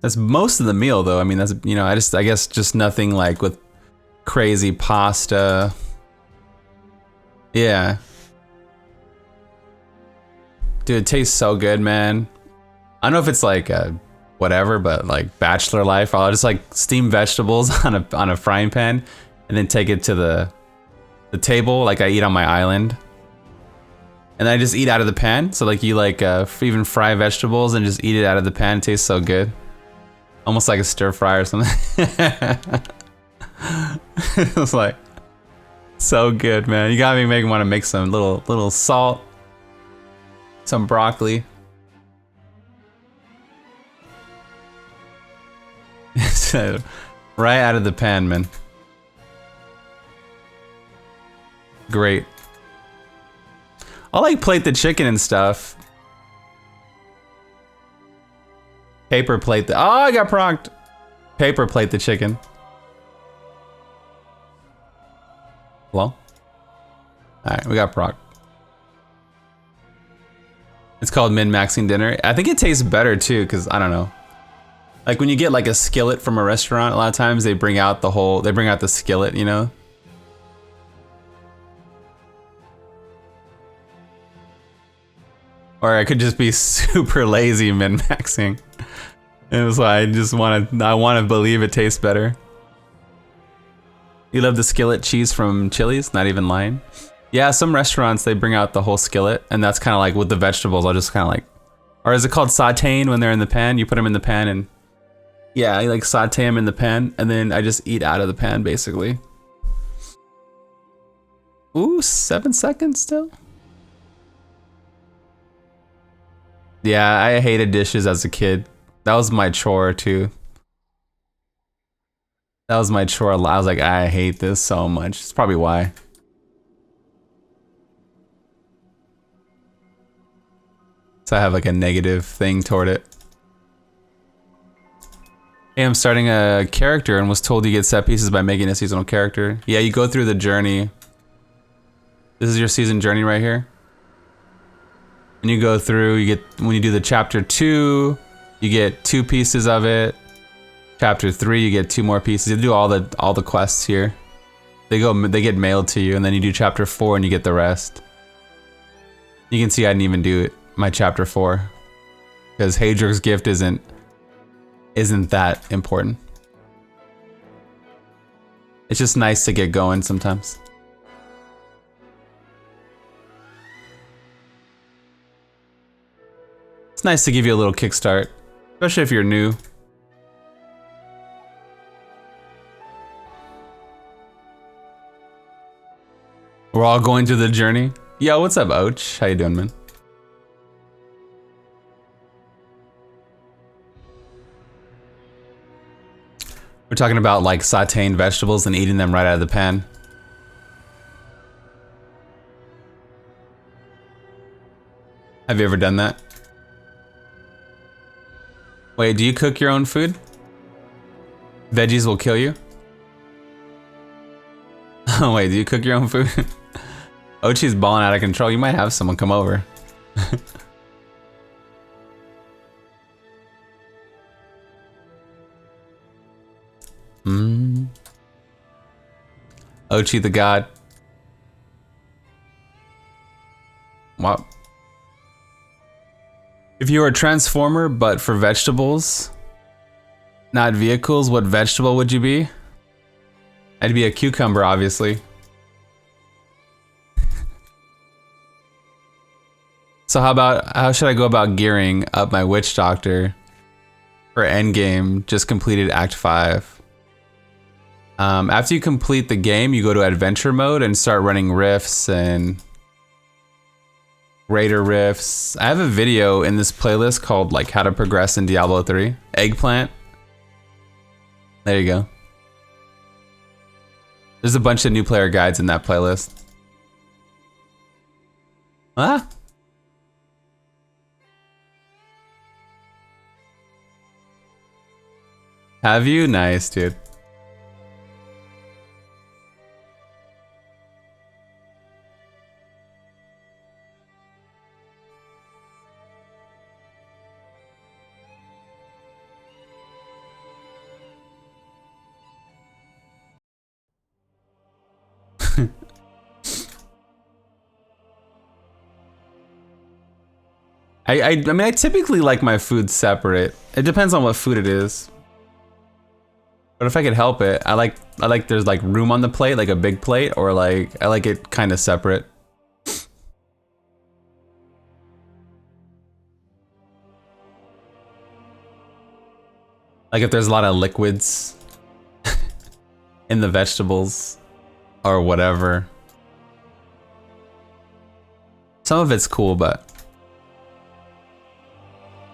That's most of the meal though. I mean, that's, you know, I guess just nothing like with crazy pasta. Yeah. Dude, it tastes so good, man. I don't know if it's like whatever, but like bachelor life, I'll just like steam vegetables on a frying pan and then take it to the table like I eat on my island. And I just eat out of the pan. So like you like even fry vegetables and just eat it out of the pan. It tastes so good. Almost like a stir fry or something. It was like so good, man. You got me making want to make some little salt, some broccoli. Right out of the pan, man. Great. I'll like plate the chicken and stuff. Paper plate the— oh, I got procced. Paper plate the chicken. Hello? Alright, we got procced. It's called min-maxing dinner. I think it tastes better too, because I don't know. Like when you get like a skillet from a restaurant, a lot of times they bring out the skillet, you know? Or I could just be super lazy min-maxing. It was like, I want to believe it tastes better. You love the skillet cheese from Chili's? Not even lying. Yeah, some restaurants, they bring out the whole skillet, and that's kind of like with the vegetables, I'll just kind of like, or is it called sauteing when they're in the pan? You put them in the pan and, yeah, I like saute them in the pan, and then I just eat out of the pan, basically. Ooh, 7 seconds still? Yeah, I hated dishes as a kid. That was my chore too. That was my chore. I was like, I hate this so much. It's probably why. So I have like a negative thing toward it. Hey, I'm starting a character and was told you get set pieces by making a seasonal character. Yeah, you go through the journey. This is your season journey right here. And you go through, you get, when you do the chapter 2, you get 2 pieces of it. Chapter 3, you get 2 more pieces. You do all the quests here. They get mailed to you, and then you do chapter 4 and you get the rest. You can see I didn't even do it, my chapter 4. Because Hadrig's gift isn't that important. It's just nice to get going sometimes. It's nice to give you a little kickstart, especially if you're new. We're all going through the journey. Yo, what's up, Ouch? How you doing, man? We're talking about like sauteing vegetables and eating them right out of the pan. Have you ever done that? Wait, do you cook your own food? Veggies will kill you? Oh wait, do you cook your own food? Ochi's balling out of control. You might have someone come over. Ochi the god. Wow. If you were a transformer, but for vegetables, not vehicles, what vegetable would you be? I'd be a cucumber, obviously. So how should I go about gearing up my witch doctor for endgame? Just completed Act 5. After you complete the game, you go to adventure mode and start running rifts and greater rifts. I have a video in this playlist called like how to progress in Diablo 3. Eggplant. There you go. There's a bunch of new player guides in that playlist. Ah. Have you? Nice, dude. I mean, I typically like my food separate. It depends on what food it is. But if I could help it, I like there's like room on the plate, like a big plate, or like I like it kind of separate. Like if there's a lot of liquids in the vegetables or whatever. Some of it's cool, but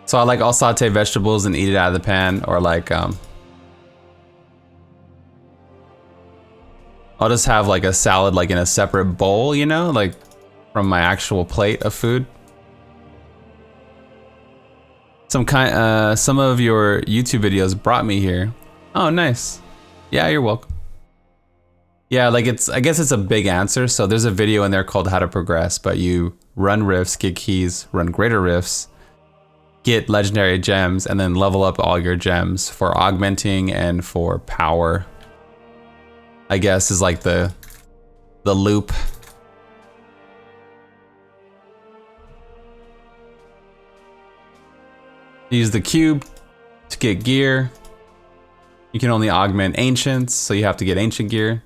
so I'll saute vegetables and eat it out of the pan, or like I'll just have like a salad like in a separate bowl, you know, like from my actual plate of food. Some of your YouTube videos brought me here. Oh, nice. Yeah, you're welcome. Yeah, like I guess it's a big answer. So there's a video in there called How to Progress, but you run rifts, get keys, run greater rifts, get legendary gems, and then level up all your gems for augmenting and for power. I guess is like the loop. Use the cube to get gear. You can only augment ancients, so you have to get ancient gear.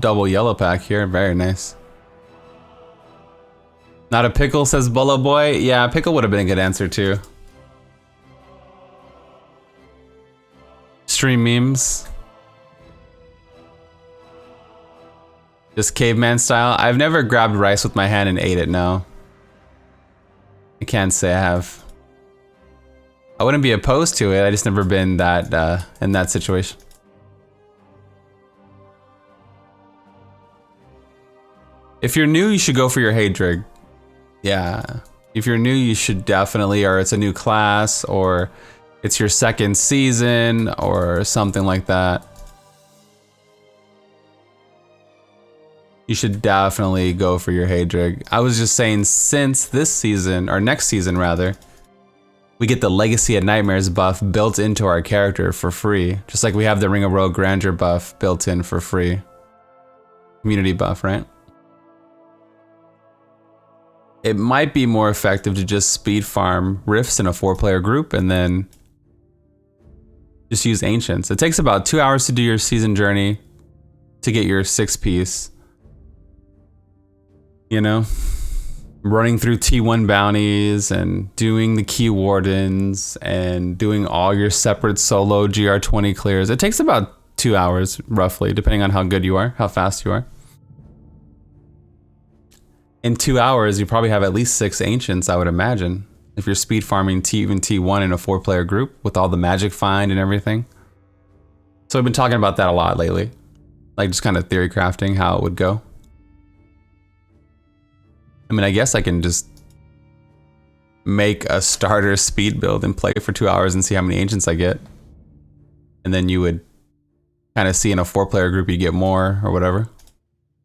Double yellow pack here, very nice. Not a pickle, says Bullo Boy. Yeah, pickle would have been a good answer too. Stream memes. Just caveman style. I've never grabbed rice with my hand and ate it, no. I can't say I have. I wouldn't be opposed to it, I just never been that in that situation. If you're new, you should go for your Hadrig. Yeah. If you're new, you should definitely, or it's a new class, or it's your second season, or something like that. you should definitely go for your Hadrig. I was just saying, since this season, or next season rather, we get the Legacy of Nightmares buff built into our character for free. Just like we have the Ring of Rogue Grandeur buff built in for free. Community buff, right? It might be more effective to just speed farm Rifts in a 4-player group and then just use Ancients. It takes about 2 hours to do your season journey to get your 6-piece. You know? Running through T1 bounties and doing the Key Wardens and doing all your separate solo GR20 clears. It takes about 2 hours, roughly, depending on how good you are, how fast you are. In 2 hours, you probably have at least 6 Ancients, I would imagine. If you're speed farming even T1 in a 4-player group with all the magic find and everything. So I've been talking about that a lot lately. Like just kind of theory crafting how it would go. I mean, I guess I can just make a starter speed build and play for 2 hours and see how many Ancients I get. And then you would kind of see in a 4-player group you get more or whatever.